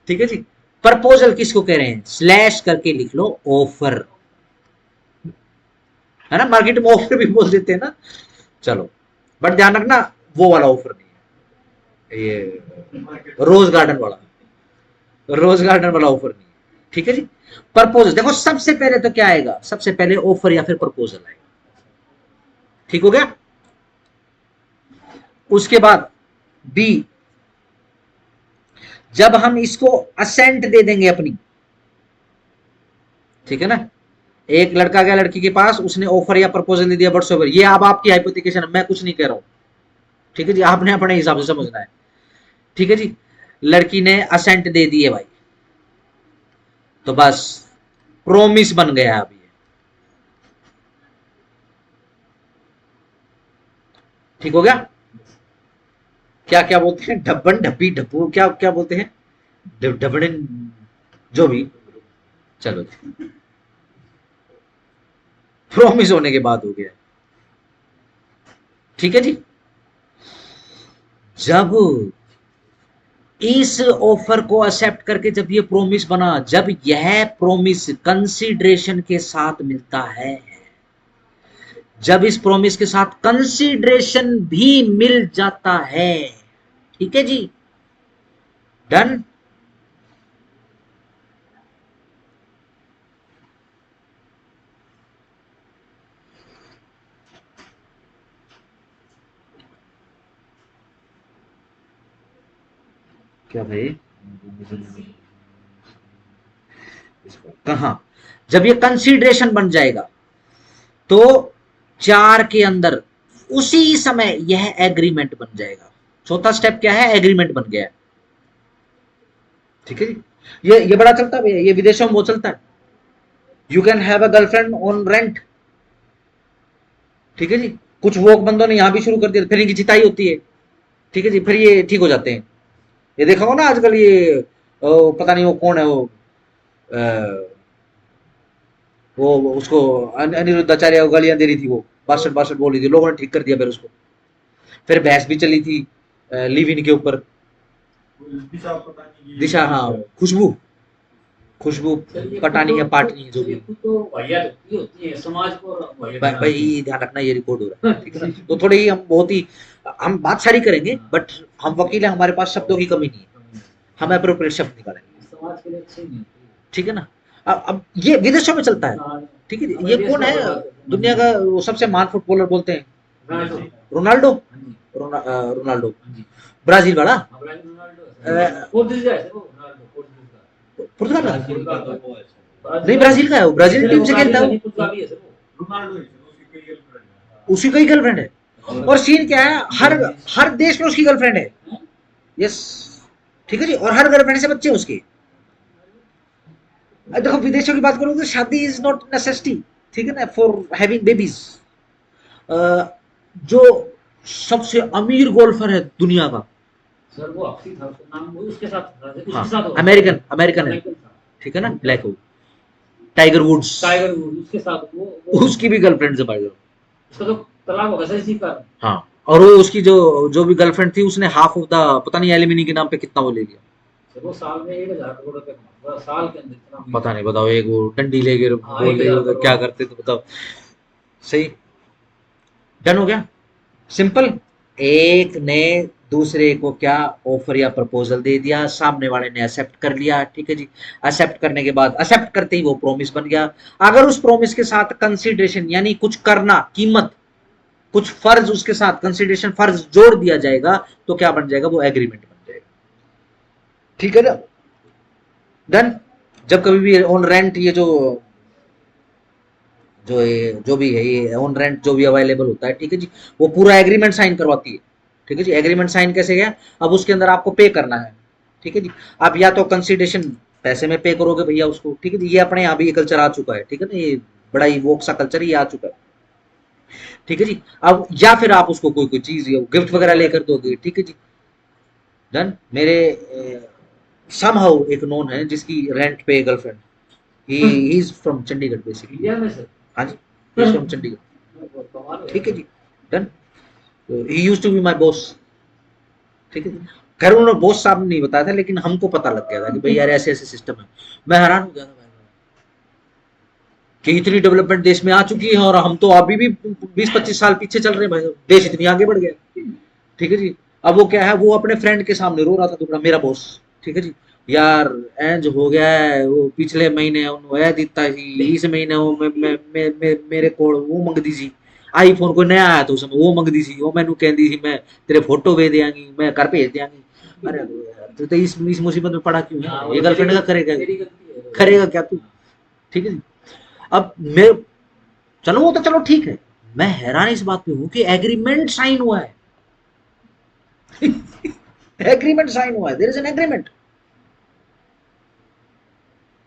ठीक है जी, प्रपोजल किसको कह रहे हैं? स्लैश करके लिख लो, ऑफर, है ना, मार्केट में ऑफर भी बोल देते हैं ना। चलो, बट ध्यान रखना वो वाला ऑफर नहीं है, ये रोज गार्डन वाला, रोज गार्डन वाला ऑफर नहीं है। ठीक है जी, प्रपोजल देखो सबसे पहले तो क्या आएगा, सबसे पहले ऑफर या फिर प्रपोजल आएगा। ठीक हो गया। उसके बाद बी, जब हम इसको असेंट दे देंगे अपनी, ठीक है ना, एक लड़का गया लड़की के पास, उसने ऑफर या प्रपोजल दे दिया व्हाट्सएवर, ये अब आपकी हाइपोथेटिकल है, मैं कुछ नहीं कह रहा हूं। ठीक है जी, आपने अपने हिसाब से समझना है। ठीक है जी, लड़की ने असेंट दे दिए भाई, तो बस प्रोमिस बन गया अब ये। ठीक हो गया। क्या क्या बोलते हैं, ढब्बन ढब्बी ढब्बू, क्या क्या बोलते हैं, ढबड़न, जो भी, चलो जी, प्रॉमिस होने के बाद हो गया। ठीक है जी, जब इस ऑफर को एक्सेप्ट करके जब ये प्रोमिस बना, जब यह प्रोमिस कंसीडरेशन के साथ मिलता है, जब इस प्रोमिस के साथ कंसीडरेशन भी मिल जाता है, ठीक है जी, डन। क्या भाई, कहा, जब ये कंसीडरेशन बन जाएगा तो 4 के अंदर उसी समय यह एग्रीमेंट बन जाएगा। चौथा स्टेप क्या है, एग्रीमेंट बन गया। ठीक है जी, ये बड़ा चलता है, ये विदेशों में बहुत चलता है। You can have a girlfriend on rent. ठीक है जी, कुछ वोक बंदों ने यहां भी शुरू कर दिया, फिर इनकी जिताई होती है। ठीक है जी, फिर ये ठीक हो जाते हैं। ये देखा हो ना आजकल, ये पता नहीं वो कौन है, वो उसको अनिरुद्ध आचार्य को गालियां दे रही थी, वो बासठ बासठ बोल रही थी, लोगों ने ठीक कर दिया फिर उसको। फिर बहस भी चली थी लिव इन के ऊपर। दिशा, हाँ, खुशबू, खुशबू पटानी है, पाटनी है, जो भी। तो वाहियात होती है समाज को भाई ध्यान रखना, ये रिकॉर्ड हो रहा है, ठीक है ना। तो थोड़ी ही हम बहुत ही, हम बात सारी करेंगे, बट हम वकील हैं, हमारे पास शब्दों की कमी नहीं है, हम अप्रोप्रिएट शब्द निकालेंगे, समाज के लिए अच्छे नहीं। ठीक है ना। अब ये विदेशों में चलता है। ठीक है, ये कौन है दुनिया का वो सबसे महान फुटबॉलर, बोलते हैं रोनाल्डो, रोनाल्डो, ब्राजील वाला, पुर्तगाल, नहीं ब्राजील का है वो, ब्राजील टीम से खेलता है वो, उसकी कई गर्लफ्रेंड है। और सीन क्या है, हर देश में उसकी गर्लफ्रेंड है। यस, ठीक है जी, और हर गर्लफ्रेंड से बच्चे उसके। देखो विदेशों की बात करूँ तो शादी इज नॉट नेसेसिटी, ठीक है ना, फॉर हैविंग बेबीज। जो सबसे अमीर गोल्फर है दुनिया का, सर वो अक्सी था, उसका नाम वो उसके साथ हाँ, अमेरिकन है, ठीक है ना, ब्लैक हो, टाइगर वुड्स, उसके साथ वो उसकी भी गर्लफ्रेंड से भाई, उसका तो तलाक हो गया सर इसी का। हाँ और वो उसकी जो जो भी गर्लफ्रेंड थी उसने हाफ ऑफ द पता नहीं एलिमिनी के नाम पे कितना वो ले लिया, चलो साल में 1,000 करोड़ रुपए कमाऊंगा साल के अंदर इतना पता नहीं, बताओ। एक वो डंडी लेके हाँ, बोल रही 1,000 हो तो करोड़। क्या करते तो बताओ। सही, डन हो गया, सिंपल। एक ने दूसरे को क्या ऑफर या प्रपोजल दे दिया, सामने वाले ने एक्सेप्ट कर लिया, ठीक है जी। एक्सेप्ट करने के बाद, एक्सेप्ट करते ही वो प्रॉमिस बन गया। अगर उस प्रॉमिस के साथ कंसीडरेशन यानी कुछ करना, कीमत, कुछ फर्ज उसके साथ कंसीडरेशन फर्ज जोड़ दिया जाएगा तो क्या बन जाएगा, वो एग्रीमेंट बन जाएगा, ठीक है ना। डन। जब कभी भी ऑन रेंट ये जो भी है ये ऑन रेंट जो भी अवेलेबल होता है, ठीक है जी, वो पूरा एग्रीमेंट साइन करवाती है, ठीक है जी। एग्रीमेंट साइन कैसे गया, अब उसके अंदर आपको पे करना है, ठीक है जी। आप या तो कंसिडरेशन पैसे में पे करोगे भैया उसको, ठीक है जी, ये अपने यहाँ भी ये कल्चर आ चुका है, ठीक है ना, ये बड़ा ही वोक सा कल्चर ये आ चुका है, ठीक है जी। अब या फिर आप उसको कोई कोई चीज गिफ्ट वगैरह लेकर दोगे, ठीक है जी। डन। मेरे समहाउ एक नोन है जिसकी रेंट पे girlfriend, he is from Chandigarh basically. India में सर हाँ जी, ही इज फ्रॉम चंडीगढ़, बहुत कमाल है। ठीक है जी। Done. He used to be my boss, ठीक है जी। खैर उन्होंने बॉस साहब ने नहीं बताया था, लेकिन हमको पता लग गया था कि भाई यार ऐसे ऐसे सिस्टम है। मैं हैरान हो गया था भाई कि इतनी डेवलपमेंट देश में आ चुकी है और हम तो अभी भी 20-25 साल पीछे चल रहे हैं भाई, देश इतनी आगे बढ़ गया, ठीक है जी। अब वो क्या है, वो अपने फ्रेंड के सामने रो रहा था टुकड़ा, मेरा बॉस, ठीक है जी, यार इंज हो गया है, वो पिछले महीने उन्होंने ऐ दिता सी, इस महीने वो मेरे को वो मंग दी सी, आईफोन कोई नया आया तो उसमें वो मंग दी सी, वो मैनू कहती सी मैं तेरे फोटो भेज देंगी, मैं घर भेज देंगी। अरे यार तो इस मुसीबत में पड़ा क्यों हाँ, है, वो ये तो गर्लफ्रेंड का तेरी करेगा, गलती है। करेगा क्या तू, ठीक है जी। अब मैं, चलो वो तो चलो ठीक है, मैं हैरान इस बात पे हूं कि एग्रीमेंट साइन हुआ है एग्रीमेंट साइन हुआ है, देयर इज एन एग्रीमेंट,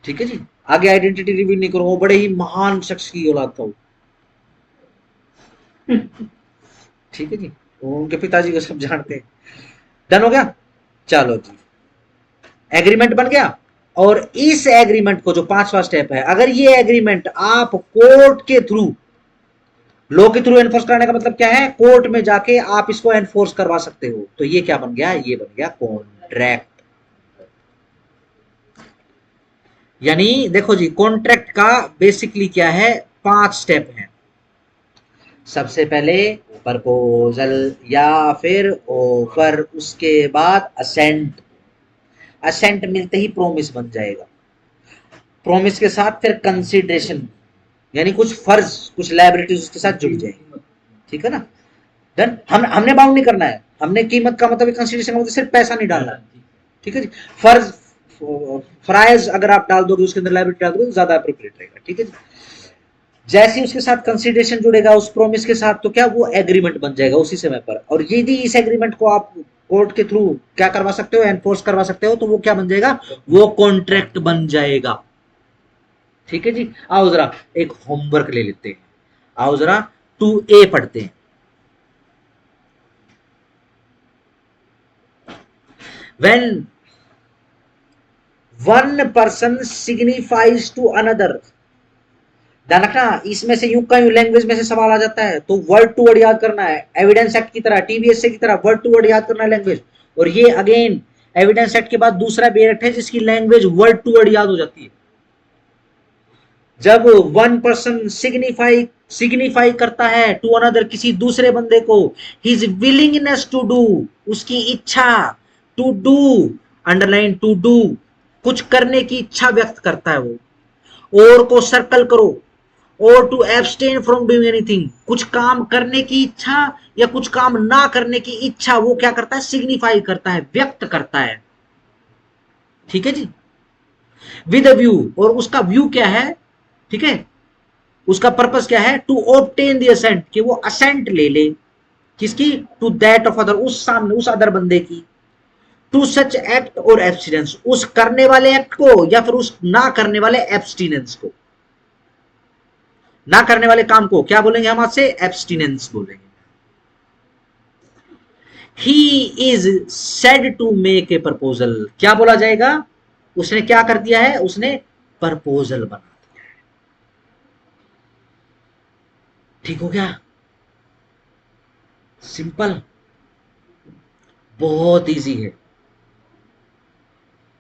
ठीक है जी। आगे आइडेंटिटी रिवील नहीं करूंगा, वो बड़े ही महान शख्स की औलाद था वो, ठीक है जी, वो उनके पिताजी को सब जानते हैं। डन हो गया, चलो जी, एग्रीमेंट बन गया। और इस एग्रीमेंट को जो पांचवा स्टेप है, अगर ये एग्रीमेंट आप कोर्ट के थ्रू, लॉ के थ्रू एनफोर्स कराने का मतलब क्या है, कोर्ट में जाके आप इसको एनफोर्स करवा सकते हो, तो ये क्या बन गया, ये बन गया कॉन्ट्रैक्ट। यानी देखो जी, कॉन्ट्रैक्ट का बेसिकली क्या है, 5 स्टेप हैं। सबसे पहले प्रपोजल या फिर ऑफर, उसके बाद असेंट, असेंट मिलते ही प्रोमिस बन जाएगा, प्रोमिस के साथ फिर कंसिडरेशन यानी कुछ फर्ज, कुछ लायबिलिटीज उसके साथ जुड़ जाएगी, ठीक है ना। डन। हमने बाउंड नहीं करना है, हमने कीमत का मतलब कंसिडरेशन का मतलब सिर्फ पैसा नहीं डालना है, ठीक है जी। फर्ज फ्राइज अगर आप डाल दोगे उसके अंदर लायबिलिटी डाल दोगे तो ज्यादा अप्रोप्रिएट रहेगा, ठीक है जी। जैसे ही उसके साथ कंसिडरेशन जुड़ेगा उस प्रोमिस के साथ, तो क्या वो एग्रीमेंट बन जाएगा उसी समय पर। और यदि इस एग्रीमेंट को आप कोर्ट के थ्रू क्या करवा सकते हो, एनफोर्स करवा सकते हो, तो वो क्या बन जाएगा, वो कॉन्ट्रैक्ट बन जाएगा, ठीक है जी। आओ जरा एक होमवर्क ले लेते हैं, आओ जरा 2A पढ़ते हैं। When one person signifies to another, ध्यान रखना, इसमें से यूं का यूं लैंग्वेज में से सवाल आ जाता है, तो वर्ड टू वर्ड याद करना है, एविडेंस एक्ट की तरह, टीबीएसए की तरह वर्ड टू वर्ड याद करना है लैंग्वेज। और ये अगेन एविडेंस एक्ट के बाद दूसरा बी एक्ट है जिसकी लैंग्वेज वर्ड टू वर्ड याद हो जाती है। जब वन पर्सन सिग्निफाई करता है टू अनदर, किसी दूसरे बंदे को, हिज विलिंगनेस टू डू, उसकी इच्छा, to do, underline to do, कुछ करने की इच्छा व्यक्त करता है वो, और को सर्कल करो, और to abstain from doing anything, कुछ काम करने की इच्छा या कुछ काम ना करने की इच्छा, वो क्या करता है, सिग्निफाई करता है, व्यक्त करता है, ठीक है जी। विद अ व्यू, और उसका व्यू क्या है, ठीक है, उसका पर्पस क्या है, टू ऑब्टेन द असेंट, कि वो असेंट ले ले, किसकी, टू दैट ऑफ अदर, उस सामने उस अदर बंदे की, टू सच एक्ट और एब्सटिनेंस, उस करने वाले एक्ट को या फिर उस ना करने वाले एब्सटिनेंस को, ना करने वाले काम को क्या बोलेंगे हम आज से, एब्सटिनेंस बोलेंगे। He is said to make a proposal, क्या बोला जाएगा, उसने क्या कर दिया है, उसने प्रपोजल बना दिया है, ठीक हो गया। सिंपल, बहुत इजी है।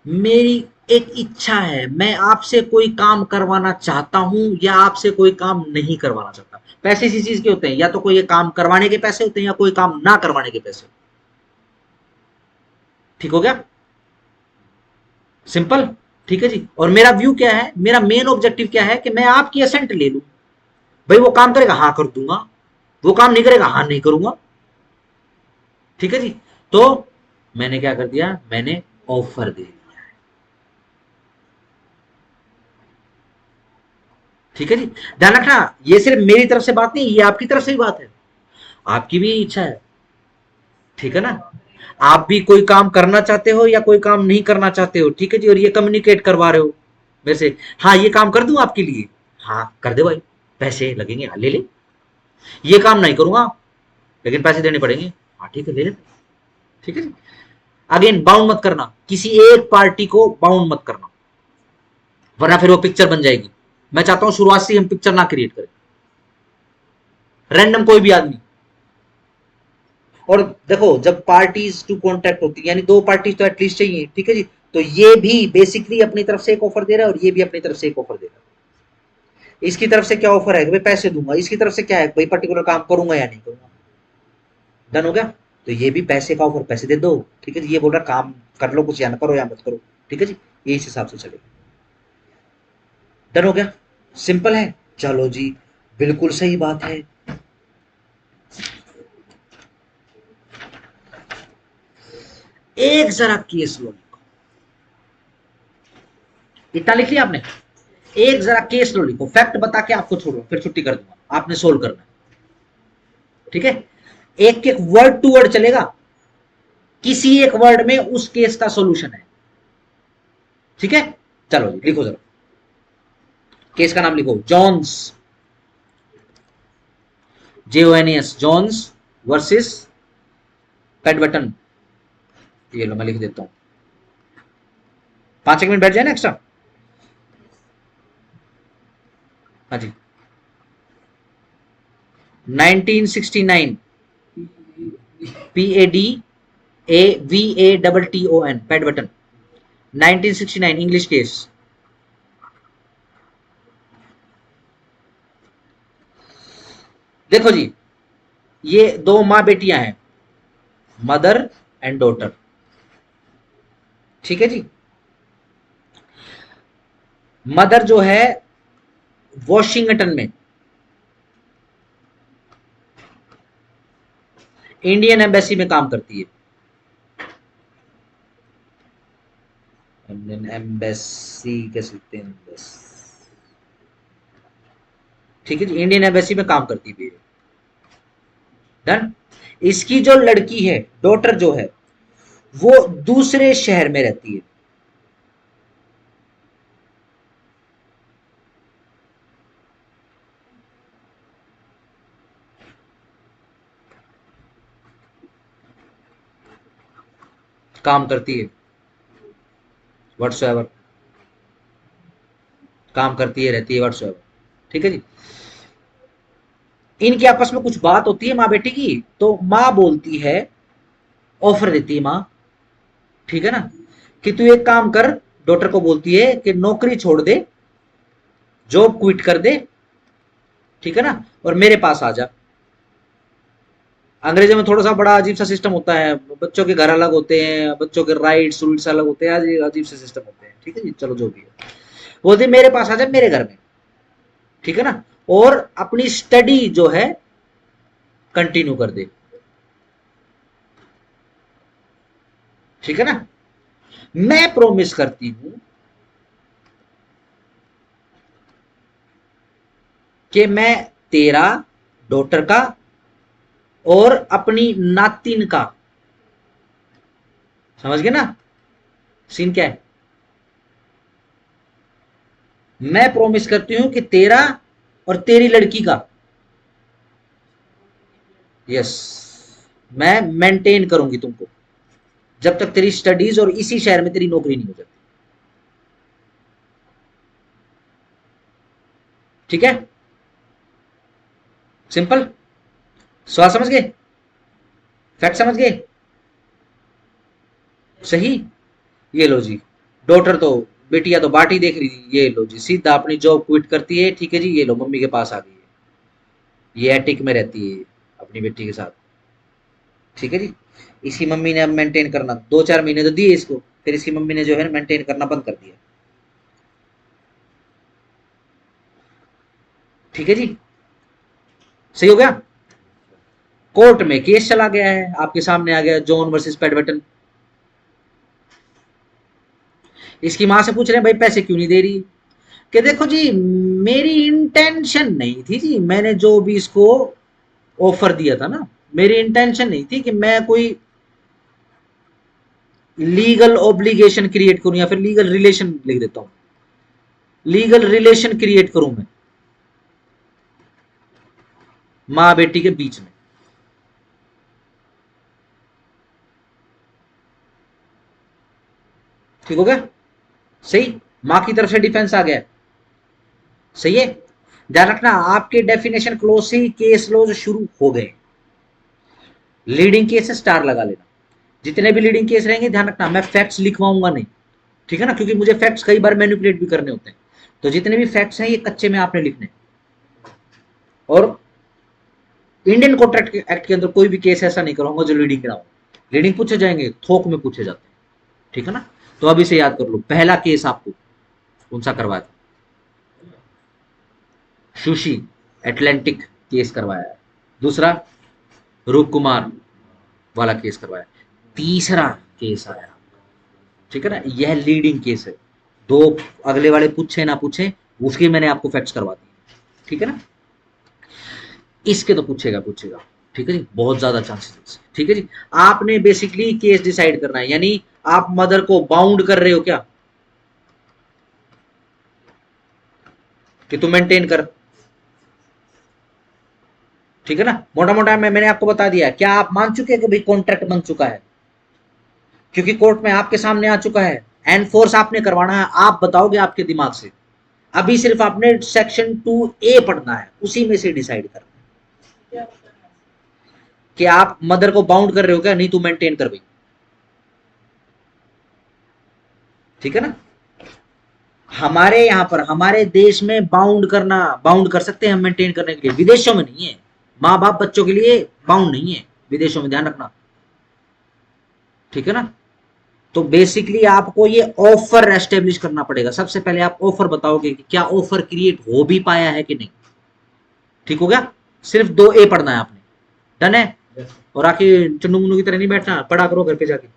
मेरी एक इच्छा है, मैं आपसे कोई काम करवाना चाहता हूं या आपसे कोई काम नहीं करवाना चाहता। पैसे इसी चीज के होते हैं, या तो कोई काम करवाने के पैसे होते हैं या कोई काम ना करवाने के पैसे। ठीक हो गया, सिंपल। ठीक है जी। और मेरा व्यू क्या है, मेरा मेन ऑब्जेक्टिव क्या है कि मैं आपकी असेंट ले लूं। भाई वो काम करेगा, हाँ कर दूंगा, वो काम नहीं करेगा, हाँ नहीं करूंगा। ठीक है जी। तो मैंने क्या कर दिया, मैंने ऑफर दे दिया। ठीक है जी। ध्यान रखना, ये सिर्फ मेरी तरफ से बात नहीं, ये आपकी तरफ से भी बात है, आपकी भी इच्छा है। ठीक है ना, आप भी कोई काम करना चाहते हो या कोई काम नहीं करना चाहते हो। ठीक है जी। और ये कम्युनिकेट करवा रहे हो वैसे, हाँ ये काम कर दूं आपके लिए, हाँ कर दे भाई, पैसे लगेंगे, हाँ ले ले। ये काम नहीं करूंगा लेकिन पैसे देने पड़ेंगे, हाँ ठीक है ले ले। ठीक है जी। अगेन बाउंड मत करना, किसी एक पार्टी को बाउंड मत करना, वरना फिर वो पिक्चर बन जाएगी। मैं चाहता हूं शुरुआत से हम पिक्चर ना क्रिएट करें, रैंडम कोई भी आदमी। और देखो, जब पार्टीज टू कॉन्ट्रैक्ट होती है, यानी दो पार्टीज तो एटलीस्ट चाहिए। ठीक है जी। तो ये भी बेसिकली अपनी तरफ से एक ऑफर दे रहा है और ये भी अपनी तरफ से एक ऑफर दे रहा है। इसकी तरफ से क्या ऑफर है कि भाई पैसे दूंगा, इसकी तरफ से क्या है भाई पर्टिकुलर काम करूंगा या नहीं करूंगा। डन हो गया। तो ये भी पैसे का ऑफर, पैसे दे दो। ठीक है जी। ये बोल रहा काम कर लो कुछ, या ना करो या मत करो। ठीक है जी, ये इस हिसाब से चलेगा। डन हो गया, सिंपल है। चलो जी, बिल्कुल सही बात है। एक जरा केस लो, इतना लिख लिया आपने। एक जरा केस लो लिखो, फैक्ट बता के आपको छोड़ो, फिर छुट्टी कर दूंगा, आपने सोल्व करना है। ठीक है, एक एक वर्ड टू वर्ड चलेगा, किसी एक वर्ड में उस केस का सॉल्यूशन है। ठीक है, चलो जी लिखो जरा, केस का नाम लिखो, जॉन्स, JONS, जॉन्स वर्सेस पेडबटन। ये लो मैं लिख देता हूं, 5 एक मिनट बैठ जाए ना एक्स्ट्रा। हाँ जी, 1969, PADAVATTON, पेडबटन, 1969 इंग्लिश केस। देखो जी, ये दो माँ बेटियां हैं, मदर एंड डॉटर। ठीक है जी। मदर जो है वॉशिंगटन में इंडियन एम्बेसी में काम करती है। इंडियन एम्बेसी कैसे लिखते हैं, ठीक है जी, इंडियन एम्बेसी में काम करती है। डन। इसकी जो लड़की है, डॉटर जो है, वो दूसरे शहर में रहती है। काम करती है व्हाट्सएवर, काम करती है, रहती है व्हाट्सएवर। ठीक है जी। इनकी आपस में कुछ बात होती है माँ बेटी की, तो माँ बोलती है, ऑफर देती है माँ, ठीक है ना, कि तू एक काम कर, डॉटर को बोलती है कि नौकरी छोड़ दे, जॉब क्विट कर दे, ठीक है ना, और मेरे पास आ जा। अंग्रेजी में थोड़ा सा बड़ा अजीब सा सिस्टम होता है, बच्चों के घर अलग होते हैं, बच्चों के राइट्स रूल्स अलग होते हैं, अजीब से सिस्टम होते हैं। ठीक है जी, चलो जो भी है, बोलते मेरे पास आ जा, मेरे घर में, ठीक है ना, और अपनी स्टडी जो है कंटिन्यू कर दे। ठीक है ना, मैं प्रोमिस करती हूं कि मैं तेरा, डॉटर का और अपनी नातिन का, समझ गए ना सीन क्या है। मैं प्रॉमिस करती हूं कि तेरा और तेरी लड़की का, यस, मैं मेंटेन करूंगी तुमको जब तक तेरी स्टडीज और इसी शहर में तेरी नौकरी नहीं हो जाती। ठीक है, सिंपल, सवाल समझ गए। फैक्ट समझ गए? सही। ये लो जी, डॉटर तो बेटिया तो बाटी देख रही थी, ये लो जी सीधा अपनी जॉब क्विट करती है, ठीक है जी, ये लो मम्मी के पास आ गई है, ये एटिक में रहती है अपनी बेटी के साथ, ठीक है जी। इसकी मम्मी ने अब मेंटेन करना 2-4 महीने तो दिए इसको, फिर इसकी मम्मी ने जो है मेंटेन करना बंद कर दिया, ठीक है जी। सही हो गया। कोर्ट में केस चला गया है, आपके सामने आ गया जॉन वर्सेस पैडबटन। इसकी मां से पूछ रहे हैं भाई पैसे क्यों नहीं दे रही, कि देखो जी मेरी इंटेंशन नहीं थी जी, मैंने जो भी इसको ऑफर दिया था ना, मेरी इंटेंशन नहीं थी कि मैं कोई लीगल ऑब्लिगेशन क्रिएट करूं या फिर लीगल रिलेशन लिख देता हूं, लीगल रिलेशन क्रिएट करूं मैं मां बेटी के बीच में। ठीक हो गया? सही। मां की तरफ से डिफेंस आ गया, सही है। ध्यान रखना आपके डेफिनेशन क्लोज से ही केस लॉज शुरू हो गए। लीडिंग केस से स्टार लगा लेना, जितने भी लीडिंग केस रहेंगे ध्यान रखना मैं फैक्ट्स लिखवाऊंगा नहीं, ठीक है ना, क्योंकि मुझे फैक्ट्स कई बार मैनिपुलेट भी करने होते हैं, तो जितने भी फैक्ट्स हैं ये कच्चे में आपने लिखने। और इंडियन कॉन्ट्रैक्ट एक्ट के अंदर कोई भी केस ऐसा नहीं कराऊंगा जो लीडिंग ना हो, लीडिंग पूछे जाएंगे थोक में पूछे जाते हैं, ठीक है ना। तो अभी से याद कर लो, पहला केस आपको कौन सा करवाया था, सुशी एटलांटिक केस करवाया है, दूसरा रूप कुमार वाला केस करवाया, तीसरा केस आया, ठीक है ना, यह लीडिंग केस है। दो अगले वाले पूछे ना पूछे उसकी मैंने आपको फैक्ट्स करवा दी, ठीक है ना। इसके तो पूछेगा पूछेगा, ठीक है जी, बहुत ज्यादा चांसेस, ठीक है जी। आपने बेसिकली केस डिसाइड करना है, यानी आप मदर को बाउंड कर रहे हो क्या कि तू मेंटेन कर, ठीक है ना। मोटा मोटा मैंने आपको बता दिया, क्या आप मान चुके हैं कि भाई कॉन्ट्रैक्ट बन चुका है, क्योंकि कोर्ट में आपके सामने आ चुका है, एनफोर्स आपने करवाना है, आप बताओगे आपके दिमाग से, अभी सिर्फ आपने सेक्शन 2A पढ़ना है, उसी में से डिसाइड करना है कि आप मदर को बाउंड कर रहे हो क्या, नहीं तू मेंटेन कर भाई, ठीक है ना। हमारे यहां पर हमारे देश में बाउंड करना, बाउंड कर सकते हैं हम मेंटेन करने के लिए, विदेशों में नहीं है, माँ बाप बच्चों के लिए बाउंड नहीं है विदेशों में, ध्यान रखना, ठीक है ना। तो बेसिकली आपको ये ऑफर एस्टेब्लिश करना पड़ेगा, सबसे पहले आप ऑफर बताओगे कि क्या ऑफर क्रिएट हो भी पाया है कि नहीं, ठीक हो गया। सिर्फ 2A पढ़ना है आपने, डन है। और आके चुन्नू मुन्नू की तरह नहीं बैठना, पढ़ा करो घर पे जाके।